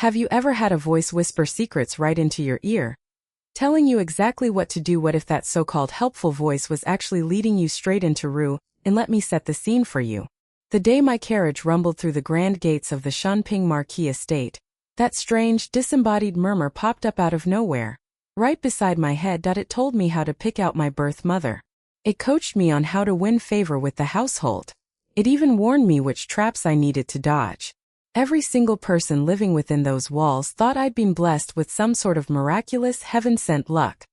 Have you ever had a voice whisper secrets right into your ear, telling you exactly what to do? What if that so-called helpful voice was actually leading you straight into ruin? And let me set the scene for you. The day my carriage rumbled through the grand gates of the Shanping Marquis estate, that strange, disembodied murmur popped up out of nowhere, right beside my head. It told me how to pick out my birth mother. It coached me on how to win favor with the household. It even warned me which traps I needed to dodge. Every single person living within those walls thought I'd been blessed with some sort of miraculous, heaven-sent luck.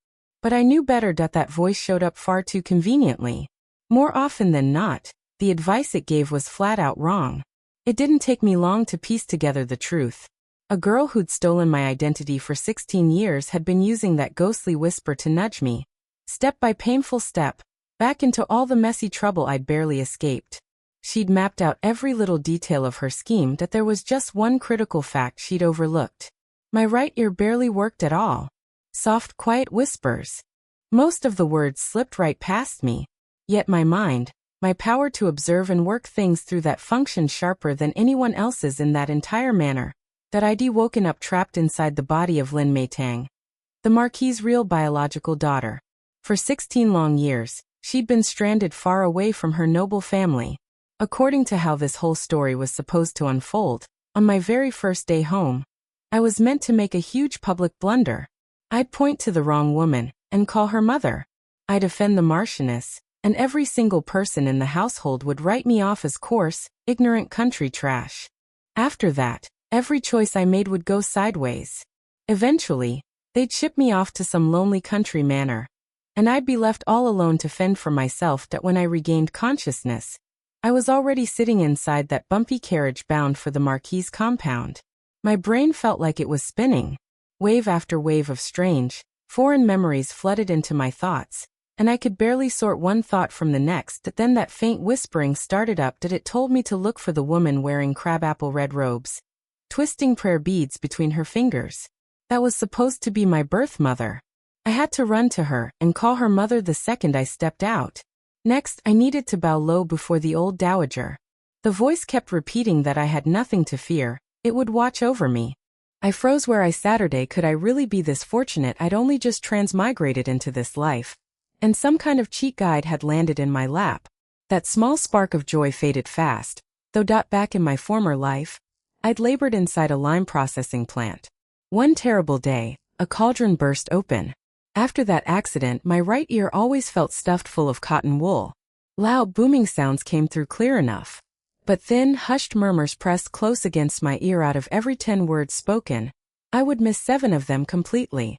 But I knew better. That voice showed up far too conveniently. More often than not, the advice it gave was flat-out wrong. It didn't take me long to piece together the truth. A girl who'd stolen my identity for 16 years had been using that ghostly whisper to nudge me, step by painful step, back into all the messy trouble I'd barely escaped. She'd mapped out every little detail of her scheme. There was just one critical fact she'd overlooked. My right ear barely worked at all. Soft, quiet whispers. Most of the words slipped right past me. Yet my mind, my power to observe and work things through, that functioned sharper than anyone else's in that entire manner. I'd woken up trapped inside the body of Lin Meitang, the Marquis's real biological daughter. For 16 long years, she'd been stranded far away from her noble family. According to how this whole story was supposed to unfold, on my very first day home, I was meant to make a huge public blunder. I'd point to the wrong woman and call her mother. I'd offend the Marchioness, and every single person in the household would write me off as coarse, ignorant country trash. After that, every choice I made would go sideways. Eventually, they'd ship me off to some lonely country manor, and I'd be left all alone to fend for myself. When I regained consciousness, I was already sitting inside that bumpy carriage bound for the Marquis's compound. My brain felt like it was spinning. Wave after wave of strange, foreign memories flooded into my thoughts, and I could barely sort one thought from the next. Then that faint whispering started up. It told me to look for the woman wearing crabapple red robes, twisting prayer beads between her fingers. That was supposed to be my birth mother. I had to run to her and call her mother the second I stepped out. Next, I needed to bow low before the old dowager. The voice kept repeating that I had nothing to fear, it would watch over me. I froze where I sat. Could I really be this fortunate? I'd only just transmigrated into this life, and some kind of cheat guide had landed in my lap. That small spark of joy faded fast, though. Back in my former life, I'd labored inside a lime processing plant. One terrible day, a cauldron burst open. After that accident, my right ear always felt stuffed full of cotton wool. Loud booming sounds came through clear enough, but thin, hushed murmurs pressed close against my ear. Out of every 10 words spoken, I would miss 7 of them completely.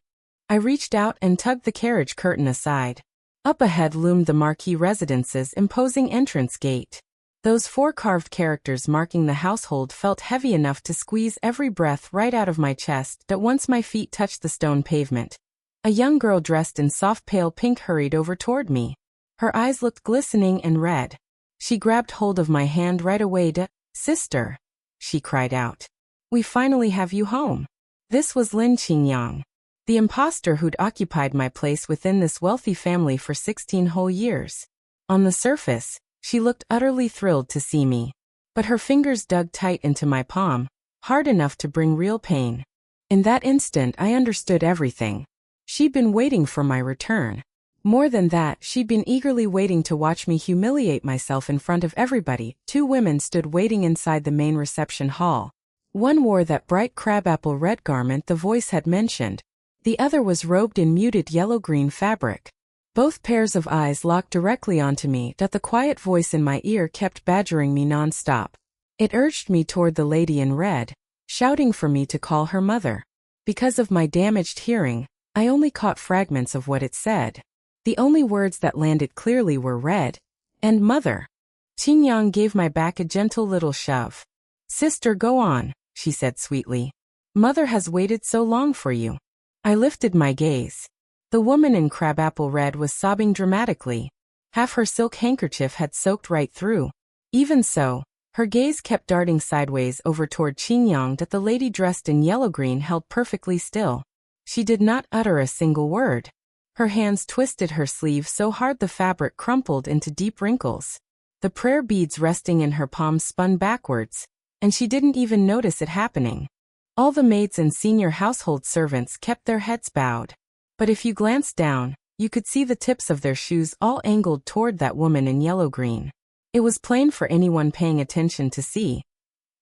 I reached out and tugged the carriage curtain aside. Up ahead loomed the Marquis residence's imposing entrance gate. Those 4 carved characters marking the household felt heavy enough to squeeze every breath right out of my chest. Once my feet touched the stone pavement, a young girl dressed in soft pale pink hurried over toward me. Her eyes looked glistening and red. She grabbed hold of my hand right away. Sister, she cried out. We finally have you home. This was Lin Qingyang, the imposter who'd occupied my place within this wealthy family for 16 whole years. On the surface, she looked utterly thrilled to see me, but her fingers dug tight into my palm, hard enough to bring real pain. In that instant, I understood everything. She'd been waiting for my return. More than that, she'd been eagerly waiting to watch me humiliate myself in front of everybody. 2 women stood waiting inside the main reception hall. One wore that bright crabapple red garment the voice had mentioned. The other was robed in muted yellow-green fabric. Both pairs of eyes locked directly onto me. The quiet voice in my ear kept badgering me non-stop. It urged me toward the lady in red, shouting for me to call her mother. Because of my damaged hearing, I only caught fragments of what it said. The only words that landed clearly were red and mother. Qingyang gave my back a gentle little shove. Sister, go on, she said sweetly. Mother has waited so long for you. I lifted my gaze. The woman in crabapple red was sobbing dramatically. Half her silk handkerchief had soaked right through. Even so, her gaze kept darting sideways over toward Qingyang. The lady dressed in yellow-green held perfectly still. She did not utter a single word. Her hands twisted her sleeve so hard the fabric crumpled into deep wrinkles. The prayer beads resting in her palms spun backwards, and she didn't even notice it happening. All the maids and senior household servants kept their heads bowed. But if you glanced down, you could see the tips of their shoes all angled toward that woman in yellow-green. It was plain for anyone paying attention to see.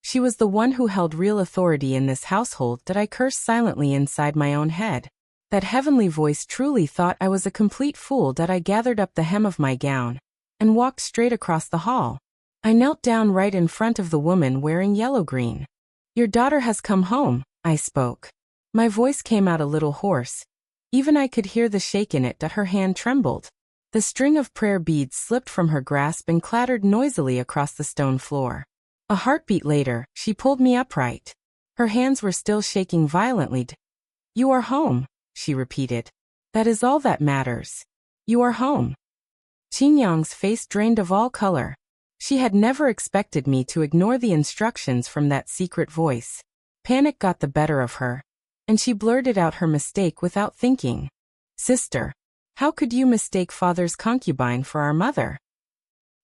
She was the one who held real authority in this household that I cursed silently inside my own head. That heavenly voice truly thought I was a complete fool that I gathered up the hem of my gown and walked straight across the hall. I knelt down right in front of the woman wearing yellow-green. "Your daughter has come home," I spoke. My voice came out a little hoarse. Even I could hear the shake in it that her hand trembled. The string of prayer beads slipped from her grasp and clattered noisily across the stone floor. A heartbeat later, she pulled me upright. Her hands were still shaking violently. "You are home," she repeated. "That is all that matters. You are home." Qingyang's face drained of all color. She had never expected me to ignore the instructions from that secret voice. Panic got the better of her, and she blurted out her mistake without thinking. "Sister, how could you mistake father's concubine for our mother?"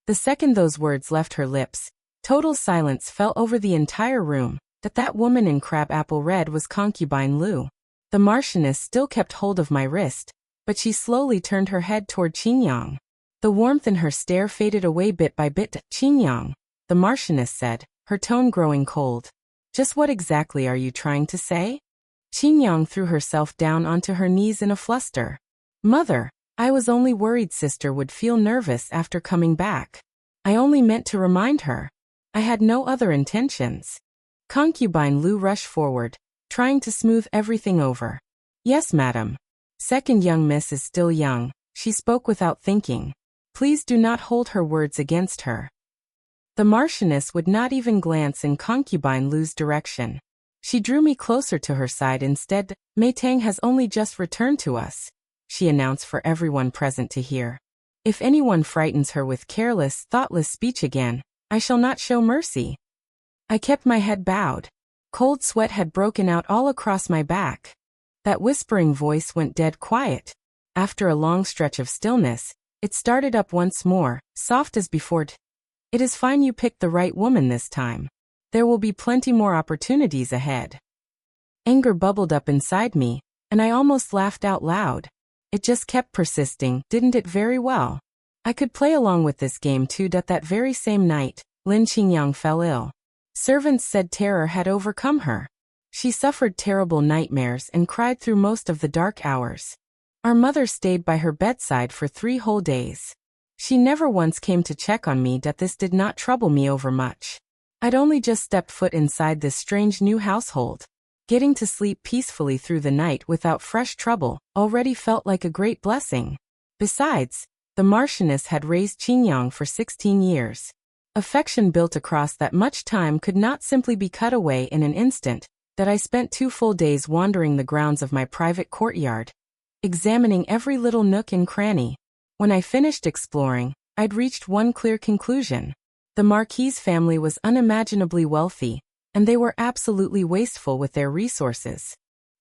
The second those words left her lips, total silence fell over the entire room. That woman in crabapple red was concubine Lu. The Marchioness still kept hold of my wrist, but she slowly turned her head toward Qingyang. The warmth in her stare faded away bit by bit. "Qingyang," the Marchioness said, her tone growing cold. "Just what exactly are you trying to say?" Qingyang threw herself down onto her knees in a fluster. "Mother, I was only worried sister would feel nervous after coming back. I only meant to remind her. I had no other intentions." Concubine Lu rushed forward, trying to smooth everything over. "Yes, madam. Second young miss is still young," she spoke without thinking. "Please do not hold her words against her." The Marchioness would not even glance in concubine Lu's direction. She drew me closer to her side instead. "Mei Tang has only just returned to us," she announced for everyone present to hear. "If anyone frightens her with careless, thoughtless speech again, I shall not show mercy." I kept my head bowed. Cold sweat had broken out all across my back. That whispering voice went dead quiet. After a long stretch of stillness, it started up once more, soft as before. "It is fine you picked the right woman this time. There will be plenty more opportunities ahead." Anger bubbled up inside me, and I almost laughed out loud. It just kept persisting, didn't it? Very well. I could play along with this game too. That very same night, Lin Qingyang fell ill. Servants said terror had overcome her. She suffered terrible nightmares and cried through most of the dark hours. Our mother stayed by her bedside for 3 whole days. She never once came to check on me. This did not trouble me over much. I'd only just stepped foot inside this strange new household. Getting to sleep peacefully through the night without fresh trouble already felt like a great blessing. Besides, the Marchioness had raised Qingyang for 16 years. Affection built across that much time could not simply be cut away in an instant. That I spent 2 full days wandering the grounds of my private courtyard, examining every little nook and cranny. When I finished exploring, I'd reached one clear conclusion. The Marquise family was unimaginably wealthy, and they were absolutely wasteful with their resources.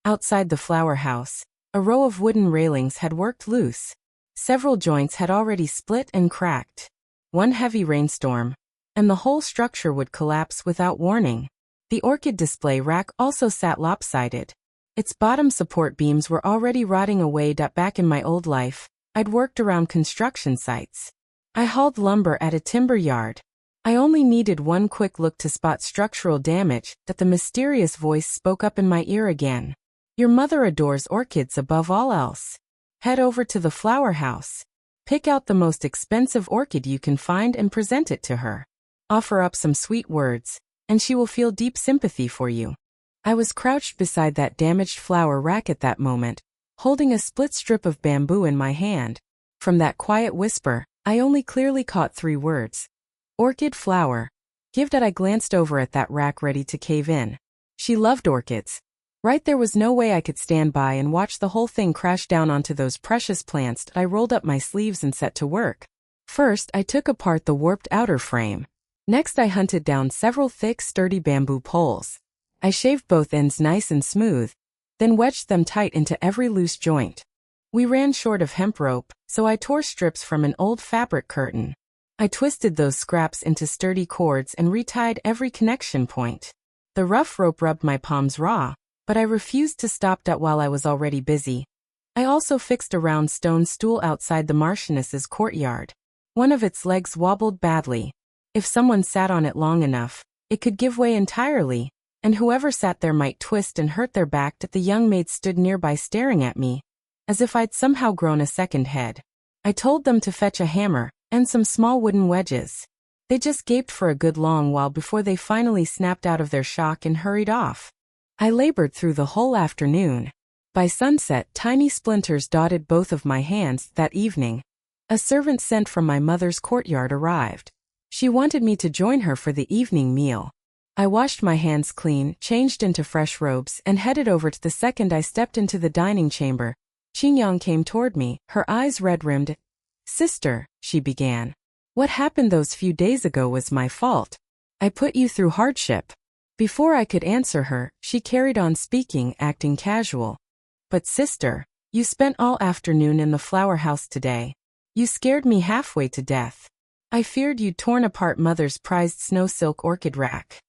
Outside the flower house, a row of wooden railings had worked loose. Several joints had already split and cracked. One heavy rainstorm, and the whole structure would collapse without warning. The orchid display rack also sat lopsided. Its bottom support beams were already rotting away. Back in my old life, I'd worked around construction sites. I hauled lumber at a timber yard. I only needed one quick look to spot structural damage. That the mysterious voice spoke up in my ear again. "Your mother adores orchids above all else. Head over to the flower house. Pick out the most expensive orchid you can find and present it to her. Offer up some sweet words, and she will feel deep sympathy for you." I was crouched beside that damaged flower rack at that moment, holding a split strip of bamboo in my hand. From that quiet whisper, I only clearly caught 3 words. "Orchid flower." Give that I glanced over at that rack ready to cave in. She loved orchids. Right, there was no way I could stand by and watch the whole thing crash down onto those precious plants. I rolled up my sleeves and set to work. First, I took apart the warped outer frame. Next, I hunted down several thick, sturdy bamboo poles. I shaved both ends nice and smooth, then wedged them tight into every loose joint. We ran short of hemp rope, so I tore strips from an old fabric curtain. I twisted those scraps into sturdy cords and retied every connection point. The rough rope rubbed my palms raw, but I refused to stop that while I was already busy. I also fixed a round stone stool outside the Marchioness's courtyard. One of its legs wobbled badly. If someone sat on it long enough, it could give way entirely, and whoever sat there might twist and hurt their back. That the young maid stood nearby staring at me, as if I'd somehow grown a second head. I told them to fetch a hammer and some small wooden wedges. They just gaped for a good long while before they finally snapped out of their shock and hurried off. I labored through the whole afternoon. By sunset, tiny splinters dotted both of my hands. That evening, a servant sent from my mother's courtyard arrived. She wanted me to join her for the evening meal. I washed my hands clean, changed into fresh robes, and headed over to the second I stepped into the dining chamber. Qingyang came toward me, her eyes red-rimmed. "Sister," she began. "What happened those few days ago was my fault. I put you through hardship." Before I could answer her, she carried on speaking, acting casual. "But sister, you spent all afternoon in the flower house today. You scared me halfway to death. I feared you'd torn apart Mother's prized snow silk orchid rack."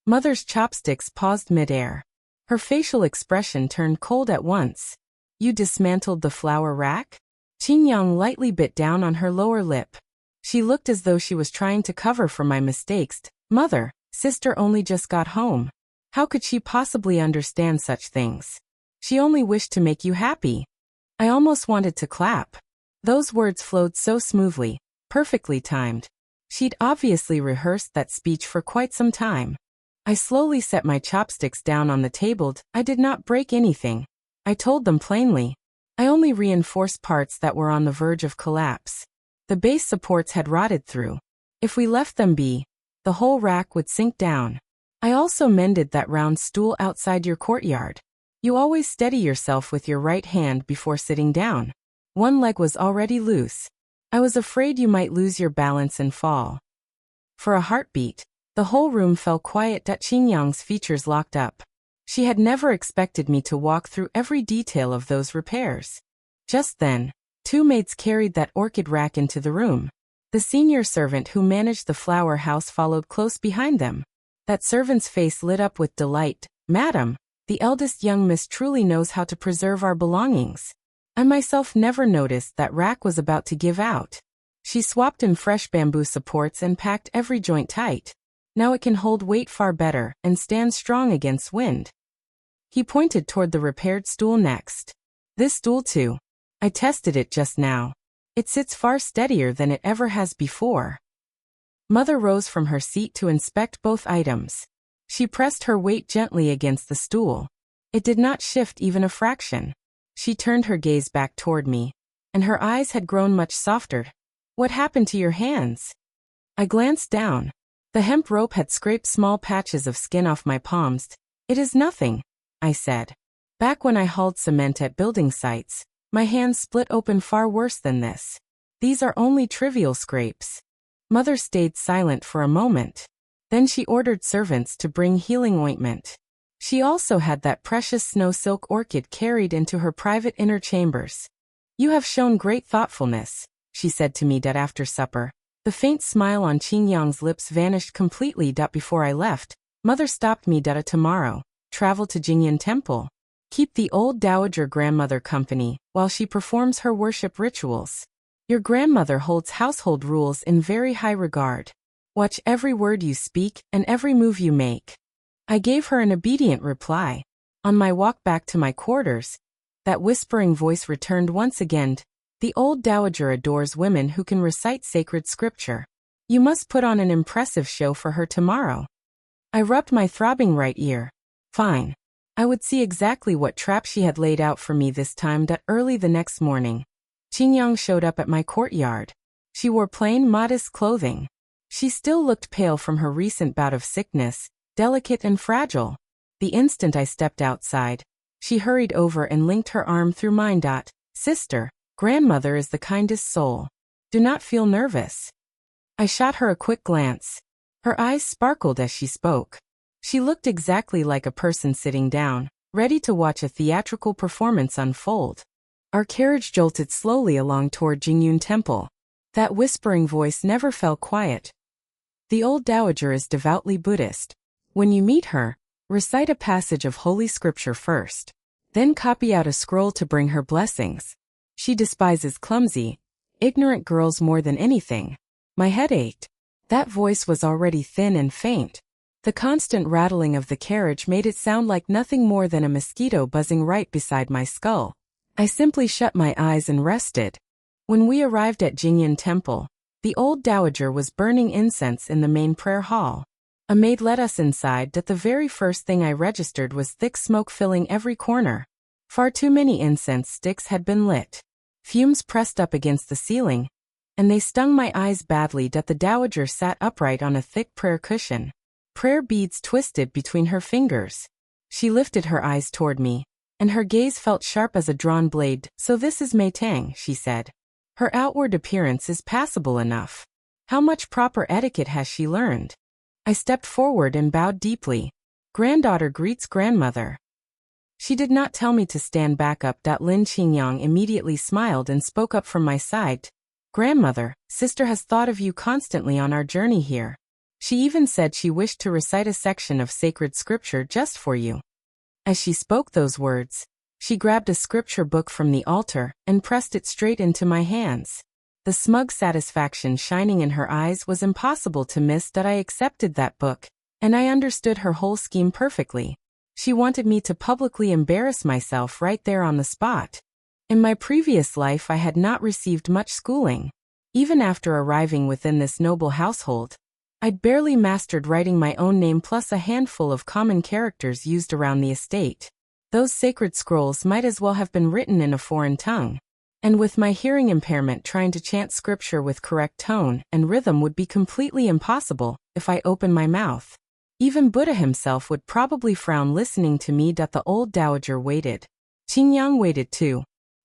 Mother's chopsticks paused midair. Her facial expression turned cold at once. "You dismantled the flower rack?" Qingyang lightly bit down on her lower lip. She looked as though she was trying to cover for my mistakes. "Mother, sister only just got home. How could she possibly understand such things? She only wished to make you happy." I almost wanted to clap. Those words flowed so smoothly, perfectly timed. She'd obviously rehearsed that speech for quite some time. I slowly set my chopsticks down on the table. I did not break anything. I told them plainly. I only reinforced parts that were on the verge of collapse. The base supports had rotted through. If we left them be, the whole rack would sink down. I also mended that round stool outside your courtyard. You always steady yourself with your right hand before sitting down. One leg was already loose. I was afraid you might lose your balance and fall. For a heartbeat, the whole room fell quiet. Qingyang's features locked up. She had never expected me to walk through every detail of those repairs. Just then, two maids carried that orchid rack into the room. The senior servant who managed the flower house followed close behind them. That servant's face lit up with delight. "Madam, the eldest young miss truly knows how to preserve our belongings. I myself never noticed that rack was about to give out." She swapped in fresh bamboo supports and packed every joint tight. "Now it can hold weight far better and stand strong against wind." He pointed toward the repaired stool next. "This stool too. I tested it just now. It sits far steadier than it ever has before." Mother rose from her seat to inspect both items. She pressed her weight gently against the stool. It did not shift even a fraction. She turned her gaze back toward me, and her eyes had grown much softer. "What happened to your hands?" I glanced down. The hemp rope had scraped small patches of skin off my palms. "It is nothing," I said. "Back when I hauled cement at building sites, my hands split open far worse than this. These are only trivial scrapes." Mother stayed silent for a moment. Then she ordered servants to bring healing ointment. She also had that precious snow silk orchid carried into her private inner chambers. "You have shown great thoughtfulness," she said to me that after supper. The faint smile on Qingyang's lips vanished completely. Before I left, Mother stopped me. "Tomorrow, travel to Jingyan Temple. Keep the old dowager grandmother company while she performs her worship rituals. Your grandmother holds household rules in very high regard. Watch every word you speak and every move you make." I gave her an obedient reply. On my walk back to my quarters, that whispering voice returned once again. "The old dowager adores women who can recite sacred scripture. You must put on an impressive show for her tomorrow." I rubbed my throbbing right ear. Fine. I would see exactly what trap she had laid out for me this time. Early the next morning, Qingyang showed up at my courtyard. She wore plain, modest clothing. She still looked pale from her recent bout of sickness, delicate and fragile. The instant I stepped outside, she hurried over and linked her arm through mine. "Sister, grandmother is the kindest soul. Do not feel nervous." I shot her a quick glance. Her eyes sparkled as she spoke. She looked exactly like a person sitting down, ready to watch a theatrical performance unfold. Our carriage jolted slowly along toward Jingyan Temple. That whispering voice never fell quiet. "The old dowager is devoutly Buddhist. When you meet her, Recite a passage of Holy Scripture first. Then copy out a scroll to bring her blessings. She despises clumsy, ignorant girls more than anything. My head ached. That voice was already thin and faint. The constant rattling of the carriage made it sound like nothing more than a mosquito buzzing right beside my skull. I simply shut my eyes and rested. When we arrived at Jingyan Temple, the old dowager was burning incense in the main prayer hall. A maid led us inside. That the very first thing I registered was thick smoke filling every corner. Far too many incense sticks had been lit. Fumes pressed up against the ceiling, and they stung my eyes badly. That the dowager sat upright on a thick prayer cushion. Prayer beads twisted between her fingers. She lifted her eyes toward me, and her gaze felt sharp as a drawn blade. "So this is Mei Tang," she said. "Her outward appearance is passable enough. How much proper etiquette has she learned?" I stepped forward and bowed deeply. "Granddaughter greets grandmother." She did not tell me to stand back up. Lin Qingyang immediately smiled and spoke up from my side. "Grandmother, sister has thought of you constantly on our journey here. She even said she wished to recite a section of sacred scripture just for you." As she spoke those words, she grabbed a scripture book from the altar and pressed it straight into my hands. The smug satisfaction shining in her eyes was impossible to miss. That I accepted that book, and I understood her whole scheme perfectly. She wanted me to publicly embarrass myself right there on the spot. In my previous life I had not received much schooling. Even after arriving within this noble household, I'd barely mastered writing my own name plus a handful of common characters used around the estate. Those sacred scrolls might as well have been written in a foreign tongue. And with my hearing impairment, trying to chant scripture with correct tone and rhythm would be completely impossible if I opened my mouth. Even Buddha himself would probably frown listening to me. The old dowager waited. Qingyang waited too.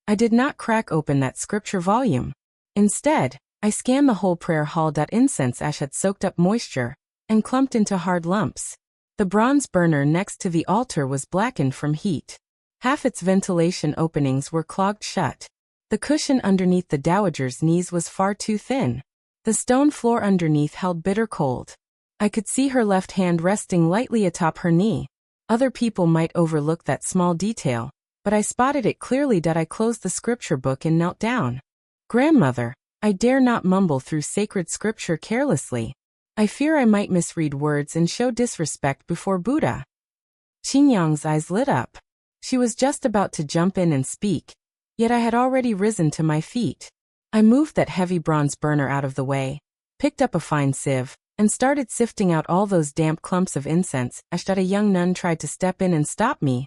I did not crack open that scripture volume. Instead, I scanned the whole prayer hall. Incense ash had soaked up moisture and clumped into hard lumps. The bronze burner next to the altar was blackened from heat. Half its ventilation openings were clogged shut. The cushion underneath the dowager's knees was far too thin. The stone floor underneath held bitter cold. I could see her left hand resting lightly atop her knee. Other people might overlook that small detail, but I spotted it clearly. I closed the scripture book and knelt down. "Grandmother, I dare not mumble through sacred scripture carelessly. I fear I might misread words and show disrespect before Buddha." Qingyang's eyes lit up. She was just about to jump in and speak, yet I had already risen to my feet. I moved that heavy bronze burner out of the way, picked up a fine sieve, and started sifting out all those damp clumps of incense. A young nun tried to step in and stop me,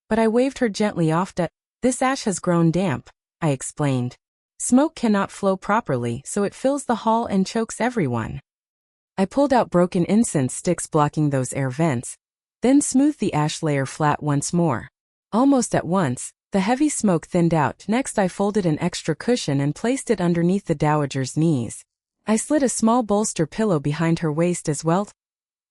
but I waved her gently off. "This ash has grown damp," I explained. "Smoke cannot flow properly, so it fills the hall and chokes everyone." I pulled out broken incense sticks blocking those air vents, then smoothed the ash layer flat once more. Almost at once, the heavy smoke thinned out. Next I folded an extra cushion and placed it underneath the dowager's knees. I slid a small bolster pillow behind her waist as well.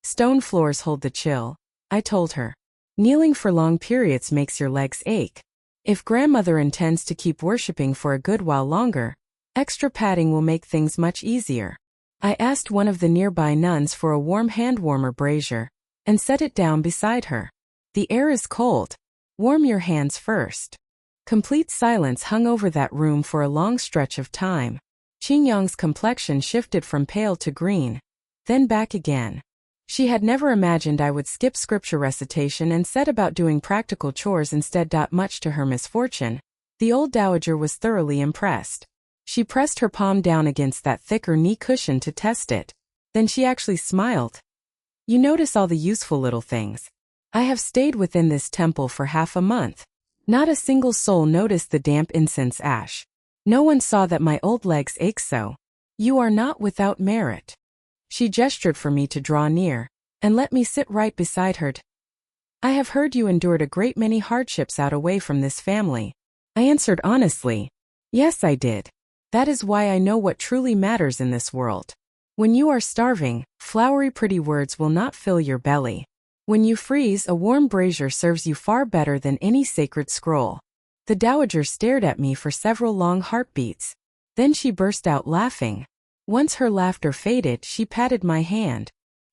"Stone floors hold the chill," I told her. "Kneeling for long periods makes your legs ache. If grandmother intends to keep worshipping for a good while longer, extra padding will make things much easier." I asked one of the nearby nuns for a warm hand warmer brazier and set it down beside her. "The air is cold. Warm your hands first." Complete silence hung over that room for a long stretch of time. Qingyang's complexion shifted from pale to green, then back again. She had never imagined I would skip scripture recitation and set about doing practical chores instead. Much to her misfortune, the old dowager was thoroughly impressed. She pressed her palm down against that thicker knee cushion to test it. Then she actually smiled. "You notice all the useful little things. I have stayed within this temple for half a month. Not a single soul noticed the damp incense ash. No one saw that my old legs ache so. You are not without merit." She gestured for me to draw near and let me sit right beside her. "I have heard you endured a great many hardships out away from this family." I answered honestly. "Yes, I did. That is why I know what truly matters in this world. When you are starving, flowery pretty words will not fill your belly. When you freeze, a warm brazier serves you far better than any sacred scroll." The dowager stared at me for several long heartbeats. Then she burst out laughing. Once her laughter faded, she patted my hand.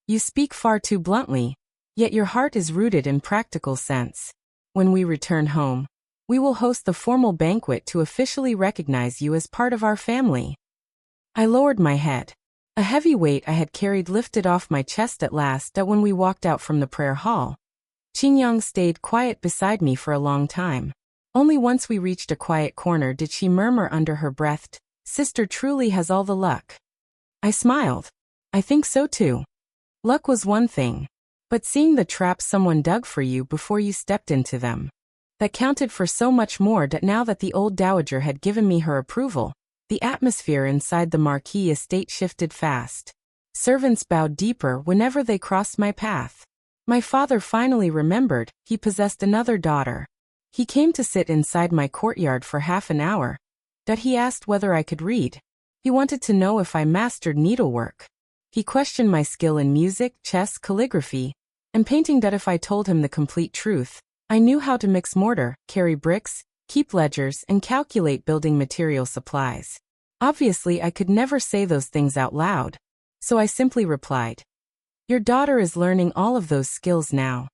"You speak far too bluntly. Yet your heart is rooted in practical sense. When we return home, we will host the formal banquet to officially recognize you as part of our family. I lowered my head. A heavy weight I had carried lifted off my chest at last when we walked out from the prayer hall. Qingyang stayed quiet beside me for a long time. Only once we reached a quiet corner did she murmur under her breath, "Sister truly has all the luck." I smiled. I think so too. Luck was one thing, but seeing the traps someone dug for you before you stepped into them, that counted for so much more. That now that the old dowager had given me her approval, the atmosphere inside the Marquis estate shifted fast. Servants bowed deeper whenever they crossed my path. My father finally remembered he possessed another daughter. He came to sit inside my courtyard for half an hour. That he asked whether I could read. He wanted to know if I mastered needlework. He questioned my skill in music, chess, calligraphy, and painting. That if I told him the complete truth, I knew how to mix mortar, carry bricks, keep ledgers, and calculate building material supplies. Obviously, I could never say those things out loud, so I simply replied, "Your daughter is learning all of those skills now."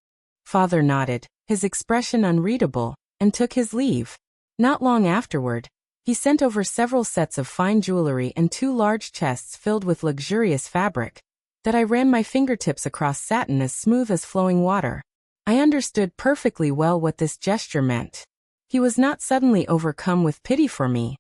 Father nodded, his expression unreadable, and took his leave. Not long afterward, he sent over several sets of fine jewelry and 2 large chests filled with luxurious fabric. That I ran my fingertips across satin as smooth as flowing water. I understood perfectly well what this gesture meant. He was not suddenly overcome with pity for me.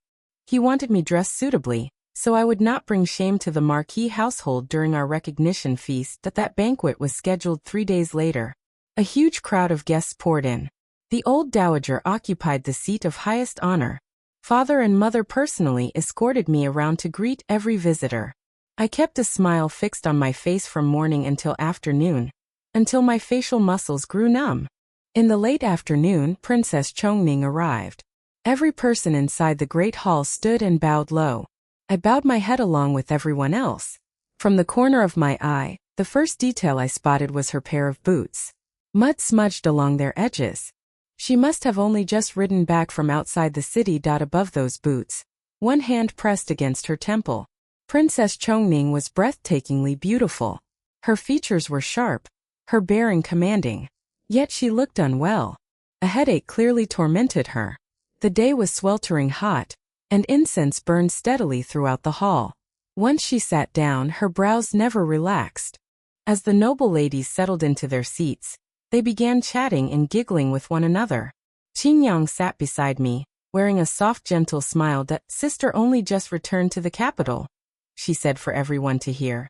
He wanted me dressed suitably, so I would not bring shame to the Marquis household during our recognition feast. That banquet was scheduled 3 days later. A huge crowd of guests poured in. The old dowager occupied the seat of highest honor. Father and mother personally escorted me around to greet every visitor. I kept a smile fixed on my face from morning until afternoon, until my facial muscles grew numb. In the late afternoon, Princess Chongning arrived. Every person inside the great hall stood and bowed low. I bowed my head along with everyone else. From the corner of my eye, the first detail I spotted was her pair of boots. Mud smudged along their edges. She must have only just ridden back from outside the city. Above those boots, one hand pressed against her temple. Princess Chongning was breathtakingly beautiful. Her features were sharp, her bearing commanding. Yet she looked unwell. A headache clearly tormented her. The day was sweltering hot, and incense burned steadily throughout the hall. Once she sat down, her brows never relaxed. As the noble ladies settled into their seats, they began chatting and giggling with one another. Qingyang sat beside me, wearing a soft, gentle smile. "That sister only just returned to the capital," she said for everyone to hear.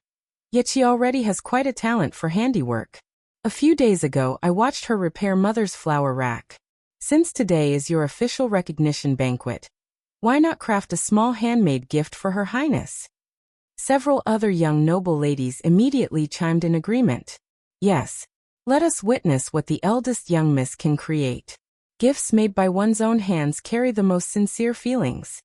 "Yet she already has quite a talent for handiwork. A few days ago, I watched her repair mother's flower rack. Since today is your official recognition banquet, why not craft a small handmade gift for Her Highness?" Several other young noble ladies immediately chimed in agreement. "Yes, let us witness what the eldest young miss can create." Gifts made by one's own hands carry the most sincere feelings.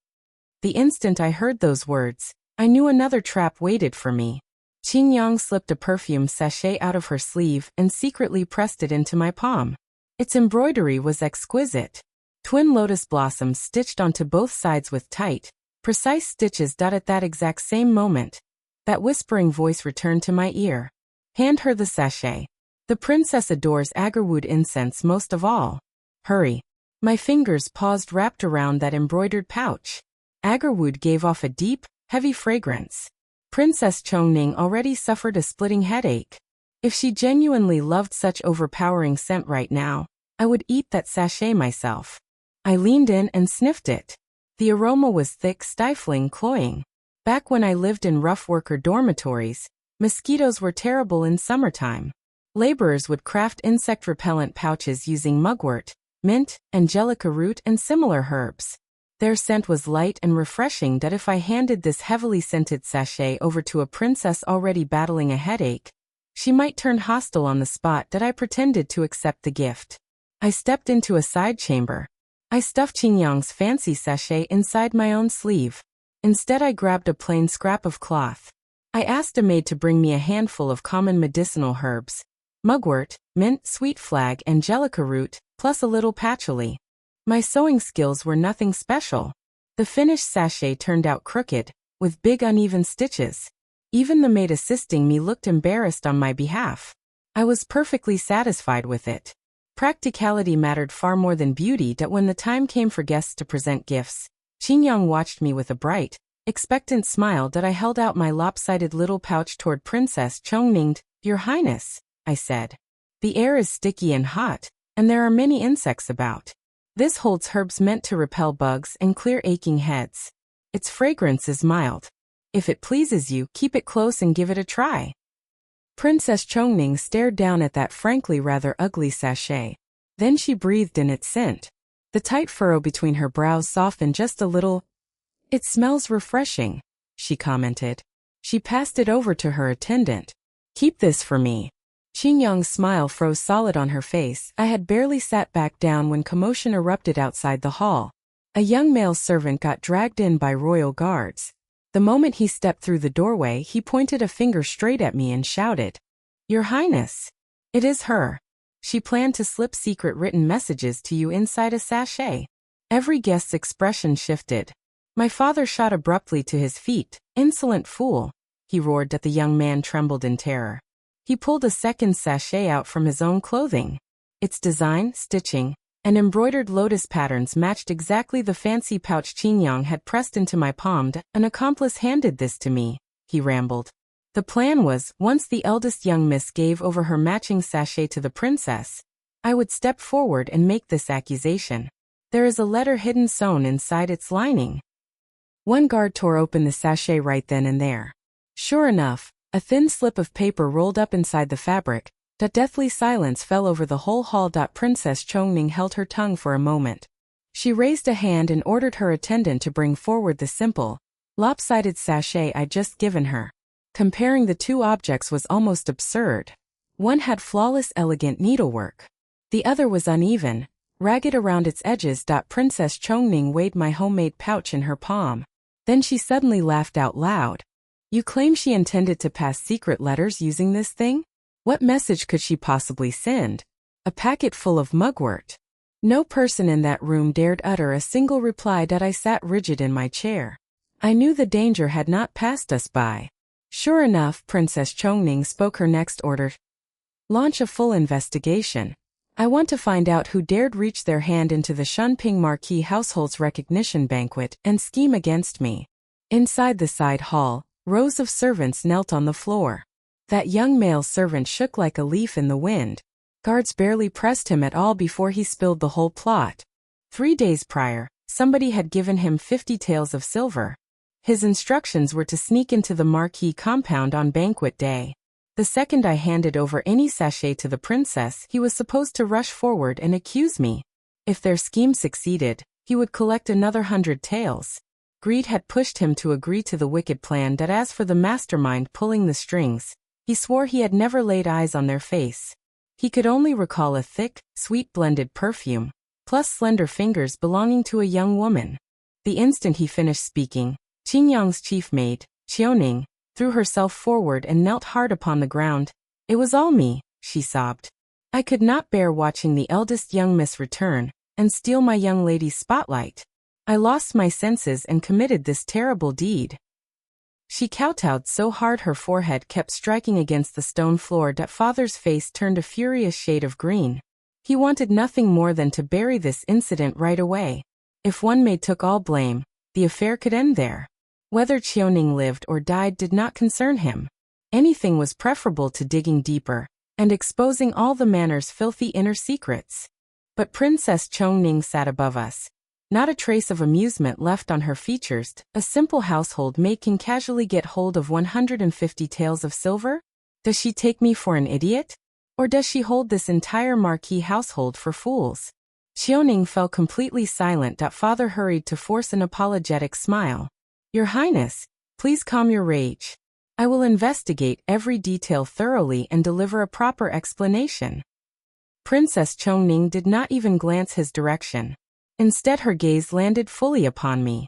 The instant I heard those words, I knew another trap waited for me. Qingyang slipped a perfume sachet out of her sleeve and secretly pressed it into my palm. Its embroidery was exquisite. Twin lotus blossoms stitched onto both sides with tight, precise stitches. At that exact same moment, that whispering voice returned to my ear. "Hand her the sachet. The princess adores agarwood incense most of all. Hurry." My fingers paused, wrapped around that embroidered pouch. Agarwood gave off a deep, heavy fragrance. Princess Chongning already suffered a splitting headache. If she genuinely loved such overpowering scent right now, I would eat that sachet myself. I leaned in and sniffed it. The aroma was thick, stifling, cloying. Back when I lived in rough worker dormitories, mosquitoes were terrible in summertime. Laborers would craft insect repellent pouches using mugwort, mint, angelica root, and similar herbs. Their scent was light and refreshing. If I handed this heavily scented sachet over to a princess already battling a headache, she might turn hostile on the spot. I pretended to accept the gift. I stepped into a side chamber. I stuffed Qingyang's fancy sachet inside my own sleeve. Instead, I grabbed a plain scrap of cloth. I asked a maid to bring me a handful of common medicinal herbs: mugwort, mint, sweet flag, angelica root, plus a little patchouli. My sewing skills were nothing special. The finished sachet turned out crooked, with big uneven stitches. Even the maid assisting me looked embarrassed on my behalf. I was perfectly satisfied with it. Practicality mattered far more than beauty. That when the time came for guests to present gifts, Qingyang watched me with a bright, expectant smile. That I held out my lopsided little pouch toward Princess Chongning. Your Highness, I said. The air is sticky and hot, and there are many insects about. This holds herbs meant to repel bugs and clear aching heads. Its fragrance is mild. If it pleases you, keep it close and give it a try. Princess Chongning stared down at that frankly rather ugly sachet. Then she breathed in its scent. The tight furrow between her brows softened just a little. It smells refreshing, she commented. She passed it over to her attendant. Keep this for me. Qingyang's smile froze solid on her face. I had barely sat back down when commotion erupted outside the hall. A young male servant got dragged in by royal guards. The moment he stepped through the doorway, he pointed a finger straight at me and shouted, Your Highness! It is her. She planned to slip secret written messages to you inside a sachet. Every guest's expression shifted. My father shot abruptly to his feet. Insolent fool, he roared. That the young man trembled in terror. He pulled a second sachet out from his own clothing. Its design, stitching, and embroidered lotus patterns matched exactly the fancy pouch Qingyang had pressed into my palm. An accomplice handed this to me, he rambled. The plan was, once the eldest young miss gave over her matching sachet to the princess, I would step forward and make this accusation. There is a letter hidden sewn inside its lining. One guard tore open the sachet right then and there. Sure enough, a thin slip of paper rolled up inside the fabric. That deathly silence fell over the whole hall. Princess Chongning held her tongue for a moment. She raised a hand and ordered her attendant to bring forward the simple, lopsided sachet I'd just given her. Comparing the two objects was almost absurd. One had flawless, elegant needlework. The other was uneven, ragged around its edges. Princess Chongning weighed my homemade pouch in her palm. Then she suddenly laughed out loud. You claim she intended to pass secret letters using this thing? What message could she possibly send? A packet full of mugwort. No person in that room dared utter a single reply. I sat rigid in my chair. I knew the danger had not passed us by. Sure enough, Princess Chongning spoke her next order. Launch a full investigation. I want to find out who dared reach their hand into the Shunping Marquis household's recognition banquet and scheme against me. Inside the side hall, rows of servants knelt on the floor. That young male servant shook like a leaf in the wind. Guards barely pressed him at all before he spilled the whole plot. 3 days prior, somebody had given him 50 taels of silver. His instructions were to sneak into the Marquis compound on banquet day. The second I handed over any sachet to the princess, he was supposed to rush forward and accuse me. If their scheme succeeded, he would collect another 100 taels. Greed had pushed him to agree to the wicked plan. As for the mastermind pulling the strings, he swore he had never laid eyes on their face. He could only recall a thick, sweet blended perfume, plus slender fingers belonging to a young woman. The instant he finished speaking, Qingyang's chief maid, Qiuning, threw herself forward and knelt hard upon the ground. It was all me, she sobbed. I could not bear watching the eldest young miss return and steal my young lady's spotlight. I lost my senses and committed this terrible deed. She kowtowed so hard her forehead kept striking against the stone floor. Father's face turned a furious shade of green. He wanted nothing more than to bury this incident right away. If one maid took all blame, the affair could end there. Whether Qiuning lived or died did not concern him. Anything was preferable to digging deeper and exposing all the manor's filthy inner secrets. But Princess Chongning sat above us. Not a trace of amusement left on her features. A simple household maid can casually get hold of 150 taels of silver? Does she take me for an idiot? Or does she hold this entire Marquis household for fools? Qiuning fell completely silent. Father hurried to force an apologetic smile. Your Highness, please calm your rage. I will investigate every detail thoroughly and deliver a proper explanation. Princess Chongning did not even glance his direction. Instead, her gaze landed fully upon me.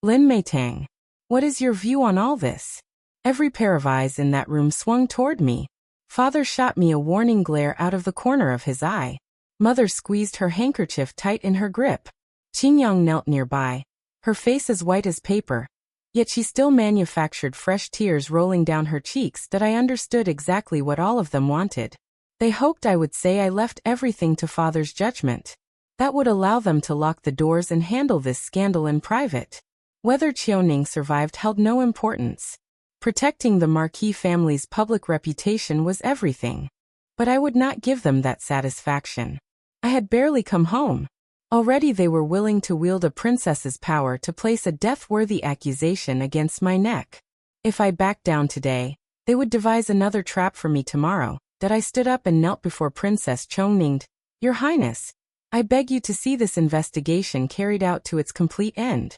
Lin Meitang, what is your view on all this? Every pair of eyes in that room swung toward me. Father shot me a warning glare out of the corner of his eye. Mother squeezed her handkerchief tight in her grip. Qingyang knelt nearby, her face as white as paper. Yet she still manufactured fresh tears rolling down her cheeks. I understood exactly what all of them wanted. They hoped I would say I left everything to father's judgment. That would allow them to lock the doors and handle this scandal in private. Whether Qiuning survived held no importance. Protecting the Marquis family's public reputation was everything. But I would not give them that satisfaction. I had barely come home. Already they were willing to wield a princess's power to place a death-worthy accusation against my neck. If I backed down today, they would devise another trap for me tomorrow. That I stood up and knelt before Princess Qiuning. Your Highness, I beg you to see this investigation carried out to its complete end.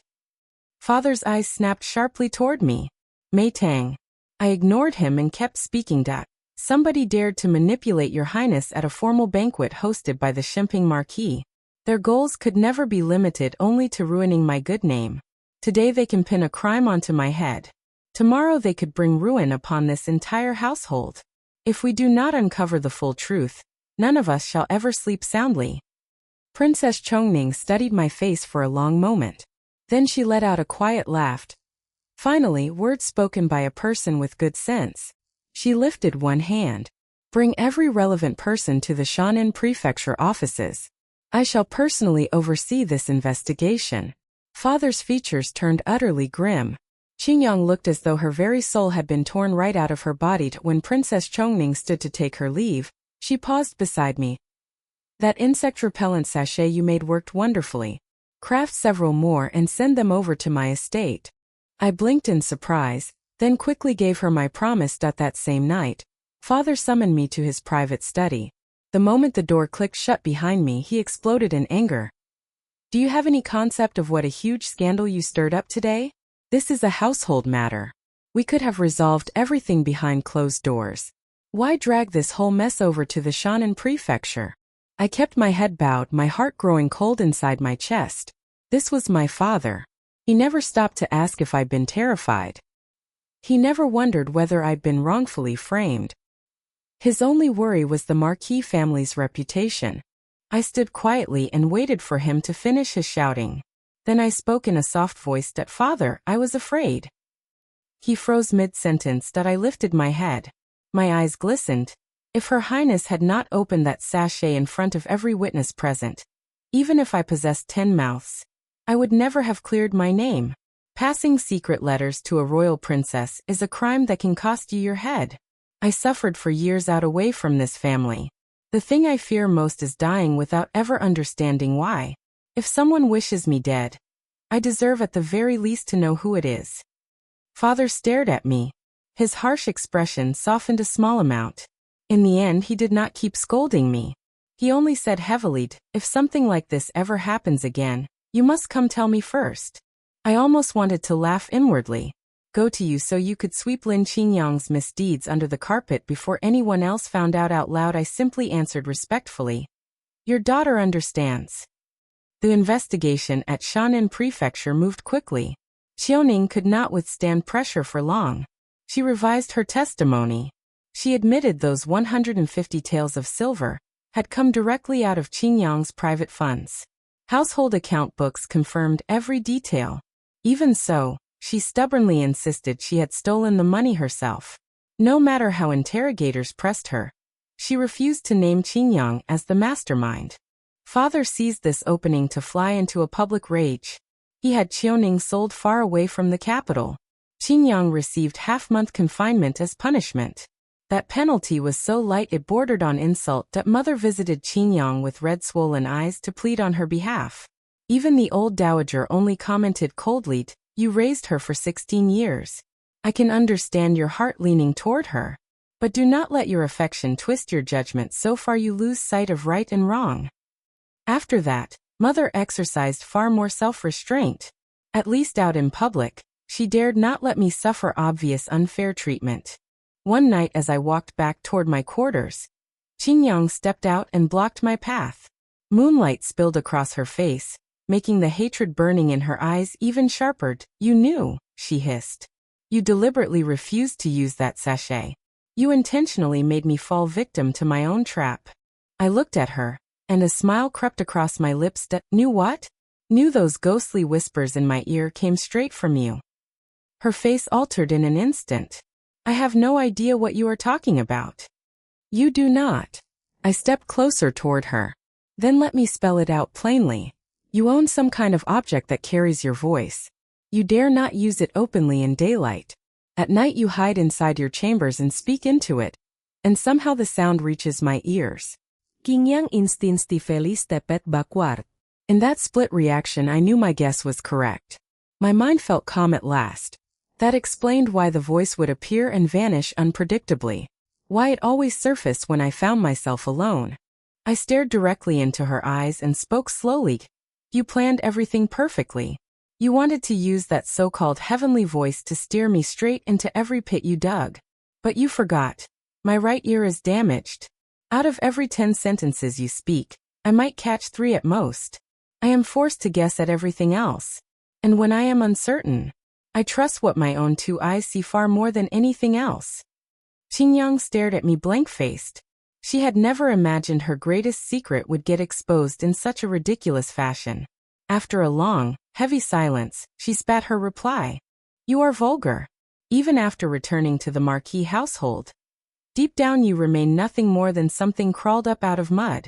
Father's eyes snapped sharply toward me. Mei Tang. I ignored him and kept speaking. Somebody dared to manipulate Your Highness at a formal banquet hosted by the Shimping Marquis. Their goals could never be limited only to ruining my good name. Today they can pin a crime onto my head. Tomorrow they could bring ruin upon this entire household. If we do not uncover the full truth, none of us shall ever sleep soundly. Princess Qiuning studied my face for a long moment. Then she let out a quiet laugh. Finally, words spoken by a person with good sense. She lifted one hand. Bring every relevant person to the Shan'an Prefecture offices. I shall personally oversee this investigation. Father's features turned utterly grim. Qingyang looked as though her very soul had been torn right out of her body. When Princess Qiuning stood to take her leave, she paused beside me. That insect repellent sachet you made worked wonderfully. Craft several more and send them over to my estate. I blinked in surprise, then quickly gave her my promise. That same night, Father summoned me to his private study. The moment the door clicked shut behind me, he exploded in anger. Do you have any concept of what a huge scandal you stirred up today? This is a household matter. We could have resolved everything behind closed doors. Why drag this whole mess over to the Shan'an Prefecture? I kept my head bowed, my heart growing cold inside my chest. This was my father. He never stopped to ask if I'd been terrified. He never wondered whether I'd been wrongfully framed. His only worry was the Marquis family's reputation. I stood quietly and waited for him to finish his shouting. Then I spoke in a soft voice. Father, I was afraid. He froze mid-sentence. I lifted my head. My eyes glistened. If Her Highness had not opened that sachet in front of every witness present, even if I possessed 10 mouths, I would never have cleared my name. Passing secret letters to a royal princess is a crime that can cost you your head. I suffered for years out away from this family. The thing I fear most is dying without ever understanding why. If someone wishes me dead, I deserve at the very least to know who it is. Father stared at me. His harsh expression softened a small amount. In the end, he did not keep scolding me. He only said heavily, if something like this ever happens again, you must come tell me first. I almost wanted to laugh inwardly. Go to you so you could sweep Lin Qingyang's misdeeds under the carpet before anyone else found out loud. I simply answered respectfully. Your daughter understands. The investigation at Shan'an Prefecture moved quickly. Qiuning could not withstand pressure for long. She revised her testimony. She admitted those 150 taels of silver had come directly out of Qingyang's private funds. Household account books confirmed every detail. Even so, she stubbornly insisted she had stolen the money herself. No matter how interrogators pressed her, she refused to name Qingyang as the mastermind. Father seized this opening to fly into a public rage. He had Qiuning sold far away from the capital. Qingyang received half-month confinement as punishment. That penalty was so light it bordered on insult. That mother visited Qingyang with red swollen eyes to plead on her behalf. Even the old dowager only commented coldly, you raised her for 16 years. I can understand your heart leaning toward her. But do not let your affection twist your judgment so far you lose sight of right and wrong. After that, mother exercised far more self-restraint. At least out in public, she dared not let me suffer obvious unfair treatment. One night as I walked back toward my quarters, Qingyang stepped out and blocked my path. Moonlight spilled across her face, making the hatred burning in her eyes even sharper. You knew, she hissed. You deliberately refused to use that sachet. You intentionally made me fall victim to my own trap. I looked at her, and a smile crept across my lips. Knew what? Knew those ghostly whispers in my ear came straight from you. Her face altered in an instant. I have no idea what you are talking about. You do not. I stepped closer toward her. Then let me spell it out plainly. You own some kind of object that carries your voice. You dare not use it openly in daylight. At night you hide inside your chambers and speak into it. And somehow the sound reaches my ears. Kanyang instintively stepped backward. In that split reaction I knew my guess was correct. My mind felt calm at last. That explained why the voice would appear and vanish unpredictably. Why it always surfaced when I found myself alone. I stared directly into her eyes and spoke slowly. You planned everything perfectly. You wanted to use that so-called heavenly voice to steer me straight into every pit you dug. But you forgot. My right ear is damaged. Out of every 10 sentences you speak, I might catch 3 at most. I am forced to guess at everything else. And when I am uncertain, I trust what my own 2 eyes see far more than anything else. Qingyang stared at me blank-faced. She had never imagined her greatest secret would get exposed in such a ridiculous fashion. After a long, heavy silence, she spat her reply. You are vulgar. Even after returning to the Marquis household. Deep down you remain nothing more than something crawled up out of mud.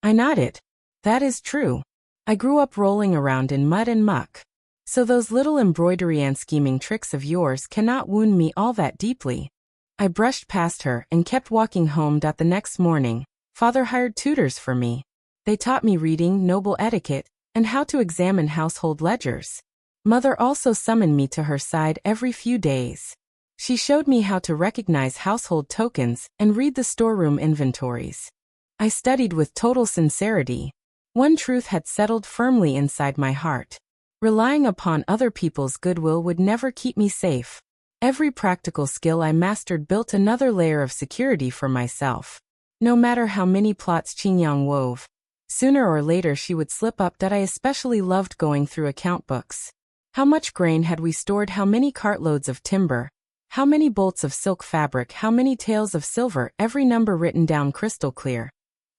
I nodded. That is true. I grew up rolling around in mud and muck. So those little embroidery and scheming tricks of yours cannot wound me all that deeply. I brushed past her and kept walking home. The next morning, Father hired tutors for me. They taught me reading, noble etiquette, and how to examine household ledgers. Mother also summoned me to her side every few days. She showed me how to recognize household tokens and read the storeroom inventories. I studied with total sincerity. One truth had settled firmly inside my heart. Relying upon other people's goodwill would never keep me safe. Every practical skill I mastered built another layer of security for myself. No matter how many plots Qingyang wove, sooner or later she would slip up. That I especially loved going through account books. How much grain had we stored? How many cartloads of timber? How many bolts of silk fabric? How many taels of silver? Every number written down crystal clear.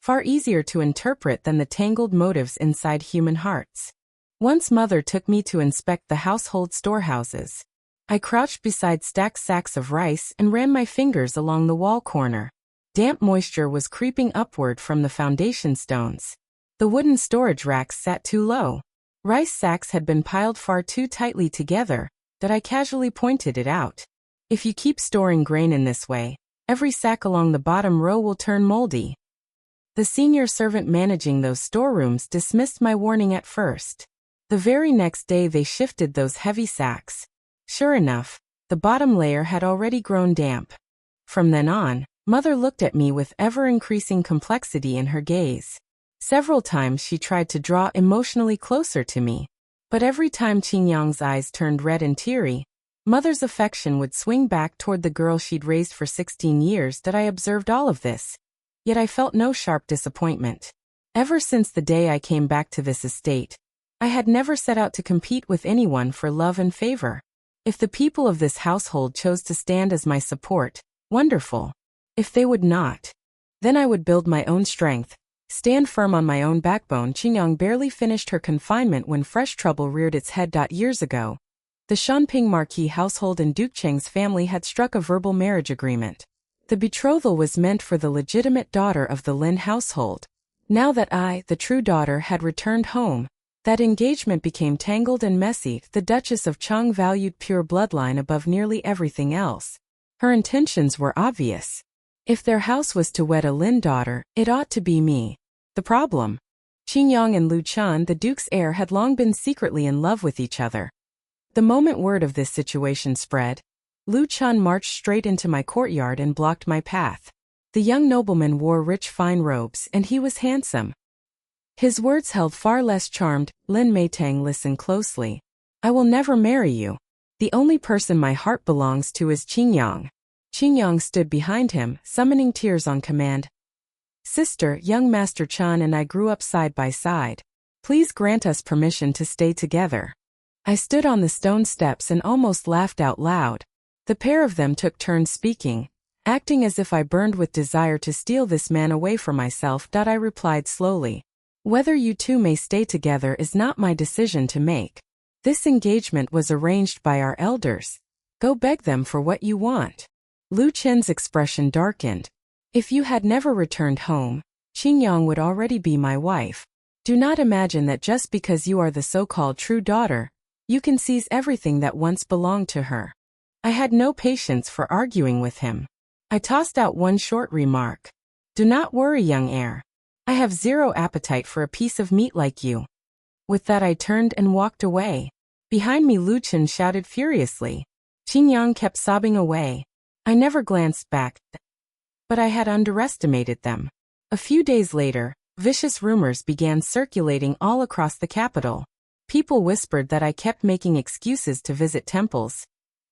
Far easier to interpret than the tangled motives inside human hearts. Once Mother took me to inspect the household storehouses. I crouched beside stacked sacks of rice and ran my fingers along the wall corner. Damp moisture was creeping upward from the foundation stones. The wooden storage racks sat too low. Rice sacks had been piled far too tightly together. That I casually pointed it out. If you keep storing grain in this way, every sack along the bottom row will turn moldy. The senior servant managing those storerooms dismissed my warning at first. The very next day they shifted those heavy sacks. Sure enough, the bottom layer had already grown damp. From then on, Mother looked at me with ever-increasing complexity in her gaze. Several times she tried to draw emotionally closer to me. But every time Qingyang's eyes turned red and teary, Mother's affection would swing back toward the girl she'd raised for 16 years. That I observed all of this. Yet I felt no sharp disappointment. Ever since the day I came back to this estate, I had never set out to compete with anyone for love and favor. If the people of this household chose to stand as my support, wonderful. If they would not, then I would build my own strength, stand firm on my own backbone. Qingyang barely finished her confinement when fresh trouble reared its head. Years ago, the Shanping Marquis household and Duke Cheng's family had struck a verbal marriage agreement. The betrothal was meant for the legitimate daughter of the Lin household. Now that I, the true daughter, had returned home, that engagement became tangled and messy. The Duchess of Cheng valued pure bloodline above nearly everything else. Her intentions were obvious. If their house was to wed a Lin daughter, it ought to be me. The problem? Qingyang and Lu Chun, the Duke's heir, had long been secretly in love with each other. The moment word of this situation spread, Lu Chun marched straight into my courtyard and blocked my path. The young nobleman wore rich fine robes and he was handsome. His words held far less charmed. Lin Meitang, listen closely. I will never marry you. The only person my heart belongs to is Qingyang. Qingyang stood behind him, summoning tears on command. Sister, young Master Chan and I grew up side by side. Please grant us permission to stay together. I stood on the stone steps and almost laughed out loud. The pair of them took turns speaking, acting as if I burned with desire to steal this man away from myself. I replied slowly. Whether you two may stay together is not my decision to make. This engagement was arranged by our elders. Go beg them for what you want. Lu Chen's expression darkened. If you had never returned home, Qingyang would already be my wife. Do not imagine that just because you are the so-called true daughter, you can seize everything that once belonged to her. I had no patience for arguing with him. I tossed out one short remark. Do not worry, young heir. I have zero appetite for a piece of meat like you. With that I turned and walked away. Behind me Lu Chen shouted furiously. Qingyang kept sobbing away. I never glanced back, but I had underestimated them. A few days later, vicious rumors began circulating all across the capital. People whispered that I kept making excuses to visit temples,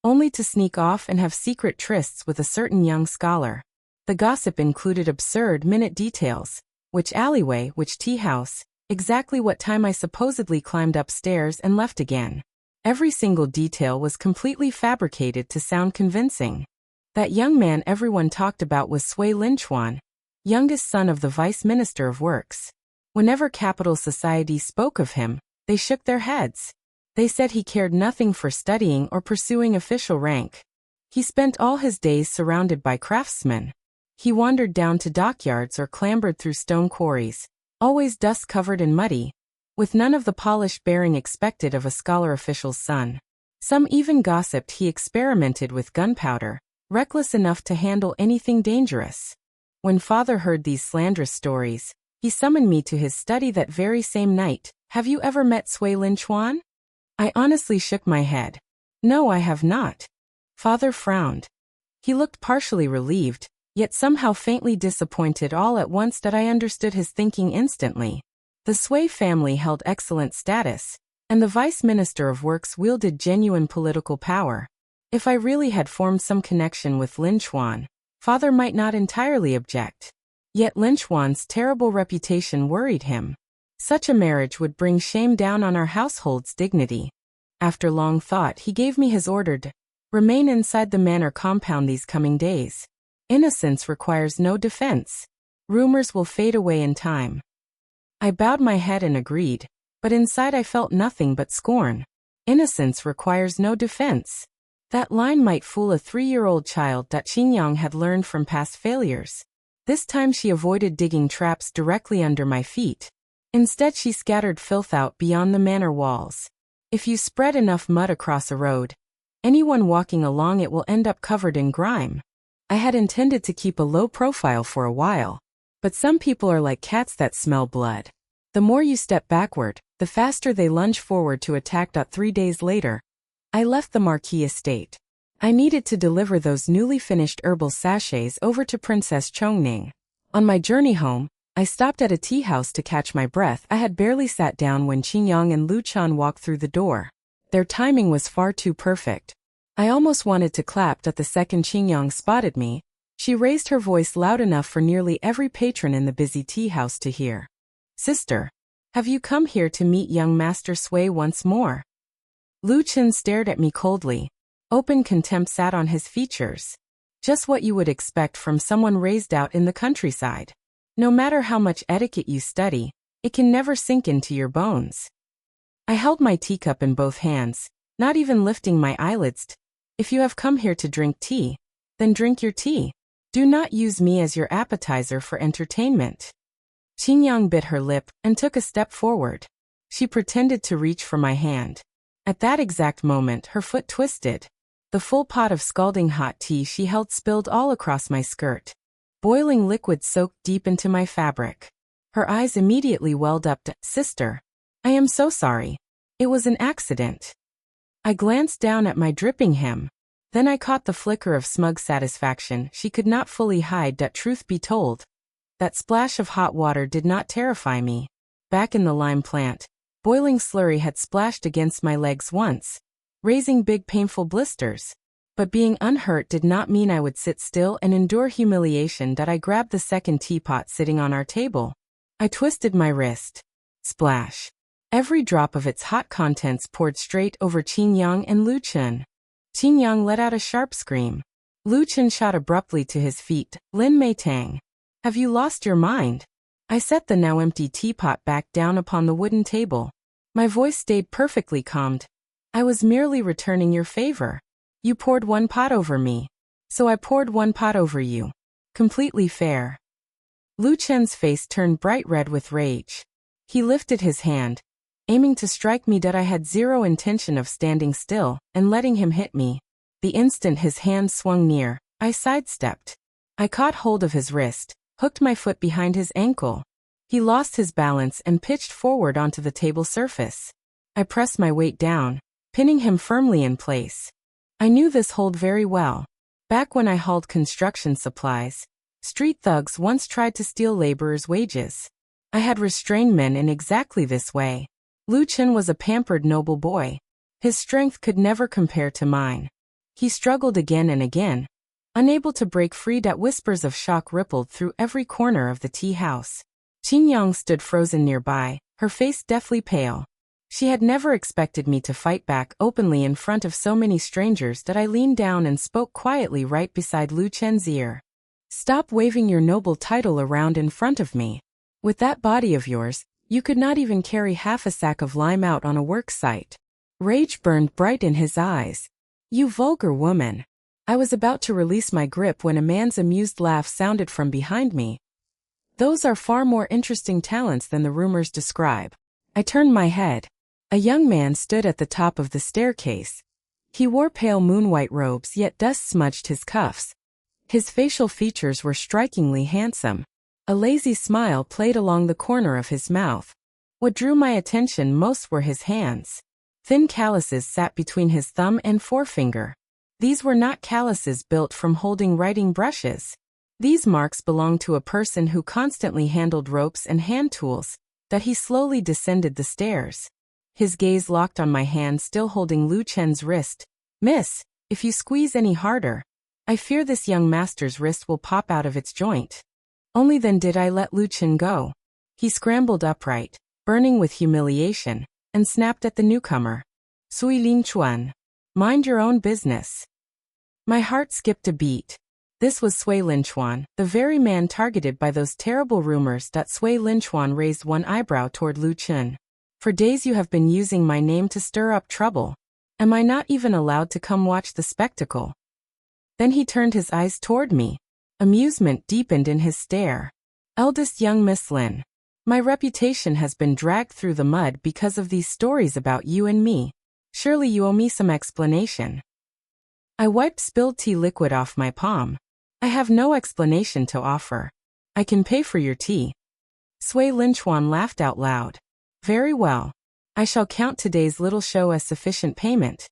only to sneak off and have secret trysts with a certain young scholar. The gossip included absurd minute details. Which alleyway, which tea house, exactly what time I supposedly climbed upstairs and left again. Every single detail was completely fabricated to sound convincing. That young man everyone talked about was Sui Linchuan, youngest son of the Vice Minister of Works. Whenever capital society spoke of him, they shook their heads. They said he cared nothing for studying or pursuing official rank. He spent all his days surrounded by craftsmen. He wandered down to dockyards or clambered through stone quarries, always dust-covered and muddy, with none of the polish bearing expected of a scholar official's son. Some even gossiped he experimented with gunpowder, reckless enough to handle anything dangerous. When father heard these slanderous stories, he summoned me to his study that very same night. Have you ever met Sui Linchuan? I honestly shook my head. No, I have not. Father frowned. He looked partially relieved, yet somehow faintly disappointed all at once that I understood his thinking instantly. The Sui family held excellent status, and the Vice Minister of Works wielded genuine political power. If I really had formed some connection with Linchuan, father might not entirely object. Yet Linchuan's terrible reputation worried him. Such a marriage would bring shame down on our household's dignity. After long thought, he gave me his order to remain inside the manor compound these coming days. Innocence requires no defense. Rumors will fade away in time. I bowed my head and agreed, but inside I felt nothing but scorn. Innocence requires no defense. That line might fool a 3-year-old child that Qingyang had learned from past failures. This time she avoided digging traps directly under my feet. Instead she scattered filth out beyond the manor walls. If you spread enough mud across a road, anyone walking along it will end up covered in grime. I had intended to keep a low profile for a while, but some people are like cats that smell blood. The more you step backward, the faster they lunge forward to attack. 3 days later, I left the Marquis estate. I needed to deliver those newly finished herbal sachets over to Princess Chongning. On my journey home, I stopped at a tea house to catch my breath. I had barely sat down when Qingyang and Lu Chan walked through the door. Their timing was far too perfect. I almost wanted to clap the second Qingyang spotted me. She raised her voice loud enough for nearly every patron in the busy tea house to hear. Sister, have you come here to meet young Master Sui once more? Lu Chen stared at me coldly. Open contempt sat on his features. Just what you would expect from someone raised out in the countryside. No matter how much etiquette you study, it can never sink into your bones. I held my teacup in both hands, not even lifting my eyelids. If you have come here to drink tea, then drink your tea. Do not use me as your appetizer for entertainment. Qingyang bit her lip and took a step forward. She pretended to reach for my hand. At that exact moment, her foot twisted. The full pot of scalding hot tea she held spilled all across my skirt. Boiling liquid soaked deep into my fabric. Her eyes immediately welled up. Sister, I am so sorry. It was an accident. I glanced down at my dripping hem. Then I caught the flicker of smug satisfaction she could not fully hide. Truth be told, that splash of hot water did not terrify me. Back in the lime plant, boiling slurry had splashed against my legs once, raising big painful blisters. But being unhurt did not mean I would sit still and endure humiliation. I grabbed the second teapot sitting on our table. I twisted my wrist. Splash. Every drop of its hot contents poured straight over Qingyang and Lu Chen. Qingyang let out a sharp scream. Lu Chen shot abruptly to his feet. Lin Mei Tang. Have you lost your mind? I set the now empty teapot back down upon the wooden table. My voice stayed perfectly calmed. I was merely returning your favor. You poured one pot over me, so I poured one pot over you. Completely fair. Lu Chen's face turned bright red with rage. He lifted his hand, aiming to strike me, that I had zero intention of standing still and letting him hit me. The instant his hand swung near, I sidestepped. I caught hold of his wrist, hooked my foot behind his ankle. He lost his balance and pitched forward onto the table surface. I pressed my weight down, pinning him firmly in place. I knew this hold very well. Back when I hauled construction supplies, street thugs once tried to steal laborers' wages. I had restrained men in exactly this way. Lu Chen was a pampered noble boy. His strength could never compare to mine. He struggled again and again, unable to break free. That whispers of shock rippled through every corner of the tea house. Qin Yang stood frozen nearby, her face deathly pale. She had never expected me to fight back openly in front of so many strangers. That I leaned down and spoke quietly right beside Lu Chen's ear. Stop waving your noble title around in front of me. With that body of yours, you could not even carry half a sack of lime out on a work site. Rage burned bright in his eyes. You vulgar woman. I was about to release my grip when a man's amused laugh sounded from behind me. Those are far more interesting talents than the rumors describe. I turned my head. A young man stood at the top of the staircase. He wore pale moon-white robes, yet dust smudged his cuffs. His facial features were strikingly handsome. A lazy smile played along the corner of his mouth. What drew my attention most were his hands. Thin calluses sat between his thumb and forefinger. These were not calluses built from holding writing brushes. These marks belonged to a person who constantly handled ropes and hand tools. That he slowly descended the stairs. His gaze locked on my hand, still holding Lu Chen's wrist. Miss, if you squeeze any harder, I fear this young master's wrist will pop out of its joint. Only then did I let Lu Chen go. He scrambled upright, burning with humiliation, and snapped at the newcomer. Sui Lin Chuan. Mind your own business. My heart skipped a beat. This was Sui Lin Chuan, the very man targeted by those terrible rumors. Sui Lin Chuan raised one eyebrow toward Lu Chen. For days you have been using my name to stir up trouble. Am I not even allowed to come watch the spectacle? Then he turned his eyes toward me. Amusement deepened in his stare. Eldest young Miss Lin. My reputation has been dragged through the mud because of these stories about you and me. Surely you owe me some explanation. I wiped spilled tea liquid off my palm. I have no explanation to offer. I can pay for your tea. Sui Lin Chuan laughed out loud. Very well. I shall count today's little show as sufficient payment.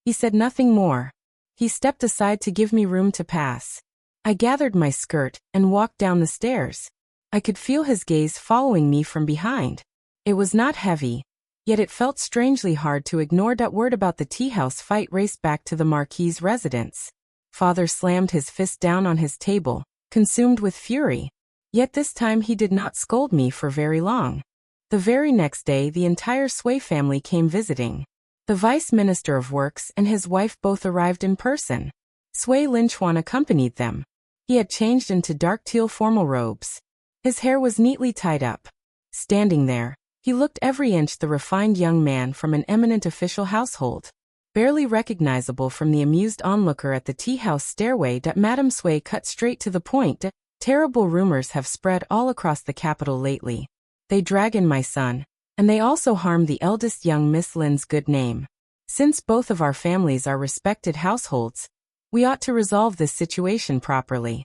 He said nothing more. He stepped aside to give me room to pass. I gathered my skirt and walked down the stairs. I could feel his gaze following me from behind. It was not heavy, yet it felt strangely hard to ignore. That word about the tea house fight raced back to the Marquis's residence. Father slammed his fist down on his table, consumed with fury. Yet this time he did not scold me for very long. The very next day the entire Sui family came visiting. The Vice Minister of Works and his wife both arrived in person. Sui Lin Chuan accompanied them. He had changed into dark teal formal robes. His hair was neatly tied up. Standing there, he looked every inch the refined young man from an eminent official household. Barely recognizable from the amused onlooker at the tea house stairway. Madame Sui cut straight to the point. Terrible rumors have spread all across the capital lately. They drag in my son, and they also harm the eldest young Miss Lin's good name. Since both of our families are respected households, we ought to resolve this situation properly.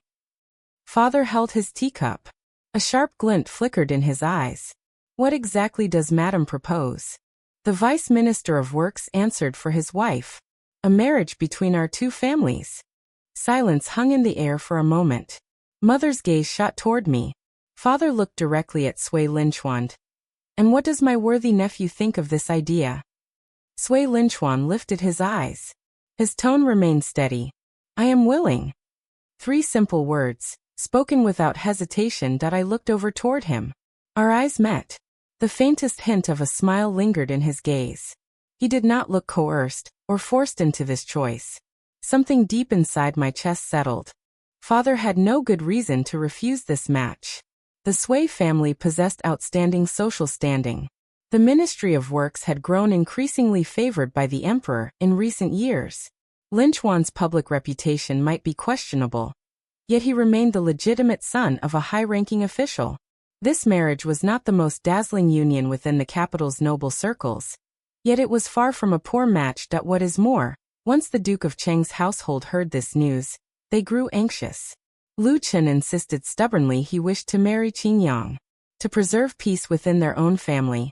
Father held his teacup. A sharp glint flickered in his eyes. What exactly does Madame propose? The Vice Minister of Works answered for his wife. A marriage between our two families. Silence hung in the air for a moment. Mother's gaze shot toward me. Father looked directly at Sui Lin Chuan. And what does my worthy nephew think of this idea? Sui Lin Chuan lifted his eyes. His tone remained steady. I am willing. 3 simple words, spoken without hesitation. I looked over toward him. Our eyes met. The faintest hint of a smile lingered in his gaze. He did not look coerced or forced into this choice. Something deep inside my chest settled. Father had no good reason to refuse this match. The Sui family possessed outstanding social standing. The Ministry of Works had grown increasingly favored by the emperor in recent years. Lin Chuan's public reputation might be questionable, Yet he remained the legitimate son of a high-ranking official. This marriage was not the most dazzling union within the capital's noble circles. Yet it was far from a poor match. What is more, once the Duke of Cheng's household heard this news, they grew anxious. Lu Chen insisted stubbornly he wished to marry Qin Yang. To preserve peace within their own family,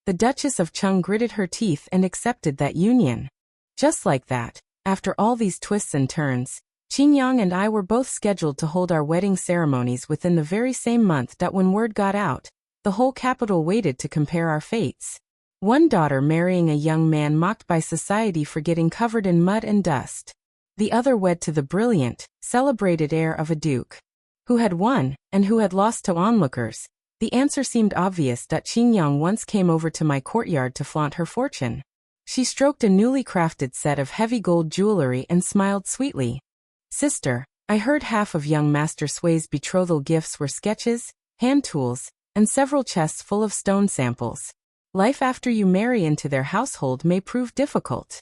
the Duchess of Cheng gritted her teeth and accepted that union. Just like that, after all these twists and turns, Qin Yang and I were both scheduled to hold our wedding ceremonies within the very same month. When word got out, the whole capital waited to compare our fates. One daughter marrying a young man mocked by society for getting covered in mud and dust. The other wed to the brilliant, celebrated heir of a duke. Who had won, and who had lost to onlookers? The answer seemed obvious. Qin Yang once came over to my courtyard to flaunt her fortune. She stroked a newly crafted set of heavy gold jewelry and smiled sweetly. Sister, I heard half of young Master Sui's betrothal gifts were sketches, hand tools, and several chests full of stone samples. Life after you marry into their household may prove difficult.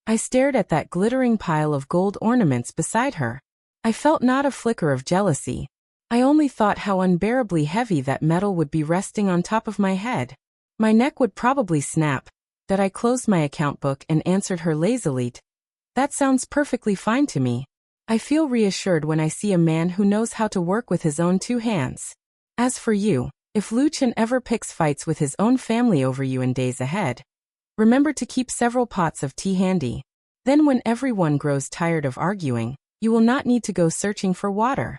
I stared at that glittering pile of gold ornaments beside her. I felt not a flicker of jealousy. I only thought how unbearably heavy that metal would be resting on top of my head. My neck would probably snap. I closed my account book and answered her lazily. That sounds perfectly fine to me. I feel reassured when I see a man who knows how to work with his own two hands. As for you, if Lu Chen ever picks fights with his own family over you in days ahead, remember to keep several pots of tea handy. Then when everyone grows tired of arguing, you will not need to go searching for water.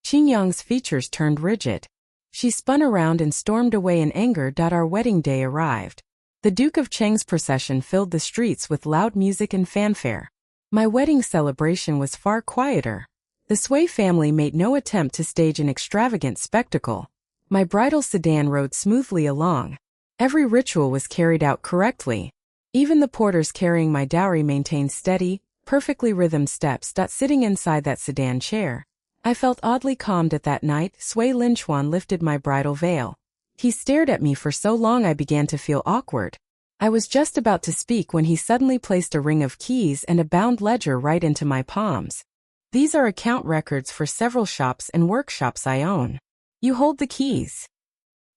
Qin Yang's features turned rigid. She spun around and stormed away in anger. Our wedding day arrived. The Duke of Cheng's procession filled the streets with loud music and fanfare. My wedding celebration was far quieter. The Sui family made no attempt to stage an extravagant spectacle. My bridal sedan rode smoothly along. Every ritual was carried out correctly. Even the porters carrying my dowry maintained steady, perfectly rhythmed steps. Sitting inside that sedan chair, I felt oddly calmed. At that night, Sui Linchuan lifted my bridal veil. He stared at me for so long I began to feel awkward. I was just about to speak when he suddenly placed a ring of keys and a bound ledger right into my palms. These are account records for several shops and workshops I own. You hold the keys.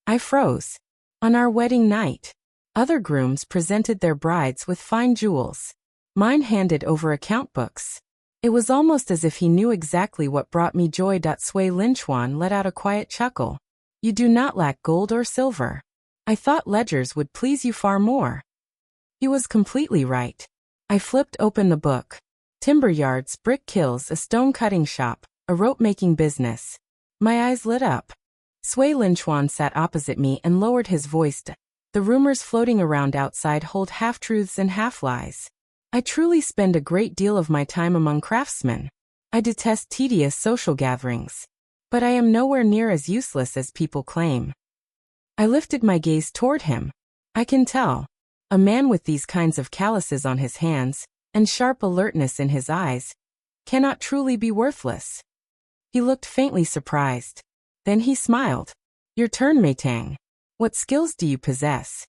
I froze. On our wedding night, other grooms presented their brides with fine jewels. Mine handed over account books. It was almost as if he knew exactly what brought me joy. Sui Linchuan let out a quiet chuckle. You do not lack gold or silver. I thought ledgers would please you far more. He was completely right. I flipped open the book. Timber yards, brick kilns, a stone cutting shop, a rope making business. My eyes lit up. Sui Linchuan sat opposite me and lowered his voice. The rumors floating around outside hold half-truths and half-lies. I truly spend a great deal of my time among craftsmen. I detest tedious social gatherings. But I am nowhere near as useless as people claim. I lifted my gaze toward him. I can tell. A man with these kinds of calluses on his hands, and sharp alertness in his eyes, cannot truly be worthless. He looked faintly surprised. Then he smiled. Your turn, Meitang. What skills do you possess?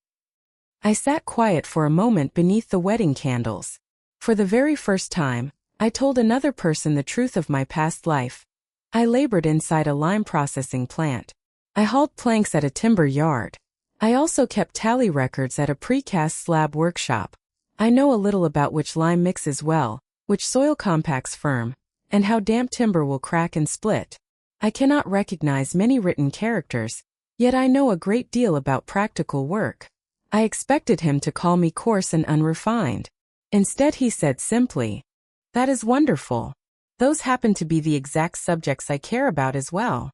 I sat quiet for a moment beneath the wedding candles. For the very first time, I told another person the truth of my past life. I labored inside a lime processing plant. I hauled planks at a timber yard. I also kept tally records at a precast slab workshop. I know a little about which lime mixes well, which soil compacts firm, and how damp timber will crack and split. I cannot recognize many written characters, yet I know a great deal about practical work. I expected him to call me coarse and unrefined. Instead he said simply, "That is wonderful. Those happen to be the exact subjects I care about as well."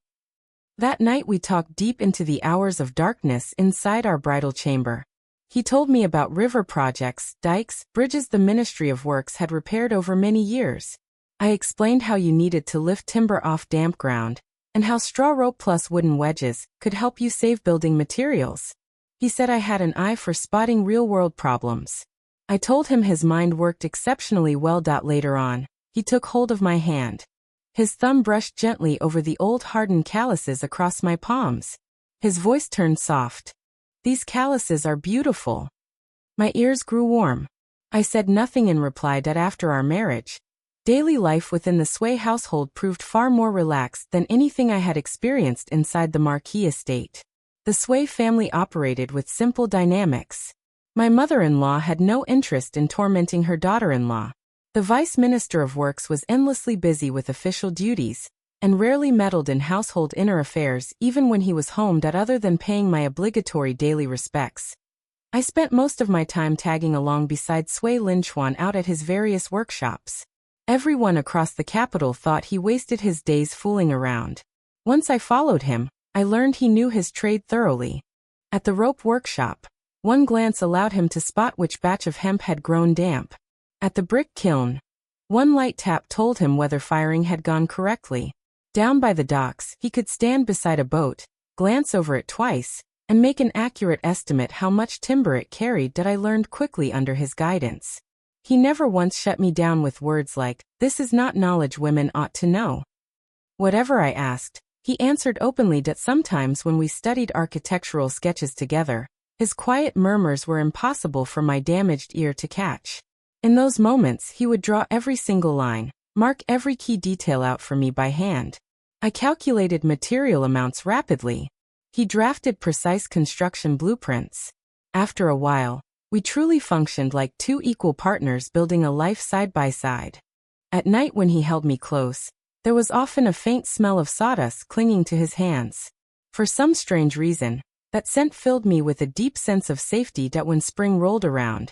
That night we talked deep into the hours of darkness inside our bridal chamber. He told me about river projects, dikes, bridges the Ministry of Works had repaired over many years. I explained how you needed to lift timber off damp ground, and how straw rope plus wooden wedges could help you save building materials. He said I had an eye for spotting real-world problems. I told him his mind worked exceptionally well. Later on, he took hold of my hand. His thumb brushed gently over the old hardened calluses across my palms. His voice turned soft. These calluses are beautiful. My ears grew warm. I said nothing in reply. After our marriage, Daily life within the Sway household proved far more relaxed than anything I had experienced inside the Marquis estate. The Sway family operated with simple dynamics. My mother-in-law had no interest in tormenting her daughter-in-law. The Vice Minister of Works was endlessly busy with official duties, and rarely meddled in household inner affairs even when he was home. Other than paying my obligatory daily respects, I spent most of my time tagging along beside Sway Linchuan out at his various workshops. Everyone across the capital thought he wasted his days fooling around. Once I followed him, I learned he knew his trade thoroughly. At the rope workshop, one glance allowed him to spot which batch of hemp had grown damp. At the brick kiln, one light tap told him whether firing had gone correctly. Down by the docks, he could stand beside a boat, glance over it twice, and make an accurate estimate how much timber it carried. I learned quickly under his guidance. He never once shut me down with words like, "This is not knowledge women ought to know." Whatever I asked, he answered openly. Sometimes when we studied architectural sketches together, his quiet murmurs were impossible for my damaged ear to catch. In those moments he would draw every single line, mark every key detail out for me by hand. I calculated material amounts rapidly. He drafted precise construction blueprints. After a while, we truly functioned like two equal partners building a life side by side. At night when he held me close, there was often a faint smell of sawdust clinging to his hands. For some strange reason, that scent filled me with a deep sense of safety. When spring rolled around,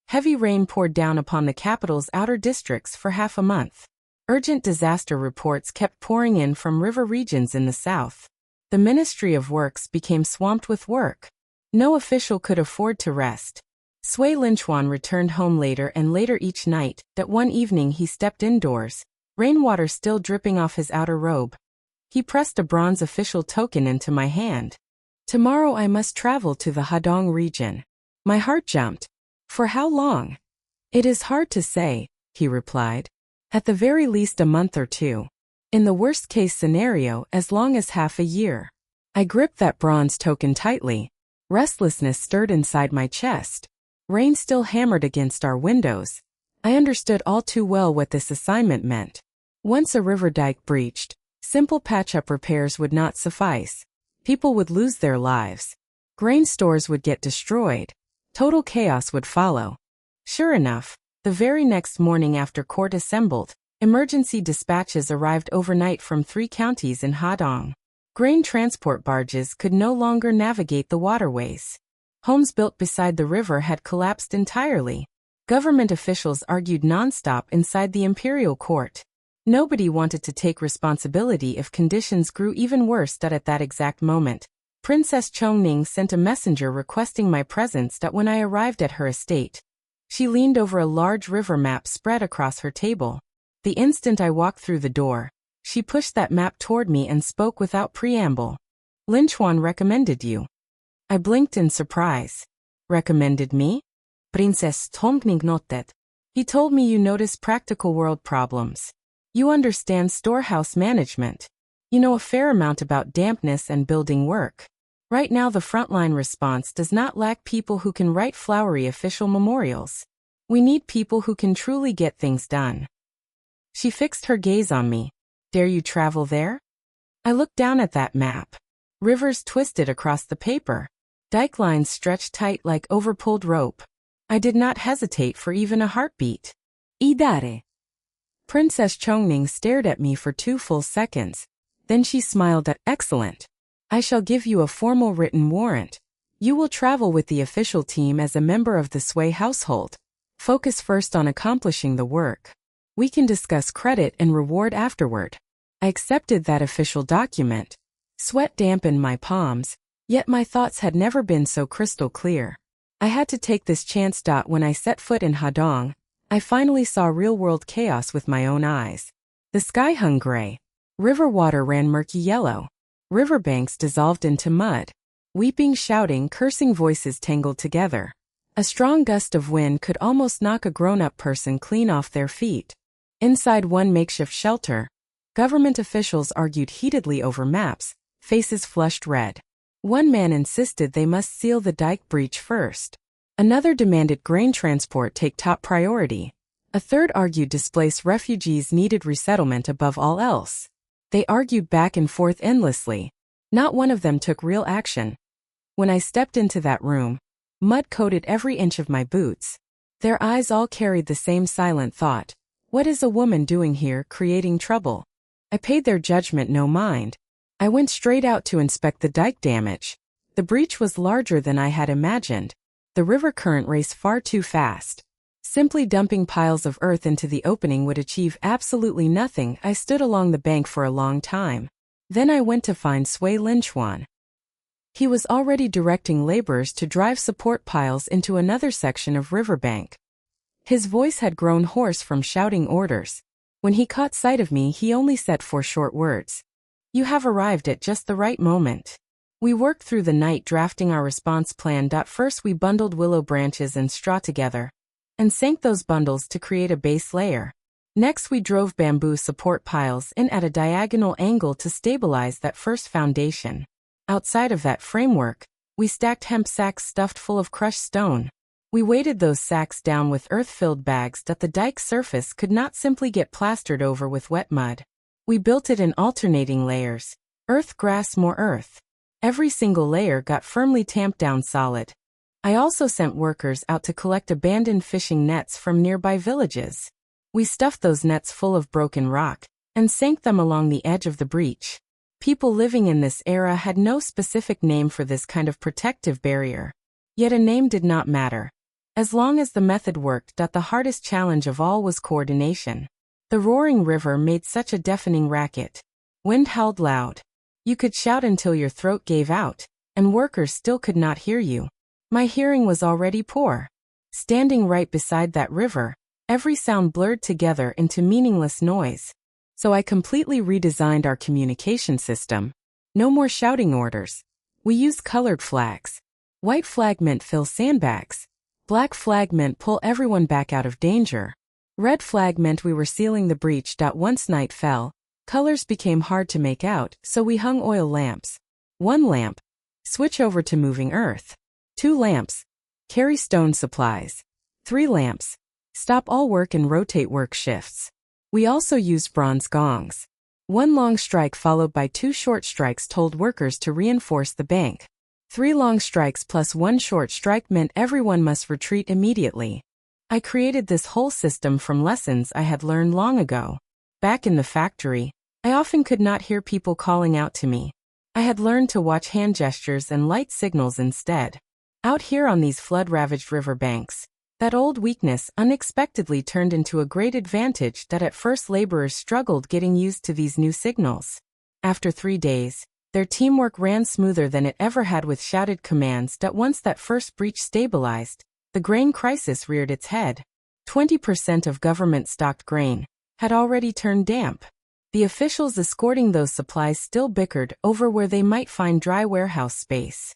heavy rain poured down upon the capital's outer districts for half a month. Urgent disaster reports kept pouring in from river regions in the south. The Ministry of Works became swamped with work. No official could afford to rest. Sway Linchuan returned home later and later each night. One evening he stepped indoors, rainwater still dripping off his outer robe. He pressed a bronze official token into my hand. "Tomorrow I must travel to the Hadong region." My heart jumped. "For how long?" "It is hard to say," he replied. "At the very least a month or two. In the worst-case scenario, as long as half a year." I gripped that bronze token tightly. Restlessness stirred inside my chest. Rain still hammered against our windows. I understood all too well what this assignment meant. Once a river dike breached, simple patch-up repairs would not suffice. People would lose their lives. Grain stores would get destroyed. Total chaos would follow. Sure enough, the very next morning after court assembled, emergency dispatches arrived overnight from 3 counties in Hadong. Grain transport barges could no longer navigate the waterways. Homes built beside the river had collapsed entirely. Government officials argued nonstop inside the imperial court. Nobody wanted to take responsibility if conditions grew even worse. At that exact moment, Princess Chongning sent a messenger requesting my presence. When I arrived at her estate, she leaned over a large river map spread across her table. The instant I walked through the door, she pushed that map toward me and spoke without preamble. "Linchuan recommended you." I blinked in surprise. "Recommended me?" "Princess Chongning noted. He told me you notice practical world problems. You understand storehouse management. You know a fair amount about dampness and building work. Right now the frontline response does not lack people who can write flowery official memorials. We need people who can truly get things done." She fixed her gaze on me. "Dare you travel there?" I looked down at that map. Rivers twisted across the paper. Dike lines stretched tight like overpulled rope. I did not hesitate for even a heartbeat. "Idare." Princess Chongning stared at me for 2 full seconds. Then she smiled. "Excellent. I shall give you a formal written warrant. You will travel with the official team as a member of the Sway household. Focus first on accomplishing the work. We can discuss credit and reward afterward." I accepted that official document. Sweat dampened my palms, yet my thoughts had never been so crystal clear. I had to take this chance. When I set foot in Hadong, I finally saw real-world chaos with my own eyes. The sky hung gray. River water ran murky yellow. Riverbanks dissolved into mud. Weeping, shouting, cursing voices tangled together. A strong gust of wind could almost knock a grown-up person clean off their feet. Inside one makeshift shelter, government officials argued heatedly over maps, faces flushed red. One man insisted they must seal the dike breach first. Another demanded grain transport take top priority. A third argued displaced refugees needed resettlement above all else. They argued back and forth endlessly. Not one of them took real action. When I stepped into that room, mud coated every inch of my boots. Their eyes all carried the same silent thought. What is a woman doing here, creating trouble? I paid their judgment no mind. I went straight out to inspect the dike damage. The breach was larger than I had imagined. The river current raced far too fast. Simply dumping piles of earth into the opening would achieve absolutely nothing. I stood along the bank for a long time. Then I went to find Sui Linchuan. He was already directing laborers to drive support piles into another section of riverbank. His voice had grown hoarse from shouting orders. When he caught sight of me, he only said 4 short words. You have arrived at just the right moment. We worked through the night drafting our response plan. First we bundled willow branches and straw together, and sank those bundles to create a base layer. Next we drove bamboo support piles in at a diagonal angle to stabilize that first foundation. Outside of that framework, we stacked hemp sacks stuffed full of crushed stone. We weighted those sacks down with earth-filled bags that the dike surface could not simply get plastered over with wet mud. We built it in alternating layers. Earth, grass, more earth. Every single layer got firmly tamped down solid. I also sent workers out to collect abandoned fishing nets from nearby villages. We stuffed those nets full of broken rock and sank them along the edge of the breach. People living in this era had no specific name for this kind of protective barrier. Yet a name did not matter. As long as the method worked. The hardest challenge of all was coordination. The roaring river made such a deafening racket. Wind howled loud. You could shout until your throat gave out, and workers still could not hear you. My hearing was already poor. Standing right beside that river, every sound blurred together into meaningless noise. So I completely redesigned our communication system. No more shouting orders. We used colored flags. White flag meant fill sandbags. Black flag meant pull everyone back out of danger. Red flag meant we were sealing the breach. Once night fell, colors became hard to make out, so we hung oil lamps. 1 lamp. Switch over to moving earth. 2 lamps. Carry stone supplies. 3 lamps. Stop all work and rotate work shifts. We also used bronze gongs. 1 long strike followed by 2 short strikes told workers to reinforce the bank. 3 long strikes plus 1 short strike meant everyone must retreat immediately. I created this whole system from lessons I had learned long ago. Back in the factory, I often could not hear people calling out to me. I had learned to watch hand gestures and light signals instead. Out here on these flood-ravaged riverbanks, that old weakness unexpectedly turned into a great advantage. At first laborers struggled getting used to these new signals. After 3 days, their teamwork ran smoother than it ever had with shouted commands. Once that first breach stabilized, the grain crisis reared its head. 20% of government-stocked grain had already turned damp. The officials escorting those supplies still bickered over where they might find dry warehouse space.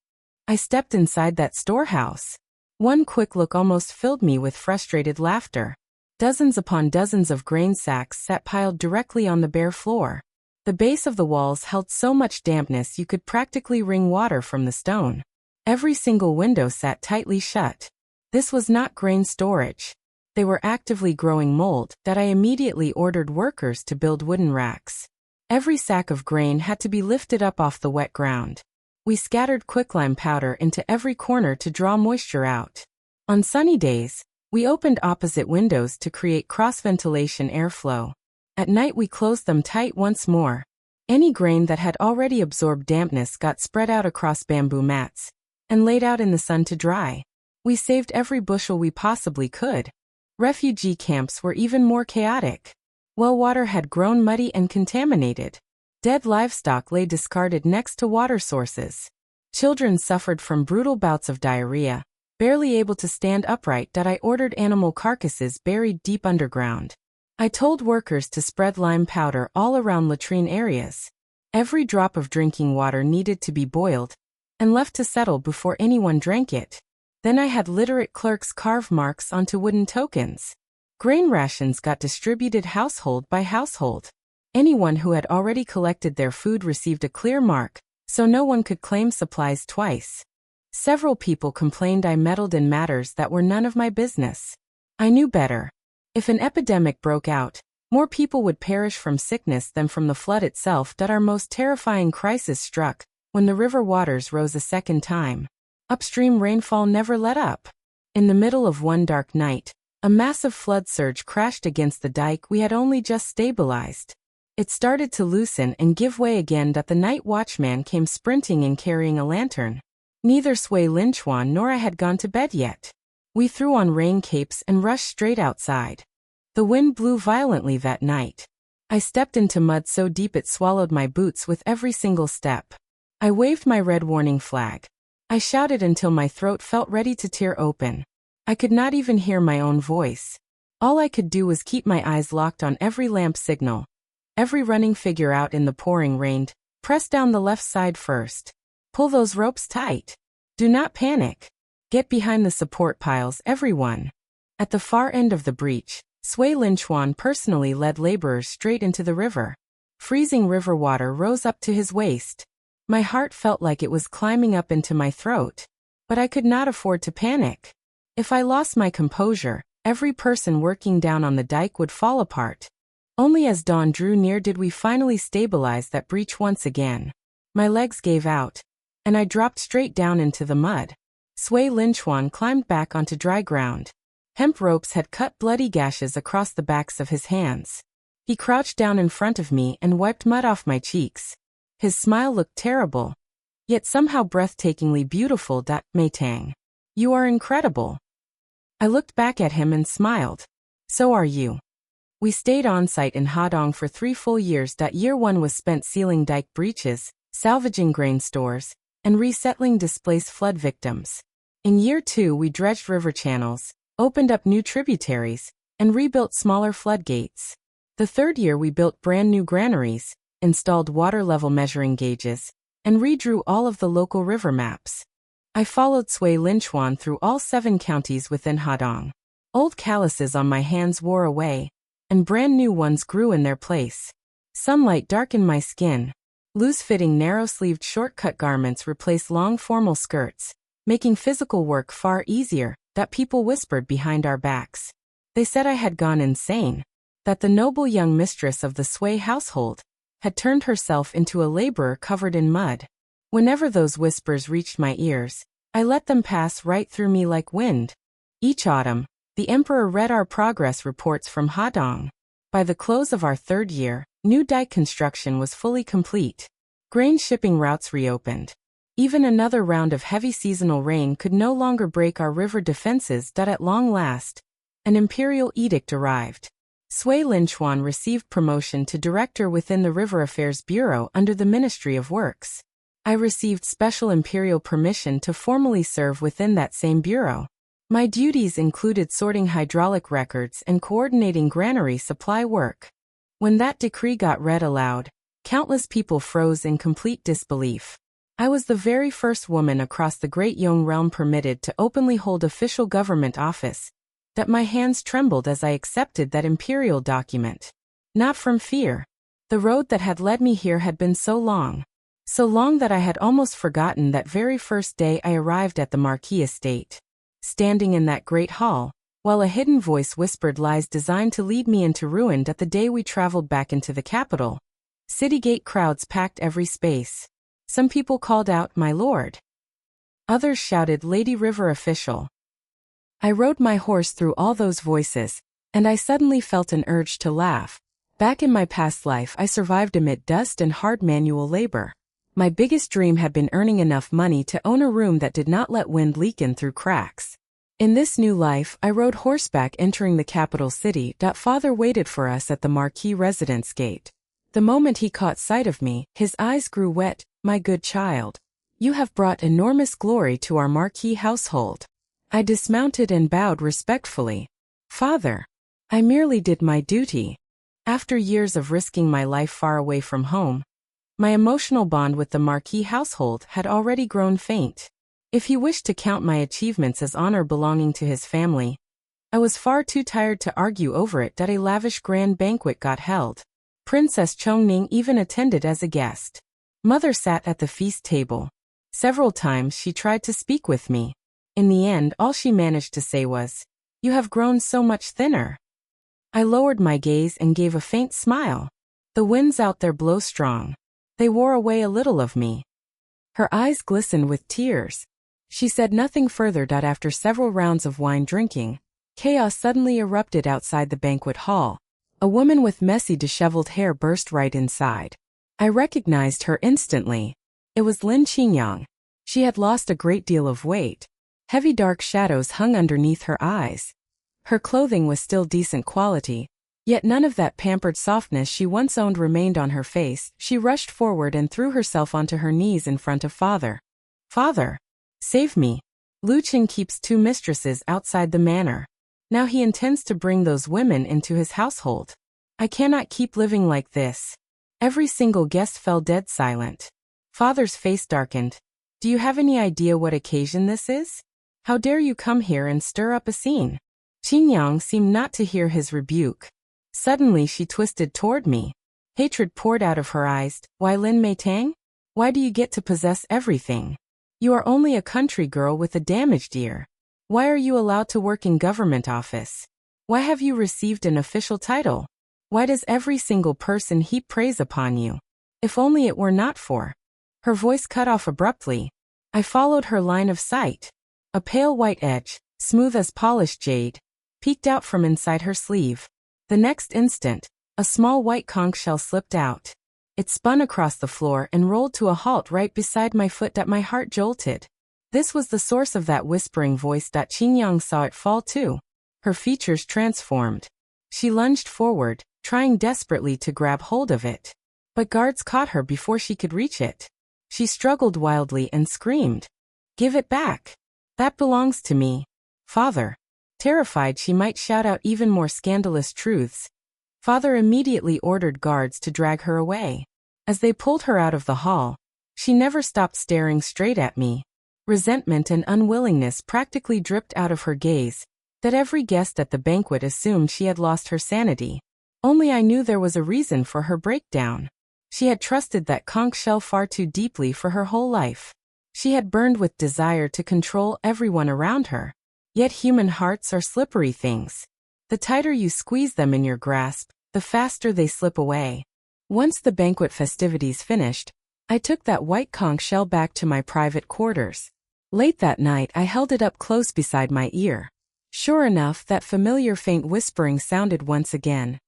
I stepped inside that storehouse. One quick look almost filled me with frustrated laughter. Dozens upon dozens of grain sacks sat piled directly on the bare floor. The base of the walls held so much dampness you could practically wring water from the stone. Every single window sat tightly shut. This was not grain storage. They were actively growing mold. I immediately ordered workers to build wooden racks. Every sack of grain had to be lifted up off the wet ground. We scattered quicklime powder into every corner to draw moisture out. On sunny days, we opened opposite windows to create cross-ventilation airflow. At night we closed them tight once more. Any grain that had already absorbed dampness got spread out across bamboo mats and laid out in the sun to dry. We saved every bushel we possibly could. Refugee camps were even more chaotic. Well water had grown muddy and contaminated. Dead livestock lay discarded next to water sources. Children suffered from brutal bouts of diarrhea, barely able to stand upright. I ordered animal carcasses buried deep underground. I told workers to spread lime powder all around latrine areas. Every drop of drinking water needed to be boiled and left to settle before anyone drank it. Then I had literate clerks carve marks onto wooden tokens. Grain rations got distributed household by household. Anyone who had already collected their food received a clear mark, so no one could claim supplies twice. Several people complained I meddled in matters that were none of my business. I knew better. If an epidemic broke out, more people would perish from sickness than from the flood itself. Our most terrifying crisis struck when the river waters rose a second time. Upstream rainfall never let up. In the middle of one dark night, a massive flood surge crashed against the dike we had only just stabilized. It started to loosen and give way again. The night watchman came sprinting in carrying a lantern. Neither Sui Lin Chuan nor I had gone to bed yet. We threw on rain capes and rushed straight outside. The wind blew violently that night. I stepped into mud so deep it swallowed my boots with every single step. I waved my red warning flag. I shouted until my throat felt ready to tear open. I could not even hear my own voice. All I could do was keep my eyes locked on every lamp signal. Every running figure out in the pouring rain. Press down the left side first. Pull those ropes tight. Do not panic. Get behind the support piles, everyone. At the far end of the breach, Sui Lin Chuan personally led laborers straight into the river. Freezing river water rose up to his waist. My heart felt like it was climbing up into my throat. But I could not afford to panic. If I lost my composure, every person working down on the dike would fall apart. Only as dawn drew near did we finally stabilize that breach once again. My legs gave out, and I dropped straight down into the mud. Sui Lin Chuan climbed back onto dry ground. Hemp ropes had cut bloody gashes across the backs of his hands. He crouched down in front of me and wiped mud off my cheeks. His smile looked terrible, yet somehow breathtakingly beautiful. Mei Tang, you are incredible. I looked back at him and smiled. So are you. We stayed on site in Hadong for 3 full years. Year 1 was spent sealing dike breaches, salvaging grain stores, and resettling displaced flood victims. In Year 2 we dredged river channels, opened up new tributaries, and rebuilt smaller floodgates. The 3rd year we built brand new granaries, installed water level measuring gauges, and redrew all of the local river maps. I followed Sui Lin Chuan through all 7 counties within Hadong. Old calluses on my hands wore away, and brand new ones grew in their place. Sunlight darkened my skin. Loose-fitting narrow-sleeved short-cut garments replaced long formal skirts, making physical work far easier. People whispered behind our backs. They said I had gone insane, that the noble young mistress of the Sui household had turned herself into a laborer covered in mud. Whenever those whispers reached my ears, I let them pass right through me like wind. Each autumn, the emperor read our progress reports from Hadong. By the close of our 3rd year, new dike construction was fully complete. Grain shipping routes reopened. Even another round of heavy seasonal rain could no longer break our river defenses. At long last, an imperial edict arrived. Sui Lin Chuan received promotion to director within the River Affairs Bureau under the Ministry of Works. I received special imperial permission to formally serve within that same bureau. My duties included sorting hydraulic records and coordinating granary supply work. When that decree got read aloud, countless people froze in complete disbelief. I was the very first woman across the Great Yong realm permitted to openly hold official government office. My hands trembled as I accepted that imperial document. Not from fear. The road that had led me here had been so long that I had almost forgotten that very first day I arrived at the Marquis estate. Standing in that great hall, while a hidden voice whispered lies designed to lead me into ruin. The day we traveled back into the capital, city gate crowds packed every space. Some people called out, "My lord." Others shouted, "Lady River Official." I rode my horse through all those voices, and I suddenly felt an urge to laugh. Back in my past life I survived amid dust and hard manual labor. My biggest dream had been earning enough money to own a room that did not let wind leak in through cracks. In this new life I rode horseback entering the capital city. Father waited for us at the Marquis residence gate. The moment he caught sight of me, his eyes grew wet. "My good child, you have brought enormous glory to our Marquis household." I dismounted and bowed respectfully. "Father, I merely did my duty." After years of risking my life far away from home, my emotional bond with the Marquis household had already grown faint. If he wished to count my achievements as honor belonging to his family, I was far too tired to argue over it. A lavish grand banquet got held. Princess Chongning even attended as a guest. Mother sat at the feast table. Several times she tried to speak with me. In the end, all she managed to say was, "You have grown so much thinner." I lowered my gaze and gave a faint smile. The winds out there blow strong. They wore away a little of me. Her eyes glistened with tears. She said nothing further. After several rounds of wine drinking, chaos suddenly erupted outside the banquet hall. A woman with messy, disheveled hair burst right inside. I recognized her instantly. It was Lin Qingyang. She had lost a great deal of weight. Heavy dark shadows hung underneath her eyes. Her clothing was still decent quality, yet none of that pampered softness she once owned remained on her face. She rushed forward and threw herself onto her knees in front of Father. Father! Save me! Lu Qin keeps 2 mistresses outside the manor. Now he intends to bring those women into his household. I cannot keep living like this. Every single guest fell dead silent. Father's face darkened. Do you have any idea what occasion this is? How dare you come here and stir up a scene? Qingyang seemed not to hear his rebuke. Suddenly she twisted toward me. Hatred poured out of her eyes. Why, Lin Meitang? Why do you get to possess everything? You are only a country girl with a damaged ear. Why are you allowed to work in government office? Why have you received an official title? Why does every single person heap praise upon you? If only it were not for... Her voice cut off abruptly. I followed her line of sight. A pale white edge, smooth as polished jade, peeked out from inside her sleeve. The next instant, a small white conch shell slipped out. It spun across the floor and rolled to a halt right beside my foot. My heart jolted. This was the source of that whispering voice. Qingyang saw it fall too. Her features transformed. She lunged forward, trying desperately to grab hold of it. But guards caught her before she could reach it. She struggled wildly and screamed. Give it back. That belongs to me. Father. Terrified she might shout out even more scandalous truths, Father immediately ordered guards to drag her away. As they pulled her out of the hall, she never stopped staring straight at me. Resentment and unwillingness practically dripped out of her gaze, that every guest at the banquet assumed she had lost her sanity. Only I knew there was a reason for her breakdown. She had trusted that conch shell far too deeply for her whole life. She had burned with desire to control everyone around her. Yet human hearts are slippery things. The tighter you squeeze them in your grasp, the faster they slip away. Once the banquet festivities finished, I took that white conch shell back to my private quarters. Late that night I held it up close beside my ear. Sure enough, that familiar faint whispering sounded once again.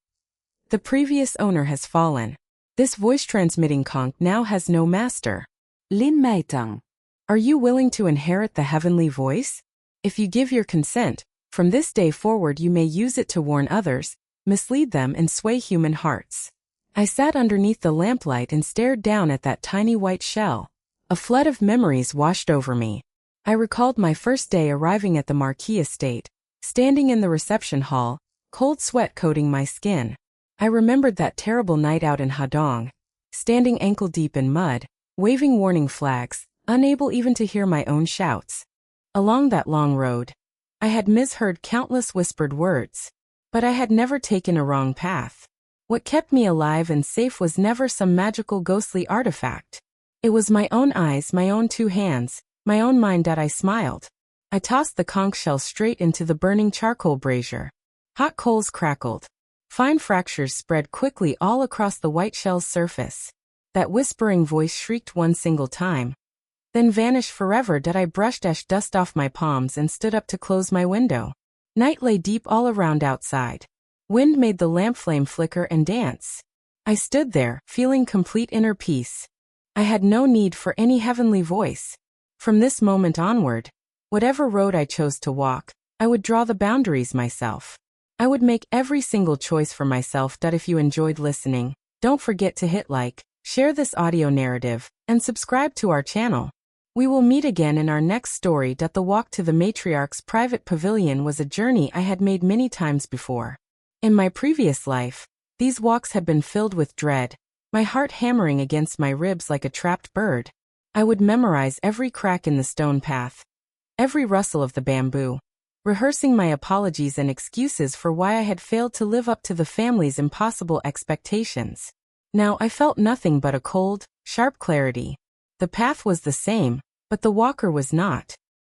The previous owner has fallen. This voice-transmitting conch now has no master. Lin Meitang. Are you willing to inherit the heavenly voice? If you give your consent, from this day forward you may use it to warn others, mislead them and sway human hearts. I sat underneath the lamplight and stared down at that tiny white shell. A flood of memories washed over me. I recalled my first day arriving at the Marquis estate, standing in the reception hall, cold sweat coating my skin. I remembered that terrible night out in Hadong, standing ankle-deep in mud, waving warning flags, unable even to hear my own shouts. Along that long road, I had misheard countless whispered words, but I had never taken a wrong path. What kept me alive and safe was never some magical ghostly artifact. It was my own eyes, my own two hands, my own mind. I smiled. I tossed the conch shell straight into the burning charcoal brazier. Hot coals crackled. Fine fractures spread quickly all across the white shell's surface. That whispering voice shrieked one single time, then vanished forever. I brushed ash dust off my palms and stood up to close my window. Night lay deep all around outside. Wind made the lamp flame flicker and dance. I stood there, feeling complete inner peace. I had no need for any heavenly voice. From this moment onward, whatever road I chose to walk, I would draw the boundaries myself. I would make every single choice for myself. If you enjoyed listening, don't forget to hit like, share this audio narrative, and subscribe to our channel. We will meet again in our next story. The walk to the matriarch's private pavilion was a journey I had made many times before. In my previous life, these walks had been filled with dread, my heart hammering against my ribs like a trapped bird. I would memorize every crack in the stone path, every rustle of the bamboo, rehearsing my apologies and excuses for why I had failed to live up to the family's impossible expectations. Now I felt nothing but a cold, sharp clarity. The path was the same, but the walker was not.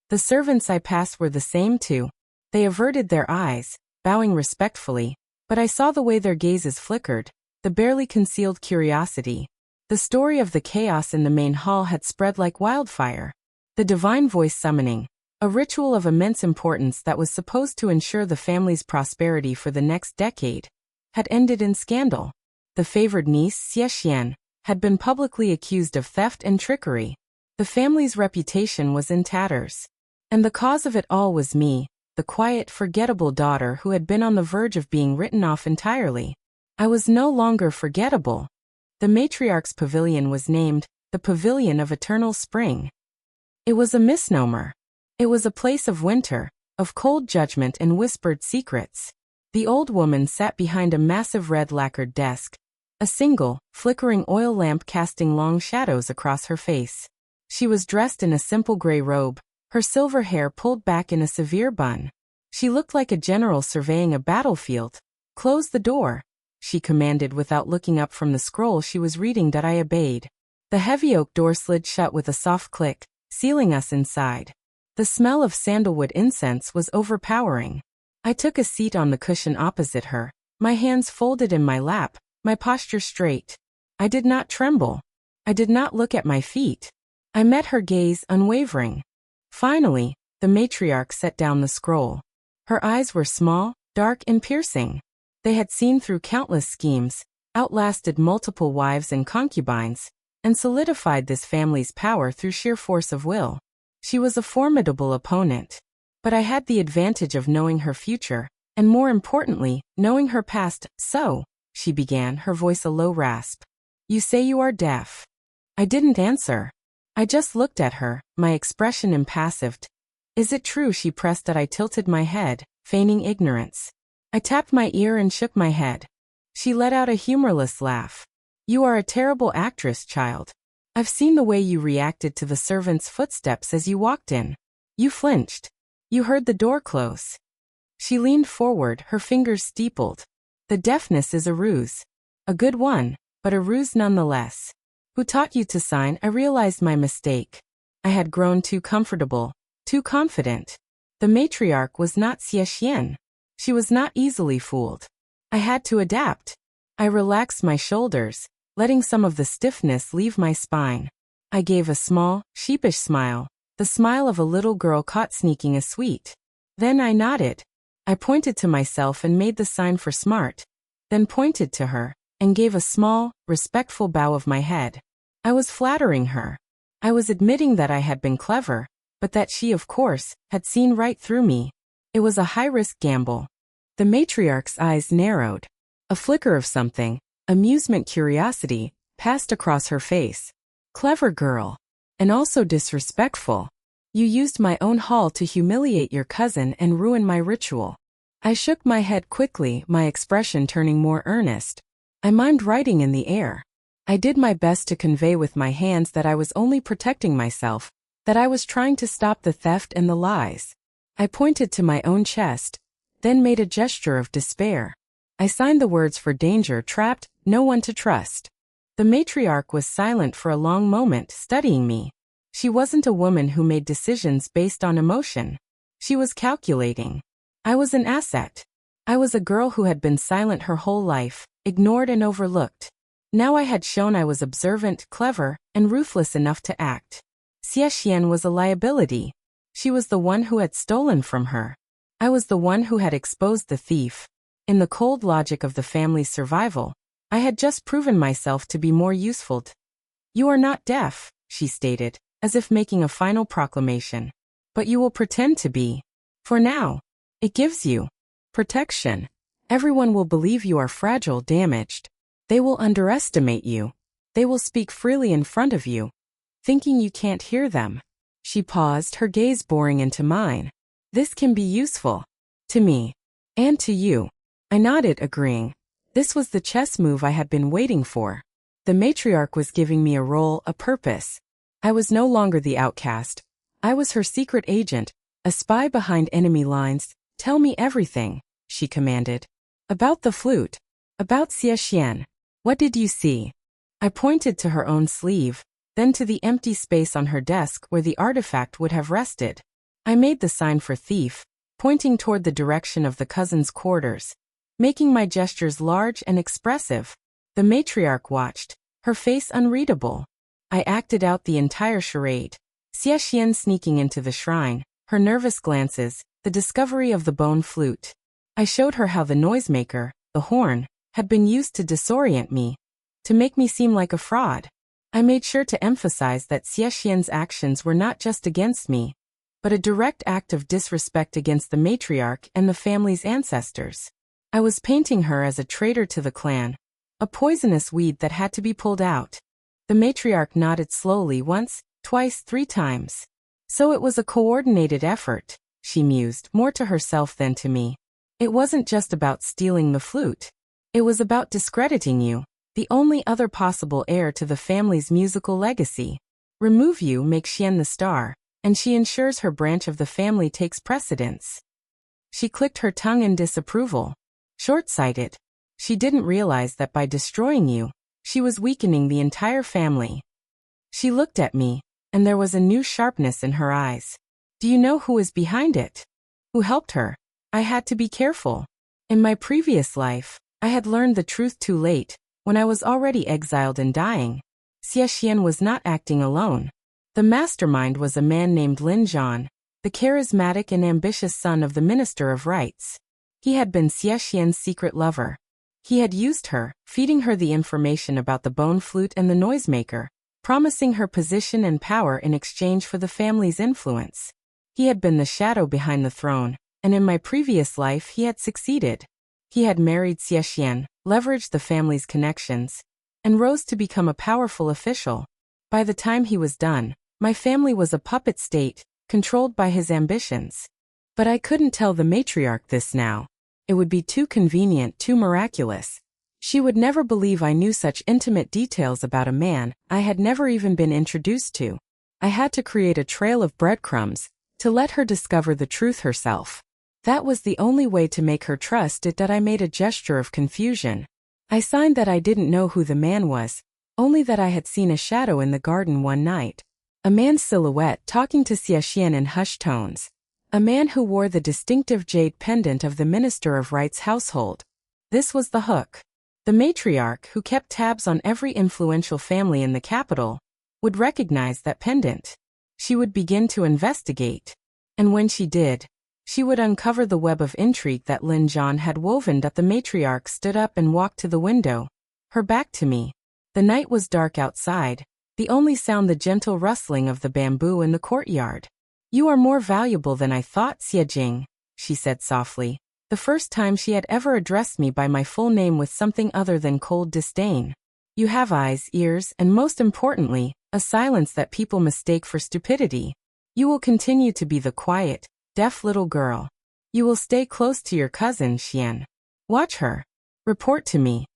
The servants I passed were the same too. They averted their eyes, bowing respectfully, But I saw the way their gazes flickered, the barely concealed curiosity. The story of the chaos in the main hall had spread like wildfire. The divine voice summoning, a ritual of immense importance that was supposed to ensure the family's prosperity for the next decade, had ended in scandal. The favored niece, Xie had been publicly accused of theft and trickery. The family's reputation was in tatters. And the cause of it all was me, the quiet, forgettable daughter who had been on the verge of being written off entirely. I was no longer forgettable. The matriarch's pavilion was named the Pavilion of Eternal Spring. It was a misnomer. It was a place of winter, of cold judgment and whispered secrets. The old woman sat behind a massive red lacquered desk, a single, flickering oil lamp casting long shadows across her face. She was dressed in a simple gray robe, her silver hair pulled back in a severe bun. She looked like a general surveying a battlefield. "Close the door," she commanded without looking up from the scroll she was reading. That I obeyed. The heavy oak door slid shut with a soft click, sealing us inside. The smell of sandalwood incense was overpowering. I took a seat on the cushion opposite her, my hands folded in my lap, my posture straight. I did not tremble. I did not look at my feet. I met her gaze, unwavering. Finally, the matriarch set down the scroll. Her eyes were small, dark and piercing. They had seen through countless schemes, outlasted multiple wives and concubines, and solidified this family's power through sheer force of will. She was a formidable opponent. But I had the advantage of knowing her future, and more importantly, knowing her past. "So," she began, her voice a low rasp. "You say you are deaf." I didn't answer. I just looked at her, my expression impassive. "Is it true?" she pressed. That I tilted my head, feigning ignorance. I tapped my ear and shook my head. She let out a humorless laugh. "You are a terrible actress, child. I've seen the way you reacted to the servant's footsteps as you walked in. You flinched. You heard the door close." She leaned forward, her fingers steepled. "The deafness is a ruse. A good one, but a ruse nonetheless. Who taught you to sign?" I realized my mistake. I had grown too comfortable, too confident. The matriarch was not Xie. She was not easily fooled. I had to adapt. I relaxed my shoulders, letting some of the stiffness leave my spine. I gave a small, sheepish smile, the smile of a little girl caught sneaking a sweet. Then I nodded. I pointed to myself and made the sign for smart, then pointed to her, and gave a small, respectful bow of my head. I was flattering her. I was admitting that I had been clever, but that she, of course, had seen right through me. It was a high-risk gamble. The matriarch's eyes narrowed. A flicker of something, amusement, curiosity, passed across her face. "Clever girl. And also disrespectful. You used my own hall to humiliate your cousin and ruin my ritual." I shook my head quickly, my expression turning more earnest. I mimed writing in the air. I did my best to convey with my hands that I was only protecting myself, that I was trying to stop the theft and the lies. I pointed to my own chest, then made a gesture of despair. I signed the words for danger, trapped, no one to trust. The matriarch was silent for a long moment, studying me. She wasn't a woman who made decisions based on emotion. She was calculating. I was an asset. I was a girl who had been silent her whole life, ignored and overlooked. Now I had shown I was observant, clever, and ruthless enough to act. Xie was a liability. She was the one who had stolen from her. I was the one who had exposed the thief. In the cold logic of the family's survival, I had just proven myself to be more useful. "You are not deaf," she stated, as if making a final proclamation. "But you will pretend to be. For now. It gives you protection. Everyone will believe you are fragile, damaged. They will underestimate you. They will speak freely in front of you, thinking you can't hear them." She paused, her gaze boring into mine. "This can be useful. To me. And to you." I nodded, agreeing. This was the chess move I had been waiting for. The matriarch was giving me a role, a purpose. I was no longer the outcast. I was her secret agent, a spy behind enemy lines. "Tell me everything," she commanded. "About the flute. About Xie. What did you see?" I pointed to her own sleeve, then to the empty space on her desk where the artifact would have rested. I made the sign for thief, pointing toward the direction of the cousin's quarters. making my gestures large and expressive. The matriarch watched, her face unreadable. I acted out the entire charade. Xie Xian sneaking into the shrine, her nervous glances, the discovery of the bone flute. I showed her how the noisemaker, the horn, had been used to disorient me, to make me seem like a fraud. I made sure to emphasize that Xie Xian's actions were not just against me, but a direct act of disrespect against the matriarch and the family's ancestors. I was painting her as a traitor to the clan, a poisonous weed that had to be pulled out. The matriarch nodded slowly once, twice, 3 times. So it was a coordinated effort, she mused, more to herself than to me. It wasn't just about stealing the flute. It was about discrediting you, the only other possible heir to the family's musical legacy. Remove you, make Xian the star, and she ensures her branch of the family takes precedence. She clicked her tongue in disapproval. Short-sighted. She didn't realize that by destroying you, she was weakening the entire family. She looked at me, and there was a new sharpness in her eyes. Do you know who is behind it? Who helped her? I had to be careful. In my previous life, I had learned the truth too late, when I was already exiled and dying. Xie Xian was not acting alone. The mastermind was a man named Lin Zhan, the charismatic and ambitious son of the Minister of Rites. He had been Xie Xian's secret lover. He had used her, feeding her the information about the bone flute and the noisemaker, promising her position and power in exchange for the family's influence. He had been the shadow behind the throne, and in my previous life he had succeeded. He had married Xie Xian, leveraged the family's connections, and rose to become a powerful official. By the time he was done, my family was a puppet state, controlled by his ambitions. But I couldn't tell the matriarch this now. It would be too convenient, too miraculous. She would never believe I knew such intimate details about a man I had never even been introduced to. I had to create a trail of breadcrumbs to let her discover the truth herself. That was the only way to make her trust it. That I made a gesture of confusion. I signed that I didn't know who the man was, only that I had seen a shadow in the garden one night. A man's silhouette talking to Xie Xian in hushed tones. A man who wore the distinctive jade pendant of the Minister of Rites household. This was the hook. The matriarch, who kept tabs on every influential family in the capital, would recognize that pendant. She would begin to investigate. And when she did, she would uncover the web of intrigue that Lin Zhan had woven. That the matriarch stood up and walked to the window, her back to me. The night was dark outside, the only sound the gentle rustling of the bamboo in the courtyard. You are more valuable than I thought, Xie Jing, she said softly, the first time she had ever addressed me by my full name with something other than cold disdain. You have eyes, ears, and most importantly, a silence that people mistake for stupidity. You will continue to be the quiet, deaf little girl. You will stay close to your cousin, Xian. Watch her. Report to me.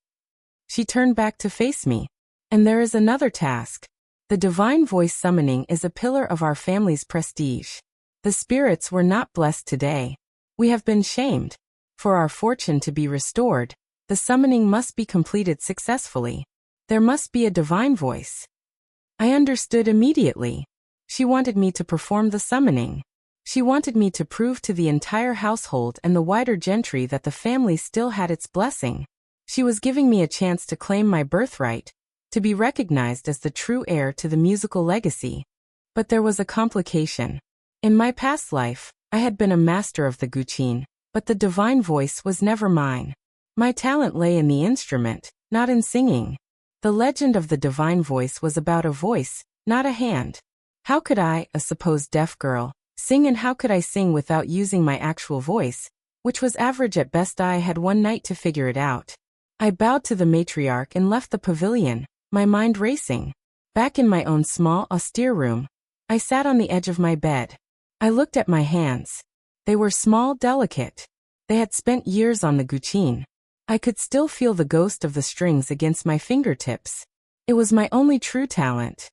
She turned back to face me. And there is another task. The divine voice summoning is a pillar of our family's prestige. The spirits were not blessed today. We have been shamed. For our fortune to be restored, the summoning must be completed successfully. There must be a divine voice. I understood immediately. She wanted me to perform the summoning. She wanted me to prove to the entire household and the wider gentry that the family still had its blessing. She was giving me a chance to claim my birthright, to be recognized as the true heir to the musical legacy. But there was a complication. In my past life, I had been a master of the guqin, but the divine voice was never mine. My talent lay in the instrument, not in singing. The legend of the divine voice was about a voice, not a hand. How could I, a supposed deaf girl, sing, and how could I sing without using my actual voice, which was average at best? I had one night to figure it out. I bowed to the matriarch and left the pavilion, my mind racing. Back in my own small, austere room, I sat on the edge of my bed. I looked at my hands. They were small, delicate. They had spent years on the guqin. I could still feel the ghost of the strings against my fingertips. It was my only true talent.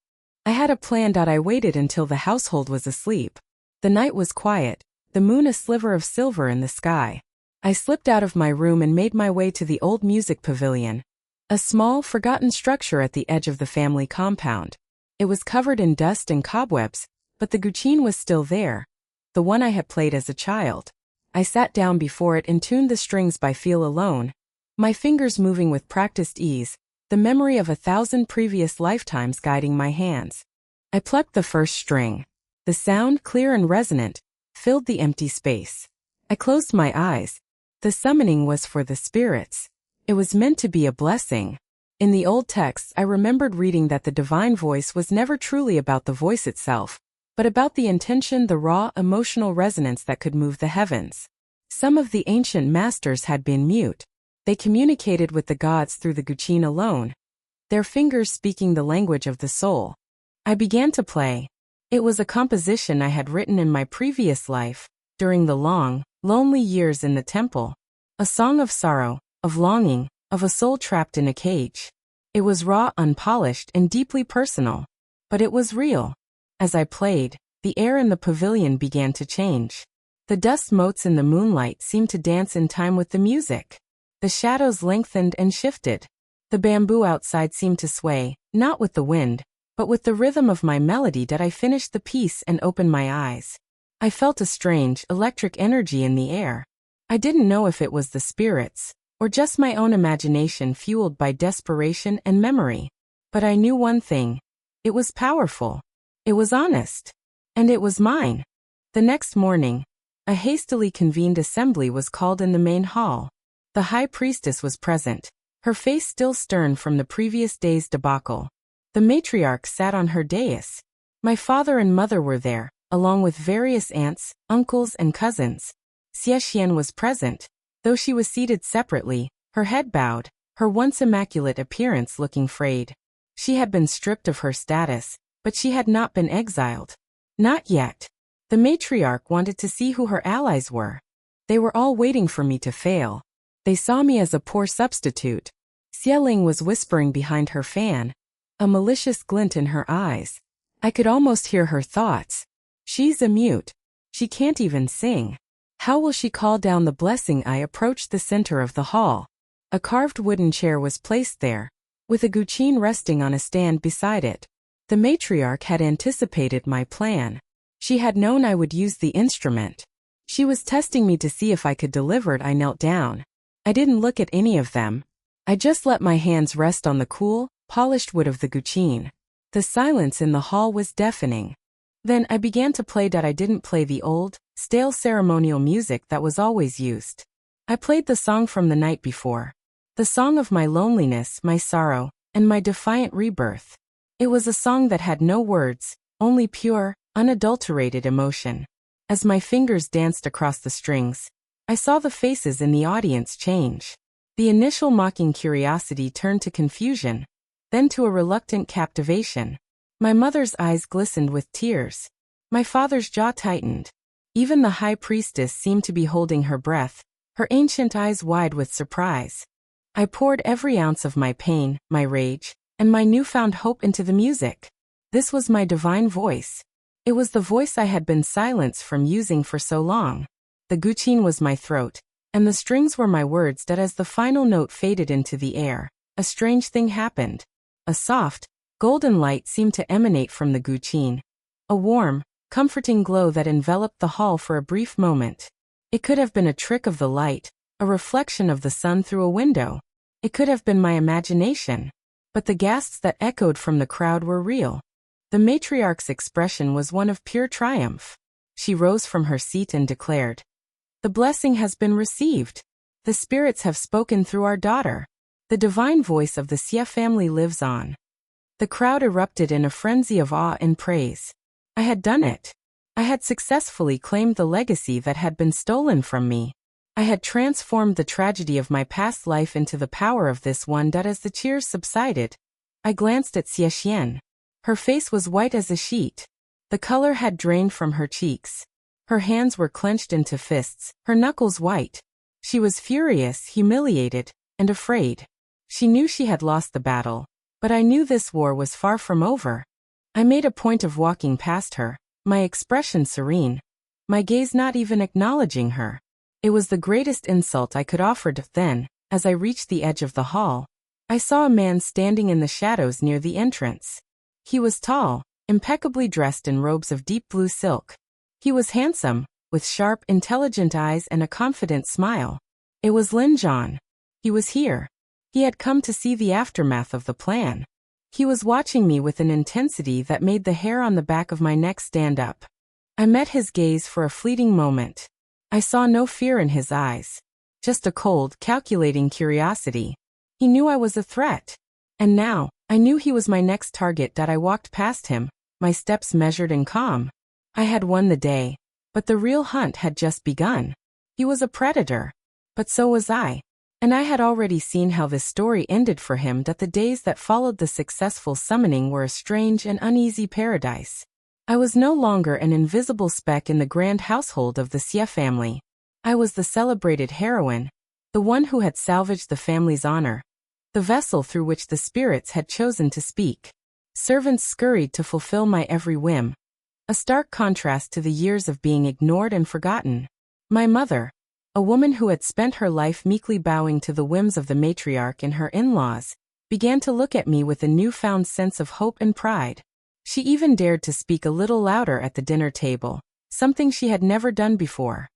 I had a plan. I waited until the household was asleep. The night was quiet, the moon a sliver of silver in the sky. I slipped out of my room and made my way to the old music pavilion, a small, forgotten structure at the edge of the family compound. It was covered in dust and cobwebs, but the guqin was still there, the one I had played as a child. I sat down before it and tuned the strings by feel alone, my fingers moving with practiced ease, the memory of 1,000 previous lifetimes guiding my hands. I plucked the first string. The sound, clear and resonant, filled the empty space. I closed my eyes. The summoning was for the spirits. It was meant to be a blessing. In the old texts, I remembered reading that the divine voice was never truly about the voice itself, but about the intention, the raw, emotional resonance that could move the heavens. Some of the ancient masters had been mute. They communicated with the gods through the guqin alone, their fingers speaking the language of the soul. I began to play. It was a composition I had written in my previous life, during the long, lonely years in the temple. A song of sorrow, of longing, of a soul trapped in a cage. It was raw, unpolished, and deeply personal. But it was real. As I played, the air in the pavilion began to change. The dust motes in the moonlight seemed to dance in time with the music. The shadows lengthened and shifted. The bamboo outside seemed to sway, not with the wind, but with the rhythm of my melody. That I finished the piece and opened my eyes. I felt a strange, electric energy in the air. I didn't know if it was the spirits, or just my own imagination fueled by desperation and memory. But I knew one thing. It was powerful. It was honest. And it was mine. The next morning, a hastily convened assembly was called in the main hall. The high priestess was present, her face still stern from the previous day's debacle. The matriarch sat on her dais. My father and mother were there, along with various aunts, uncles, and cousins. Xie Xian was present, though she was seated separately, her head bowed, her once immaculate appearance looking frayed. She had been stripped of her status, but she had not been exiled. Not yet. The matriarch wanted to see who her allies were. They were all waiting for me to fail. They saw me as a poor substitute. Xie Ling was whispering behind her fan, a malicious glint in her eyes. I could almost hear her thoughts. She's a mute. She can't even sing. How will she call down the blessing? I approached the center of the hall. A carved wooden chair was placed there, with a guqin resting on a stand beside it. The matriarch had anticipated my plan. She had known I would use the instrument. She was testing me to see if I could deliver it. I knelt down. I didn't look at any of them. I just let my hands rest on the cool, polished wood of the guqin. The silence in the hall was deafening. Then I began to play. I didn't play the old, stale ceremonial music that was always used. I played the song from the night before. The song of my loneliness, my sorrow, and my defiant rebirth. It was a song that had no words, only pure, unadulterated emotion. As my fingers danced across the strings, I saw the faces in the audience change. The initial mocking curiosity turned to confusion, then to a reluctant captivation. My mother's eyes glistened with tears. My father's jaw tightened. Even the high priestess seemed to be holding her breath, her ancient eyes wide with surprise. I poured every ounce of my pain, my rage, and my newfound hope into the music. This was my divine voice. It was the voice I had been silenced from using for so long. The guqin was my throat, and the strings were my words. That as the final note faded into the air, a strange thing happened. A soft, golden light seemed to emanate from the guqin. A warm, comforting glow that enveloped the hall for a brief moment. It could have been a trick of the light, a reflection of the sun through a window. It could have been my imagination. But the gasps that echoed from the crowd were real. The matriarch's expression was one of pure triumph. She rose from her seat and declared, "The blessing has been received. The spirits have spoken through our daughter. The divine voice of the Xie family lives on." The crowd erupted in a frenzy of awe and praise. I had done it. I had successfully claimed the legacy that had been stolen from me. I had transformed the tragedy of my past life into the power of this one. As the cheers subsided, I glanced at Xie Xian. Her face was white as a sheet. The color had drained from her cheeks. Her hands were clenched into fists, her knuckles white. She was furious, humiliated, and afraid. She knew she had lost the battle, but I knew this war was far from over. I made a point of walking past her, my expression serene, my gaze not even acknowledging her. It was the greatest insult I could offer. Then, as I reached the edge of the hall, I saw a man standing in the shadows near the entrance. He was tall, impeccably dressed in robes of deep blue silk. He was handsome, with sharp, intelligent eyes and a confident smile. It was Lin Zhan. He was here. He had come to see the aftermath of the plan. He was watching me with an intensity that made the hair on the back of my neck stand up. I met his gaze for a fleeting moment. I saw no fear in his eyes. Just a cold, calculating curiosity. He knew I was a threat. And now, I knew he was my next target. I walked past him, my steps measured and calm. I had won the day. But the real hunt had just begun. He was a predator. But so was I. And I had already seen how this story ended for him. That the days that followed the successful summoning were a strange and uneasy paradise. I was no longer an invisible speck in the grand household of the Xie family. I was the celebrated heroine, the one who had salvaged the family's honor, the vessel through which the spirits had chosen to speak. Servants scurried to fulfill my every whim. A stark contrast to the years of being ignored and forgotten. My mother, a woman who had spent her life meekly bowing to the whims of the matriarch and her in-laws, began to look at me with a newfound sense of hope and pride. She even dared to speak a little louder at the dinner table, something she had never done before.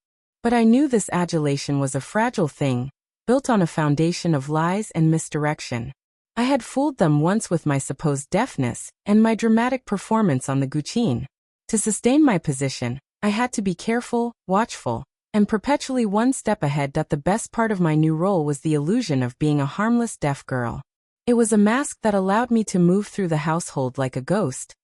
But I knew this adulation was a fragile thing, built on a foundation of lies and misdirection. I had fooled them once with my supposed deafness and my dramatic performance on the guqin. To sustain my position, I had to be careful, watchful, and perpetually one step ahead. The best part of my new role was the illusion of being a harmless deaf girl. It was a mask that allowed me to move through the household like a ghost,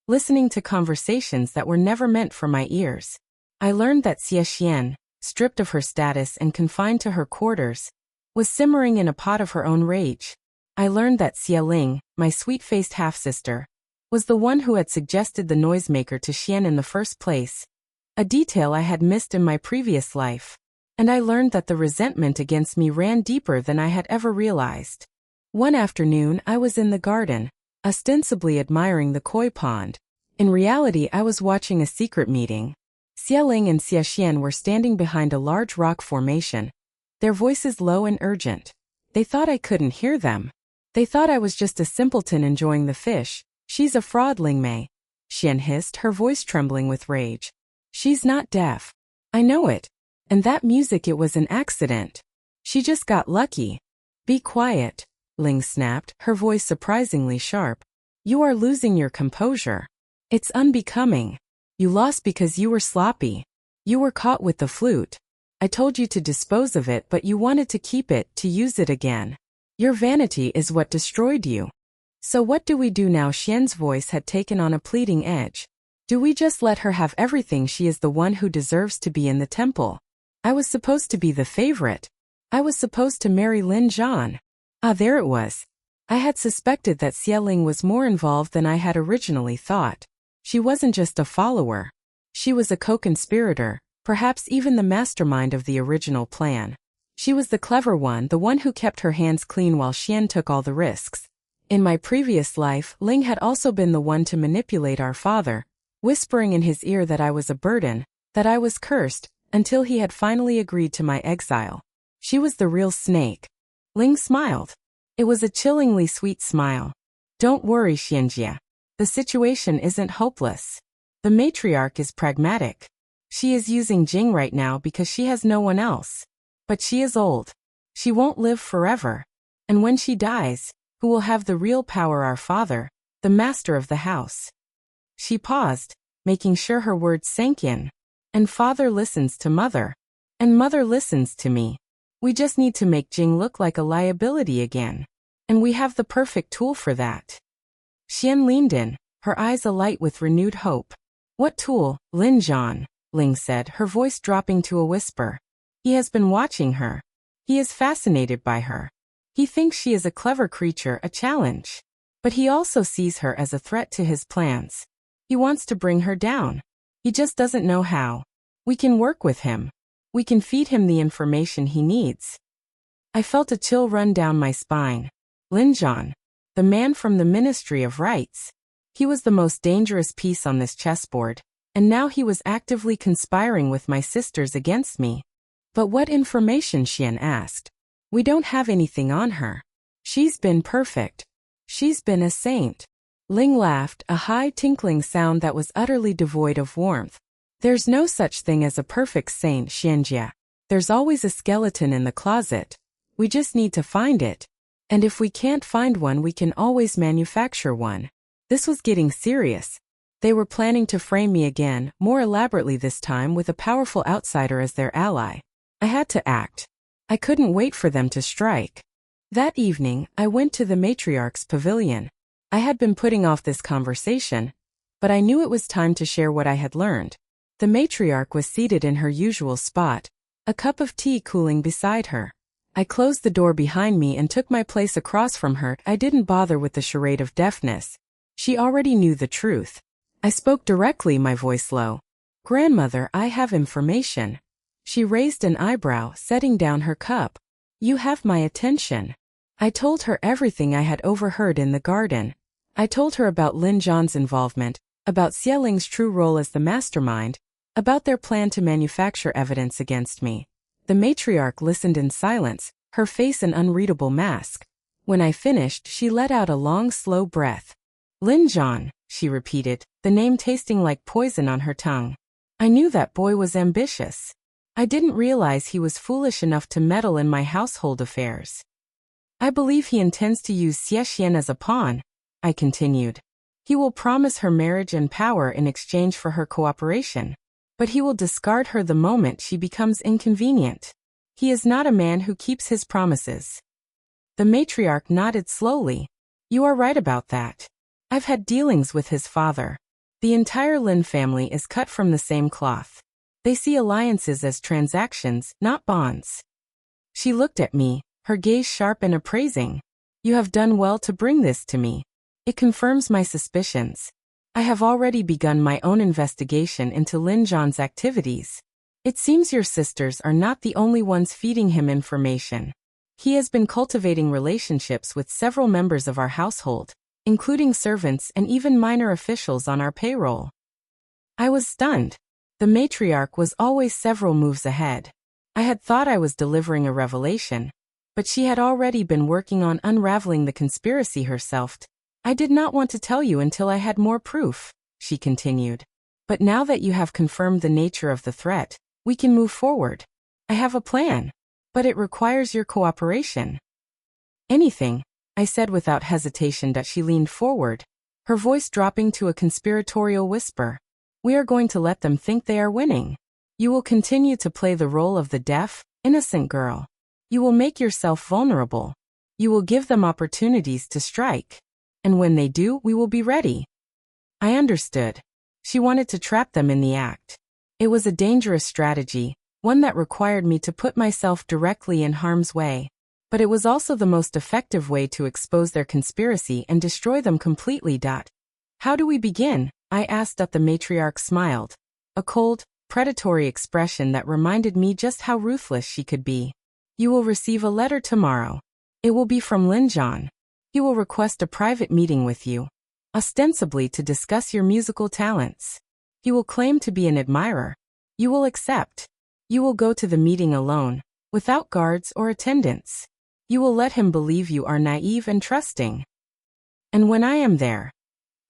listening to conversations that were never meant for my ears. I learned that Xie Xian, stripped of her status and confined to her quarters, was simmering in a pot of her own rage. I learned that Xie Ling, my sweet-faced half-sister, was the one who had suggested the noisemaker to Xian in the first place, a detail I had missed in my previous life. And I learned that the resentment against me ran deeper than I had ever realized. One afternoon I was in the garden, ostensibly admiring the koi pond. In reality I was watching a secret meeting. Xie Ling and Xie Xian were standing behind a large rock formation, their voices low and urgent. They thought I couldn't hear them. They thought I was just a simpleton enjoying the fish. "She's a fraud, Ling Mei," Xian hissed, her voice trembling with rage. "She's not deaf. I know it. And that music, it was an accident. She just got lucky." "Be quiet," Ling snapped, her voice surprisingly sharp. "You are losing your composure. It's unbecoming. You lost because you were sloppy. You were caught with the flute. I told you to dispose of it, but you wanted to keep it, to use it again. Your vanity is what destroyed you. So what do we do now?" Xian's voice had taken on a pleading edge. "Do we just let her have everything? She is the one who deserves to be in the temple. I was supposed to be the favorite. I was supposed to marry Lin Zhan." Ah, there it was. I had suspected that Xie Ling was more involved than I had originally thought. She wasn't just a follower. She was a co-conspirator, perhaps even the mastermind of the original plan. She was the clever one, the one who kept her hands clean while Xian took all the risks. In my previous life, Ling had also been the one to manipulate our father, whispering in his ear that I was a burden, that I was cursed, until he had finally agreed to my exile. She was the real snake. Ling smiled. It was a chillingly sweet smile. "Don't worry, Xianjie. The situation isn't hopeless. The matriarch is pragmatic. She is using Jing right now because she has no one else. But she is old. She won't live forever. And when she dies, who will have the real power? Our father, the master of the house." She paused, making sure her words sank in. "And father listens to mother. And mother listens to me. We just need to make Jing look like a liability again. And we have the perfect tool for that." Xian leaned in, her eyes alight with renewed hope. "What tool, Lin Zhan?" Ling said, her voice dropping to a whisper. "He has been watching her. He is fascinated by her. He thinks she is a clever creature, a challenge. But he also sees her as a threat to his plans. He wants to bring her down. He just doesn't know how. We can work with him. We can feed him the information he needs." I felt a chill run down my spine. Lin Zhan, the man from the Ministry of Rights. He was the most dangerous piece on this chessboard, and now he was actively conspiring with my sisters against me. "But what information?" Xian asked. "We don't have anything on her. She's been perfect. She's been a saint." Ling laughed, a high tinkling sound that was utterly devoid of warmth. There's no such thing as a perfect saint, Xianjia. There's always a skeleton in the closet. We just need to find it. And if we can't find one, we can always manufacture one. This was getting serious. They were planning to frame me again, more elaborately this time with a powerful outsider as their ally. I had to act. I couldn't wait for them to strike. That evening, I went to the matriarch's pavilion. I had been putting off this conversation, but I knew it was time to share what I had learned. The matriarch was seated in her usual spot, a cup of tea cooling beside her. I closed the door behind me and took my place across from her. I didn't bother with the charade of deafness. She already knew the truth. I spoke directly, my voice low. Grandmother, I have information. She raised an eyebrow, setting down her cup. You have my attention. I told her everything I had overheard in the garden. I told her about Lin Zhan's involvement, about Xieling's true role as the mastermind, about their plan to manufacture evidence against me. The matriarch listened in silence, her face an unreadable mask. When I finished, she let out a long, slow breath. Lin Zhan, she repeated, the name tasting like poison on her tongue. I knew that boy was ambitious. I didn't realize he was foolish enough to meddle in my household affairs. I believe he intends to use Xie Xian as a pawn, I continued. He will promise her marriage and power in exchange for her cooperation. But he will discard her the moment she becomes inconvenient. He is not a man who keeps his promises. The matriarch nodded slowly. You are right about that. I've had dealings with his father. The entire Lin family is cut from the same cloth. They see alliances as transactions, not bonds. She looked at me, her gaze sharp and appraising. You have done well to bring this to me. It confirms my suspicions. I have already begun my own investigation into Lin Zhan's activities. It seems your sisters are not the only ones feeding him information. He has been cultivating relationships with several members of our household, including servants and even minor officials on our payroll. I was stunned. The matriarch was always several moves ahead. I had thought I was delivering a revelation, but she had already been working on unraveling the conspiracy herself. I did not want to tell you until I had more proof, she continued. But now that you have confirmed the nature of the threat, we can move forward. I have a plan, but it requires your cooperation. Anything, I said without hesitation. She leaned forward, her voice dropping to a conspiratorial whisper. We are going to let them think they are winning. You will continue to play the role of the deaf, innocent girl. You will make yourself vulnerable. You will give them opportunities to strike. And when they do, we will be ready. I understood. She wanted to trap them in the act. It was a dangerous strategy, one that required me to put myself directly in harm's way. But it was also the most effective way to expose their conspiracy and destroy them completely. How do we begin? I asked. The matriarch smiled, a cold, predatory expression that reminded me just how ruthless she could be. You will receive a letter tomorrow. It will be from Lin Zhan. He will request a private meeting with you, ostensibly to discuss your musical talents. He will claim to be an admirer. You will accept. You will go to the meeting alone, without guards or attendants. You will let him believe you are naive and trusting. And when I am there,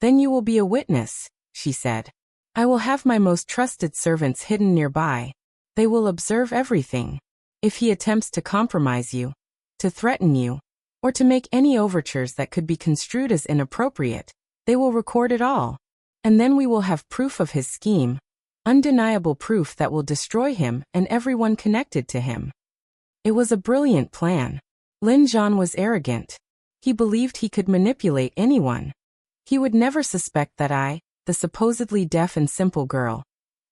then you will be a witness, she said. I will have my most trusted servants hidden nearby. They will observe everything. If he attempts to compromise you, to threaten you, or to make any overtures that could be construed as inappropriate, they will record it all. And then we will have proof of his scheme, undeniable proof that will destroy him and everyone connected to him. It was a brilliant plan. Lin Zhan was arrogant. He believed he could manipulate anyone. He would never suspect that I, the supposedly deaf and simple girl,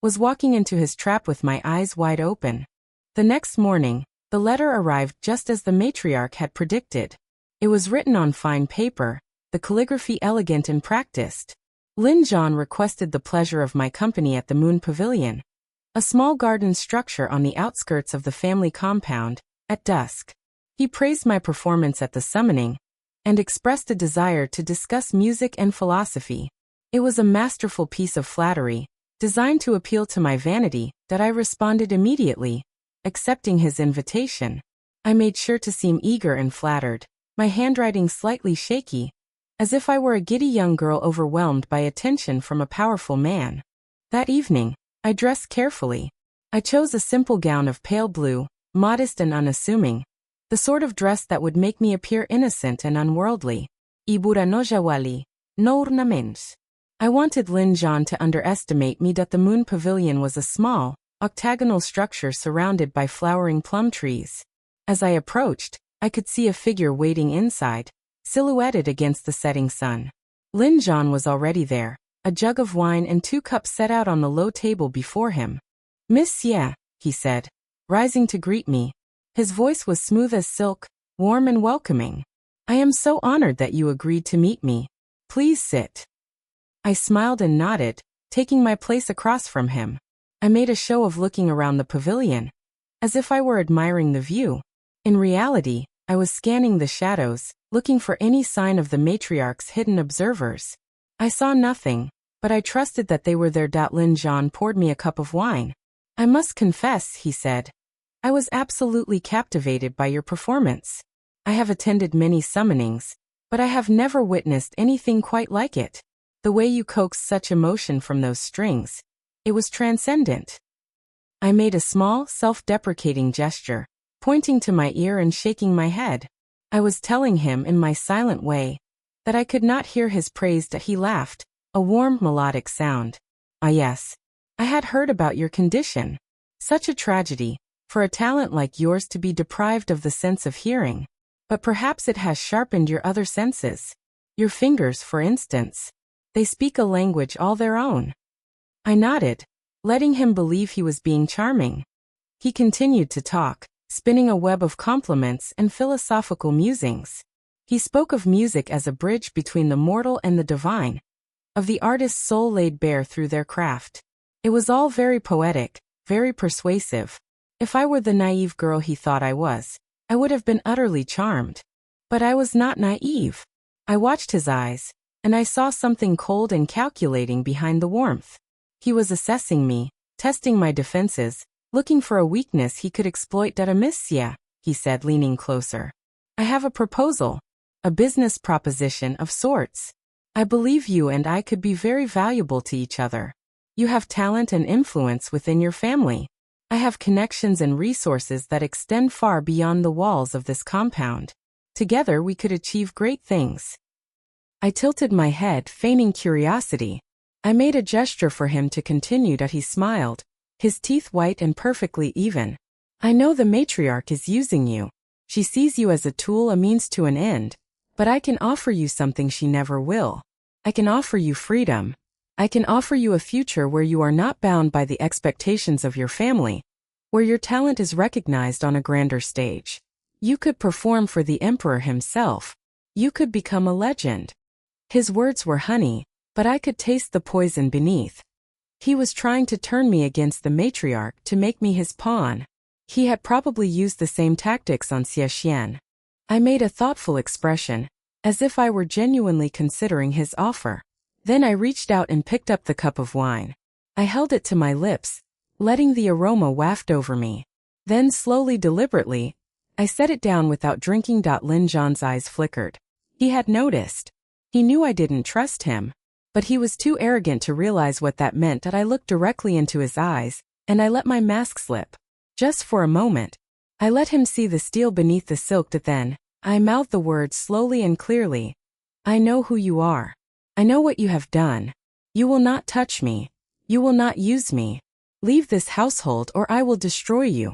was walking into his trap with my eyes wide open. The next morning, the letter arrived just as the matriarch had predicted. It was written on fine paper, the calligraphy elegant and practiced. Lin Zhan requested the pleasure of my company at the Moon Pavilion, a small garden structure on the outskirts of the family compound, at dusk. He praised my performance at the summoning, and expressed a desire to discuss music and philosophy. It was a masterful piece of flattery, designed to appeal to my vanity, that I responded immediately, accepting his invitation. I made sure to seem eager and flattered, my handwriting slightly shaky, as if I were a giddy young girl overwhelmed by attention from a powerful man. That evening, I dressed carefully. I chose a simple gown of pale blue, modest and unassuming, the sort of dress that would make me appear innocent and unworldly. Ibura no jawali, no ornaments. I wanted Lin Zhan to underestimate me that the moon pavilion was a small, octagonal structure surrounded by flowering plum trees. As I approached, I could see a figure waiting inside, silhouetted against the setting sun. Lin Zhan was already there, a jug of wine and 2 cups set out on the low table before him. "Miss Xie," he said, rising to greet me. His voice was smooth as silk, warm and welcoming. "I am so honored that you agreed to meet me. Please sit." I smiled and nodded, taking my place across from him. I made a show of looking around the pavilion, as if I were admiring the view. In reality, I was scanning the shadows, looking for any sign of the matriarch's hidden observers. I saw nothing, but I trusted that they were there. Lin Zhan poured me a cup of wine. "I must confess," he said, "I was absolutely captivated by your performance. I have attended many summonings, but I have never witnessed anything quite like it. The way you coaxed such emotion from those strings. It was transcendent." I made a small, self-deprecating gesture, pointing to my ear and shaking my head. I was telling him in my silent way that I could not hear his praise. That he laughed, a warm, melodic sound. "Ah yes, I had heard about your condition. Such a tragedy, for a talent like yours to be deprived of the sense of hearing. But perhaps it has sharpened your other senses. Your fingers, for instance. They speak a language all their own." I nodded, letting him believe he was being charming. He continued to talk, spinning a web of compliments and philosophical musings. He spoke of music as a bridge between the mortal and the divine, of the artist's soul laid bare through their craft. It was all very poetic, very persuasive. If I were the naive girl he thought I was, I would have been utterly charmed. But I was not naive. I watched his eyes, and I saw something cold and calculating behind the warmth. He was assessing me, testing my defenses, looking for a weakness he could exploit. "Miss Xie," he said, leaning closer. "I have a proposal, a business proposition of sorts. I believe you and I could be very valuable to each other. You have talent and influence within your family. I have connections and resources that extend far beyond the walls of this compound. Together we could achieve great things." I tilted my head, feigning curiosity. I made a gesture for him to continue. He smiled, his teeth white and perfectly even. "I know the matriarch is using you. She sees you as a tool, a means to an end. But I can offer you something she never will. I can offer you freedom. I can offer you a future where you are not bound by the expectations of your family, where your talent is recognized on a grander stage. You could perform for the emperor himself. You could become a legend." His words were honey, but I could taste the poison beneath. He was trying to turn me against the matriarch, to make me his pawn. He had probably used the same tactics on Xie Xian. I made a thoughtful expression, as if I were genuinely considering his offer. Then I reached out and picked up the cup of wine. I held it to my lips, letting the aroma waft over me. Then slowly, deliberately, I set it down without drinking. Lin Zhan's eyes flickered. He had noticed. He knew I didn't trust him, but he was too arrogant to realize what that meant. I looked directly into his eyes, and I let my mask slip. Just for a moment, I let him see the steel beneath the silk. Then, I mouthed the words slowly and clearly. "I know who you are. I know what you have done. You will not touch me. You will not use me. Leave this household or I will destroy you."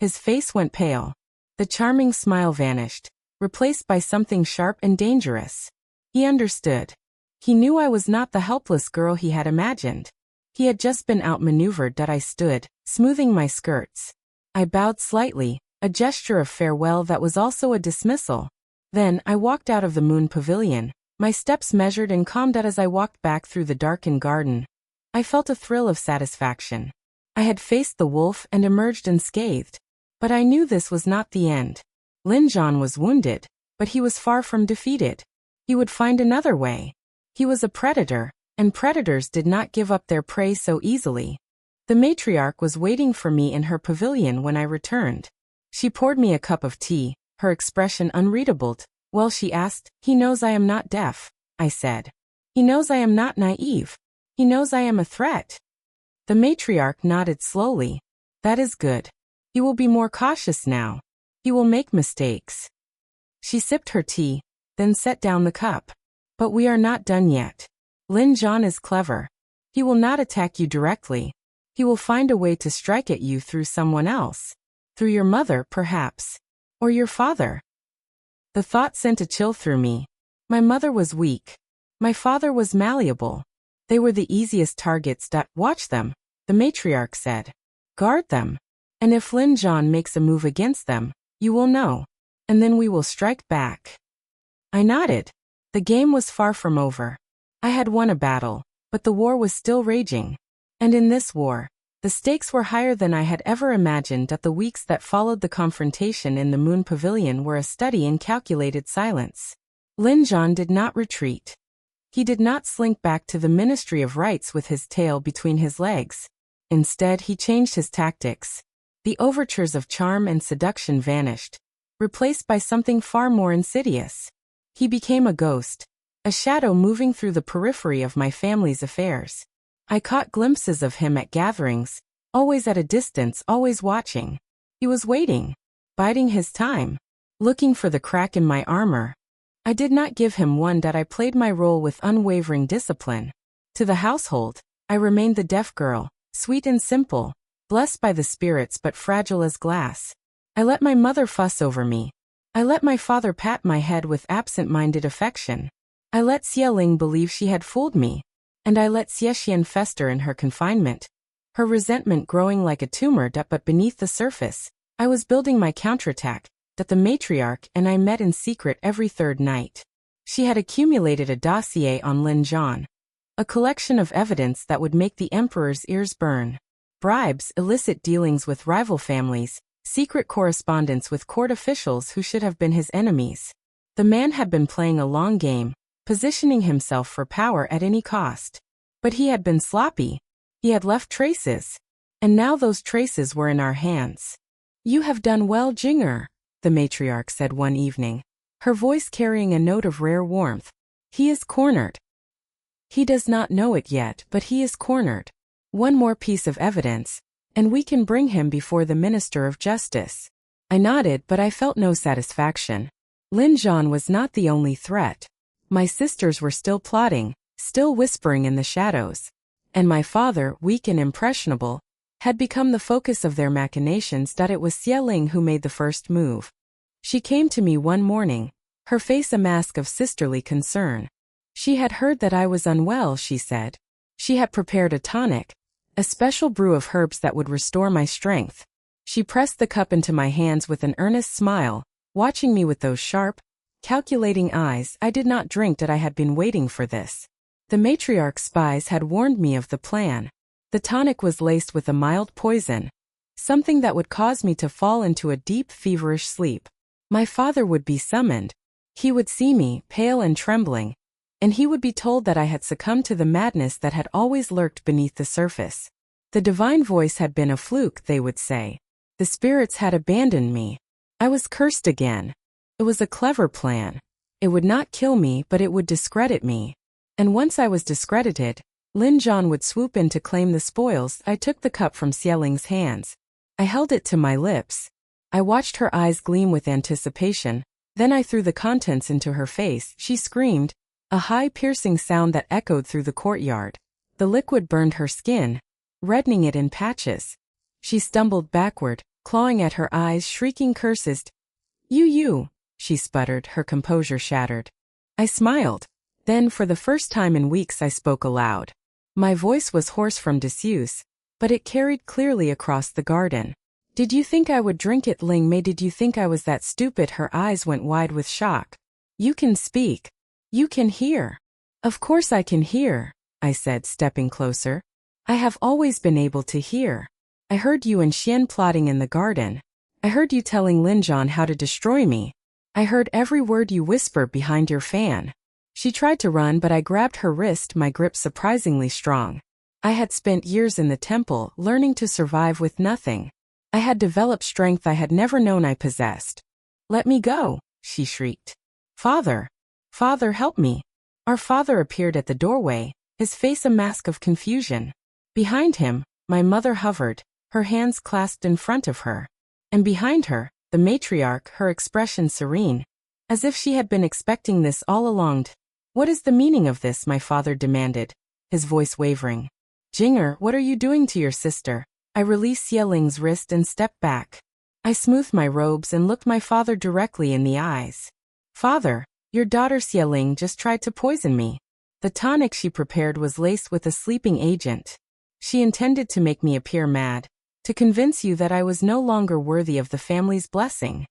His face went pale. The charming smile vanished, replaced by something sharp and dangerous. He understood. He knew I was not the helpless girl he had imagined. He had just been outmaneuvered. I stood, smoothing my skirts. I bowed slightly, a gesture of farewell that was also a dismissal. Then I walked out of the moon pavilion, my steps measured and calmed. As I walked back through the darkened garden, I felt a thrill of satisfaction. I had faced the wolf and emerged unscathed. But I knew this was not the end. Lin Zhan was wounded, but he was far from defeated. He would find another way. He was a predator, and predators did not give up their prey so easily. The matriarch was waiting for me in her pavilion when I returned. She poured me a cup of tea, her expression unreadable. "Well," she asked, "he knows I am not deaf," I said. "He knows I am not naive. He knows I am a threat." The matriarch nodded slowly. That is good. You will be more cautious now. You will make mistakes. She sipped her tea, then set down the cup. But we are not done yet. Lin Zhan is clever. He will not attack you directly. He will find a way to strike at you through someone else. Through your mother, perhaps. Or your father. The thought sent a chill through me. My mother was weak. My father was malleable. They were the easiest targets. Watch them, the matriarch said. Guard them. And if Lin Zhan makes a move against them, you will know. And then we will strike back. I nodded. The game was far from over. I had won a battle, but the war was still raging. And in this war, the stakes were higher than I had ever imagined. The weeks that followed the confrontation in the Moon Pavilion were a study in calculated silence. Lin Zhan did not retreat. He did not slink back to the Ministry of Rites with his tail between his legs. Instead, he changed his tactics. The overtures of charm and seduction vanished, replaced by something far more insidious. He became a ghost, a shadow moving through the periphery of my family's affairs. I caught glimpses of him at gatherings, always at a distance, always watching. He was waiting, biding his time, looking for the crack in my armor. I did not give him one. I played my role with unwavering discipline. To the household, I remained the deaf girl, sweet and simple, blessed by the spirits but fragile as glass. I let my mother fuss over me. I let my father pat my head with absent-minded affection. I let Xieling believe she had fooled me. And I let Xiexian fester in her confinement, her resentment growing like a tumor. But beneath the surface, I was building my counterattack. The matriarch and I met in secret every third night. She had accumulated a dossier on Lin Zhan, a collection of evidence that would make the emperor's ears burn. Bribes, illicit dealings with rival families, secret correspondence with court officials who should have been his enemies. The man had been playing a long game, positioning himself for power at any cost. But he had been sloppy. He had left traces. And now those traces were in our hands. You have done well, Jinger, the matriarch said one evening, her voice carrying a note of rare warmth. He is cornered. He does not know it yet, but he is cornered. One more piece of evidence, and we can bring him before the Minister of Justice. I nodded, but I felt no satisfaction. Lin Zhan was not the only threat. My sisters were still plotting, still whispering in the shadows. And my father, weak and impressionable, had become the focus of their machinations. It was Xieling who made the first move. She came to me one morning, her face a mask of sisterly concern. She had heard that I was unwell, she said. She had prepared a tonic, a special brew of herbs that would restore my strength. She pressed the cup into my hands with an earnest smile, watching me with those sharp, calculating eyes. I did not drink. I had been waiting for this. The matriarch's spies had warned me of the plan. The tonic was laced with a mild poison, something that would cause me to fall into a deep feverish sleep. My father would be summoned. He would see me, pale and trembling, and he would be told that I had succumbed to the madness that had always lurked beneath the surface. The divine voice had been a fluke, they would say. The spirits had abandoned me. I was cursed again. It was a clever plan. It would not kill me, but it would discredit me. And once I was discredited, Lin Zhan would swoop in to claim the spoils. I took the cup from Xieling's hands. I held it to my lips. I watched her eyes gleam with anticipation. Then I threw the contents into her face. She screamed, a high piercing sound that echoed through the courtyard. The liquid burned her skin, reddening it in patches. She stumbled backward, clawing at her eyes, shrieking curses. You, she sputtered, her composure shattered. I smiled. Then, for the first time in weeks, I spoke aloud. My voice was hoarse from disuse, but it carried clearly across the garden. Did you think I would drink it, Ling Mei? Did you think I was that stupid? Her eyes went wide with shock. You can speak. You can hear. Of course I can hear, I said, stepping closer. I have always been able to hear. I heard you and Xian plotting in the garden. I heard you telling Lin Zhan how to destroy me. I heard every word you whisper behind your fan. She tried to run, but I grabbed her wrist, my grip surprisingly strong. I had spent years in the temple, learning to survive with nothing. I had developed strength I had never known I possessed. Let me go, she shrieked. Father! Father, help me! Our father appeared at the doorway, his face a mask of confusion. Behind him, My mother hovered, her hands clasped in front of her. And behind her, the matriarch, her expression serene, as if she had been expecting this all along. What is the meaning of this? My father demanded, his voice wavering. Jinger, what are you doing to your sister? I released Xieling's wrist and stepped back. I smoothed my robes and looked my father directly in the eyes. Father, your daughter Xieling just tried to poison me. The tonic she prepared was laced with a sleeping agent. She intended to make me appear mad, to convince you that I was no longer worthy of the family's blessing.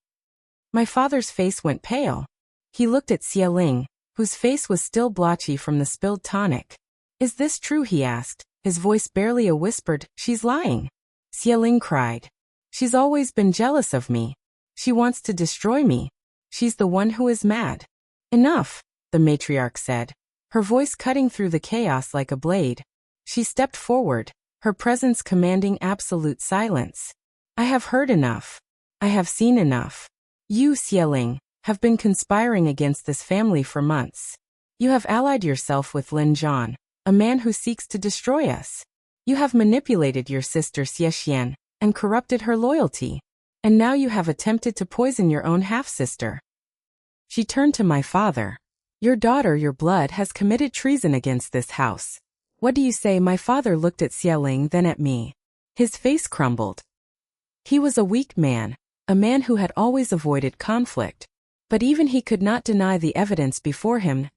My father's face went pale. He looked at Xieling, whose face was still blotchy from the spilled tonic. Is this true? He asked, his voice barely a whispered. She's lying. Xieling cried. She's always been jealous of me. She wants to destroy me. She's the one who is mad. Enough, the matriarch said, her voice cutting through the chaos like a blade. She stepped forward, her presence commanding absolute silence. I have heard enough. I have seen enough. You, Xieling, have been conspiring against this family for months. You have allied yourself with Lin Zhan, a man who seeks to destroy us. You have manipulated your sister Xiexian and corrupted her loyalty. And now you have attempted to poison your own half-sister. She turned to my father. Your daughter, your blood, has committed treason against this house. What do you say? My father looked at Xieling, then at me. His face crumbled. He was a weak man, a man who had always avoided conflict. But even he could not deny the evidence before him.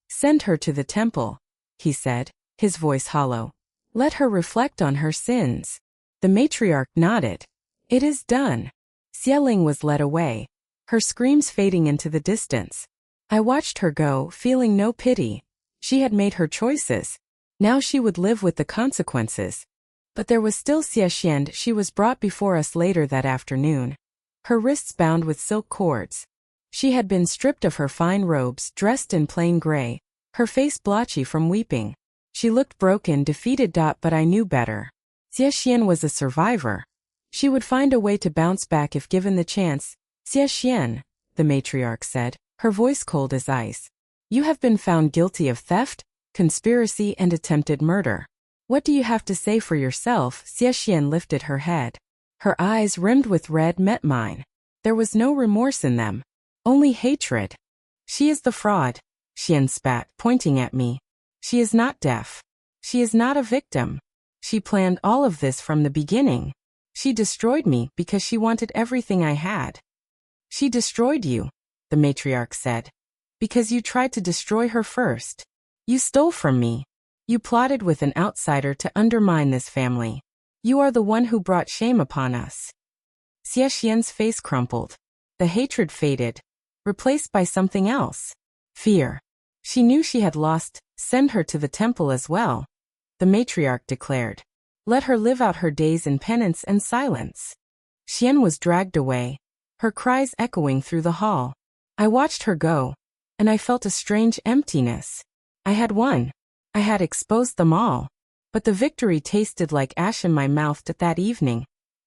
Send her to the temple, he said, his voice hollow. Let her reflect on her sins. The matriarch nodded. It is done. Xieling was led away, her screams fading into the distance. I watched her go, feeling no pity. She had made her choices. Now she would live with the consequences. But there was still Xiexian. She was brought before us later that afternoon, her wrists bound with silk cords. She had been stripped of her fine robes, dressed in plain gray, her face blotchy from weeping. She looked broken, defeated. But I knew better. Xiexian was a survivor. She would find a way to bounce back if given the chance. Xiexian, the matriarch said, her voice cold as ice. You have been found guilty of theft, conspiracy, and attempted murder. What do you have to say for yourself? Xiexian lifted her head. Her eyes, rimmed with red, met mine. There was no remorse in them, only hatred. She is the fraud, Xian spat, pointing at me. She is not deaf. She is not a victim. She planned all of this from the beginning. She destroyed me because she wanted everything I had. She destroyed you, the matriarch said, because you tried to destroy her first. You stole from me. You plotted with an outsider to undermine this family. You are the one who brought shame upon us. Xiexian's face crumpled. The hatred faded, replaced by something else. Fear. She knew she had lost. Send her to the temple as well, the matriarch declared. Let her live out her days in penance and silence. Xian was dragged away, her cries echoing through the hall. I watched her go, and I felt a strange emptiness. I had won. I had exposed them all. But the victory tasted like ash in my mouth that evening.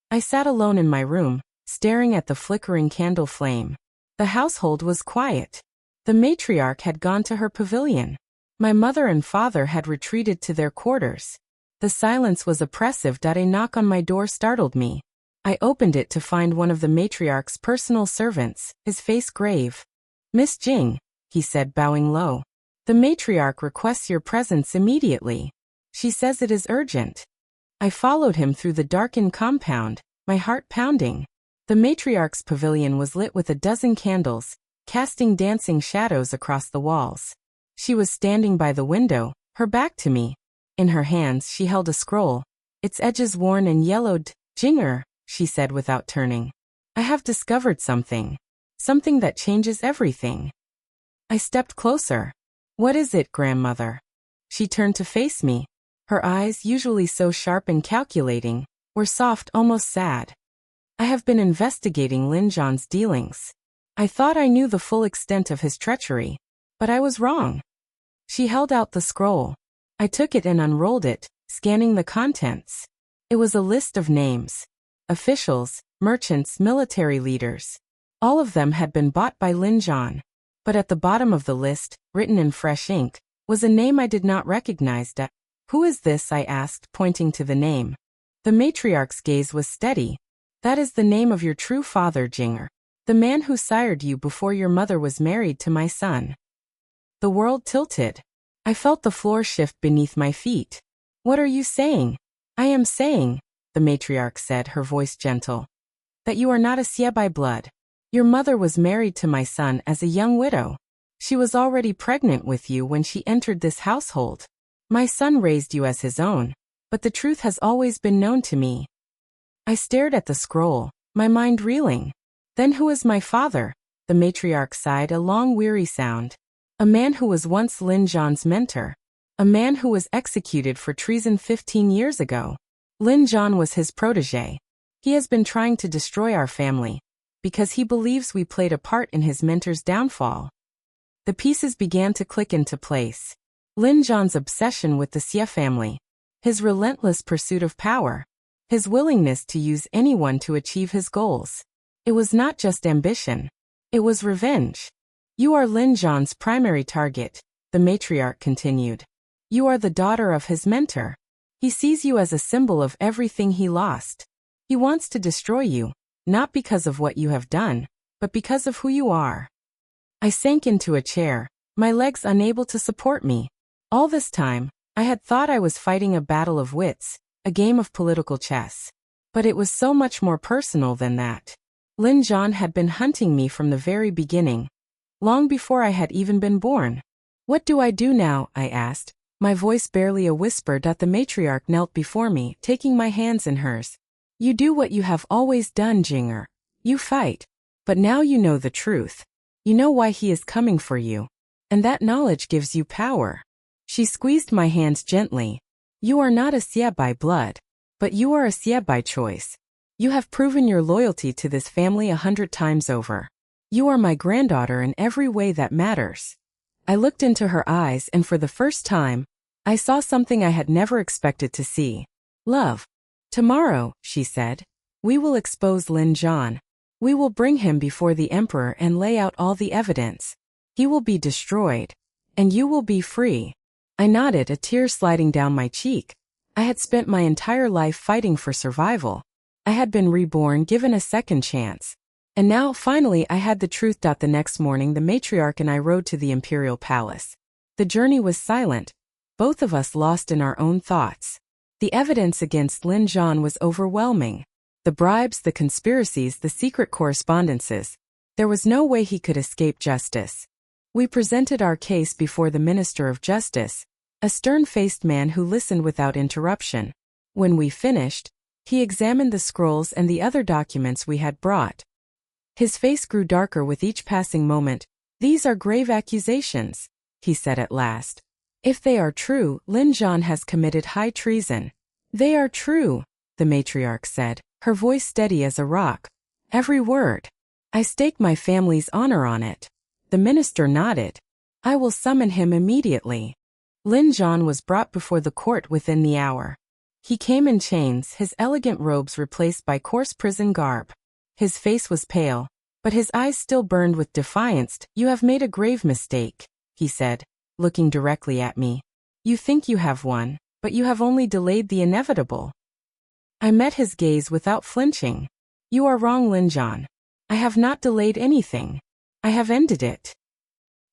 I sat alone in my room, staring at the flickering candle flame. The household was quiet. The matriarch had gone to her pavilion. My mother and father had retreated to their quarters. The silence was oppressive. A knock on my door startled me. I opened it to find one of the matriarch's personal servants, his face grave. Miss Jing, he said, bowing low. The matriarch requests your presence immediately. She says it is urgent. I followed him through the darkened compound, my heart pounding. The matriarch's pavilion was lit with a dozen candles, casting dancing shadows across the walls. She was standing by the window, her back to me. In her hands she held a scroll, its edges worn and yellowed. Jinger, she said without turning. I have discovered something. Something that changes everything. I stepped closer. What is it, grandmother? She turned to face me. Her eyes, usually so sharp and calculating, were soft, almost sad. I have been investigating Lin Zhan's dealings. I thought I knew the full extent of his treachery, but I was wrong. She held out the scroll. I took it and unrolled it, scanning the contents. It was a list of names. Officials, merchants, military leaders. All of them had been bought by Lin Zhan. But at the bottom of the list, written in fresh ink, was a name I did not recognize. Who is this? I asked, pointing to the name. The matriarch's gaze was steady. That is the name of your true father, Jinger. The man who sired you before your mother was married to my son. The world tilted. I felt the floor shift beneath my feet. What are you saying? I am saying, the matriarch said, her voice gentle, that you are not a Xie by blood. Your mother was married to my son as a young widow. She was already pregnant with you when she entered this household. My son raised you as his own, but the truth has always been known to me. I stared at the scroll, my mind reeling. Then who is my father? The matriarch sighed, a long weary sound. A man who was once Lin Zhan's mentor. A man who was executed for treason 15 years ago. Lin Zhan was his protege. He has been trying to destroy our family, because he believes we played a part in his mentor's downfall. The pieces began to click into place. Lin Zhan's obsession with the Xie family. His relentless pursuit of power. His willingness to use anyone to achieve his goals. It was not just ambition. It was revenge. You are Lin Zhan's primary target, the matriarch continued. You are the daughter of his mentor. He sees you as a symbol of everything he lost. He wants to destroy you, not because of what you have done, but because of who you are. I sank into a chair, my legs unable to support me. All this time, I had thought I was fighting a battle of wits, a game of political chess. But it was so much more personal than that. Lin Zhan had been hunting me from the very beginning, long before I had even been born. What do I do now? I asked, my voice barely a whisper. The matriarch knelt before me, taking my hands in hers. You do what you have always done, Jinger. You fight. But now you know the truth. You know why he is coming for you. And that knowledge gives you power. She squeezed my hands gently. You are not a Xie by blood, but you are a Xie by choice. You have proven your loyalty to this family 100 times over. You are my granddaughter in every way that matters. I looked into her eyes, and for the first time, I saw something I had never expected to see. Love. Tomorrow, she said, we will expose Lin Zhan. We will bring him before the emperor and lay out all the evidence. He will be destroyed, and you will be free. I nodded, a tear sliding down my cheek. I had spent my entire life fighting for survival. I had been reborn, given a second chance. And now, finally, I had the truth. The next morning, the matriarch and I rode to the imperial palace. The journey was silent, both of us lost in our own thoughts. The evidence against Lin Zhan was overwhelming. The bribes, the conspiracies, the secret correspondences. There was no way he could escape justice. We presented our case before the Minister of Justice, a stern-faced man who listened without interruption. When we finished, he examined the scrolls and the other documents we had brought. His face grew darker with each passing moment. These are grave accusations, he said at last. If they are true, Lin Zhan has committed high treason. They are true, the matriarch said, her voice steady as a rock. Every word. I stake my family's honor on it. The minister nodded. I will summon him immediately. Lin Zhan was brought before the court within the hour. He came in chains, his elegant robes replaced by coarse prison garb. His face was pale, but his eyes still burned with defiance. You have made a grave mistake, he said, looking directly at me. You think you have won, but you have only delayed the inevitable. I met his gaze without flinching. You are wrong, Lin Zhan. I have not delayed anything. I have ended it.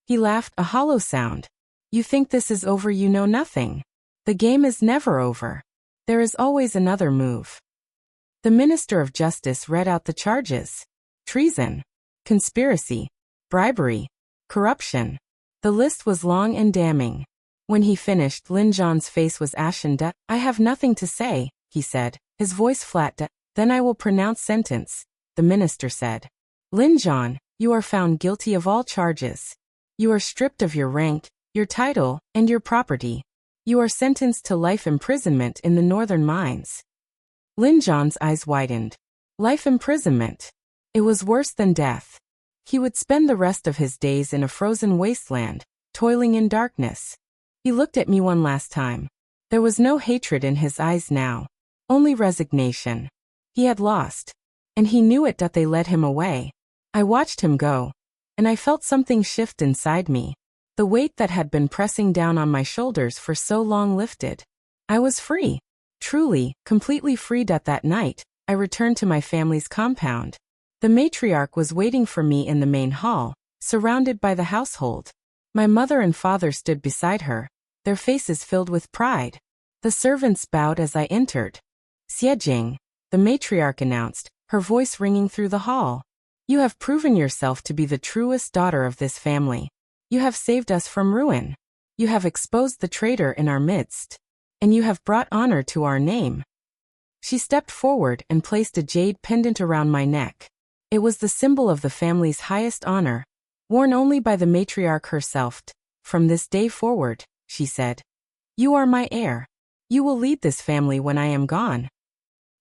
He laughed, a hollow sound. You think this is over? You know nothing. The game is never over. There is always another move. The Minister of Justice read out the charges. Treason, conspiracy, bribery, corruption. The list was long and damning. When he finished, Lin Zhan's face was ashen. I have nothing to say, he said, his voice flat. Then I will pronounce sentence, the minister said. Lin Zhan, you are found guilty of all charges. You are stripped of your rank, your title, and your property. You are sentenced to life imprisonment in the northern mines. Lin Zhan's eyes widened. Life imprisonment. It was worse than death. He would spend the rest of his days in a frozen wasteland, toiling in darkness. He looked at me one last time. There was no hatred in his eyes now, only resignation. He had lost, and he knew it. They led him away. I watched him go, and I felt something shift inside me. The weight that had been pressing down on my shoulders for so long lifted. I was free. Truly, completely freed at that night, I returned to my family's compound. The matriarch was waiting for me in the main hall, surrounded by the household. My mother and father stood beside her, their faces filled with pride. The servants bowed as I entered. Xiejing, the matriarch announced, her voice ringing through the hall. You have proven yourself to be the truest daughter of this family. You have saved us from ruin. You have exposed the traitor in our midst. And you have brought honor to our name. She stepped forward and placed a jade pendant around my neck. It was the symbol of the family's highest honor, worn only by the matriarch herself. From this day forward, she said, you are my heir. You will lead this family when I am gone.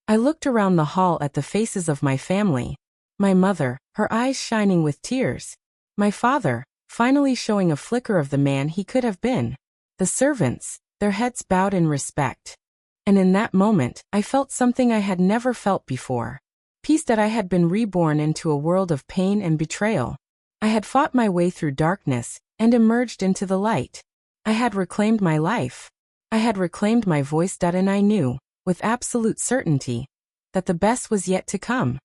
I looked around the hall at the faces of my family. My mother, her eyes shining with tears. My father, finally showing a flicker of the man he could have been. The servants, their heads bowed in respect. And in that moment, I felt something I had never felt before. Peace that I had been reborn into a world of pain and betrayal. I had fought my way through darkness and emerged into the light. I had reclaimed my life. I had reclaimed my voice. And I knew, with absolute certainty, that the best was yet to come.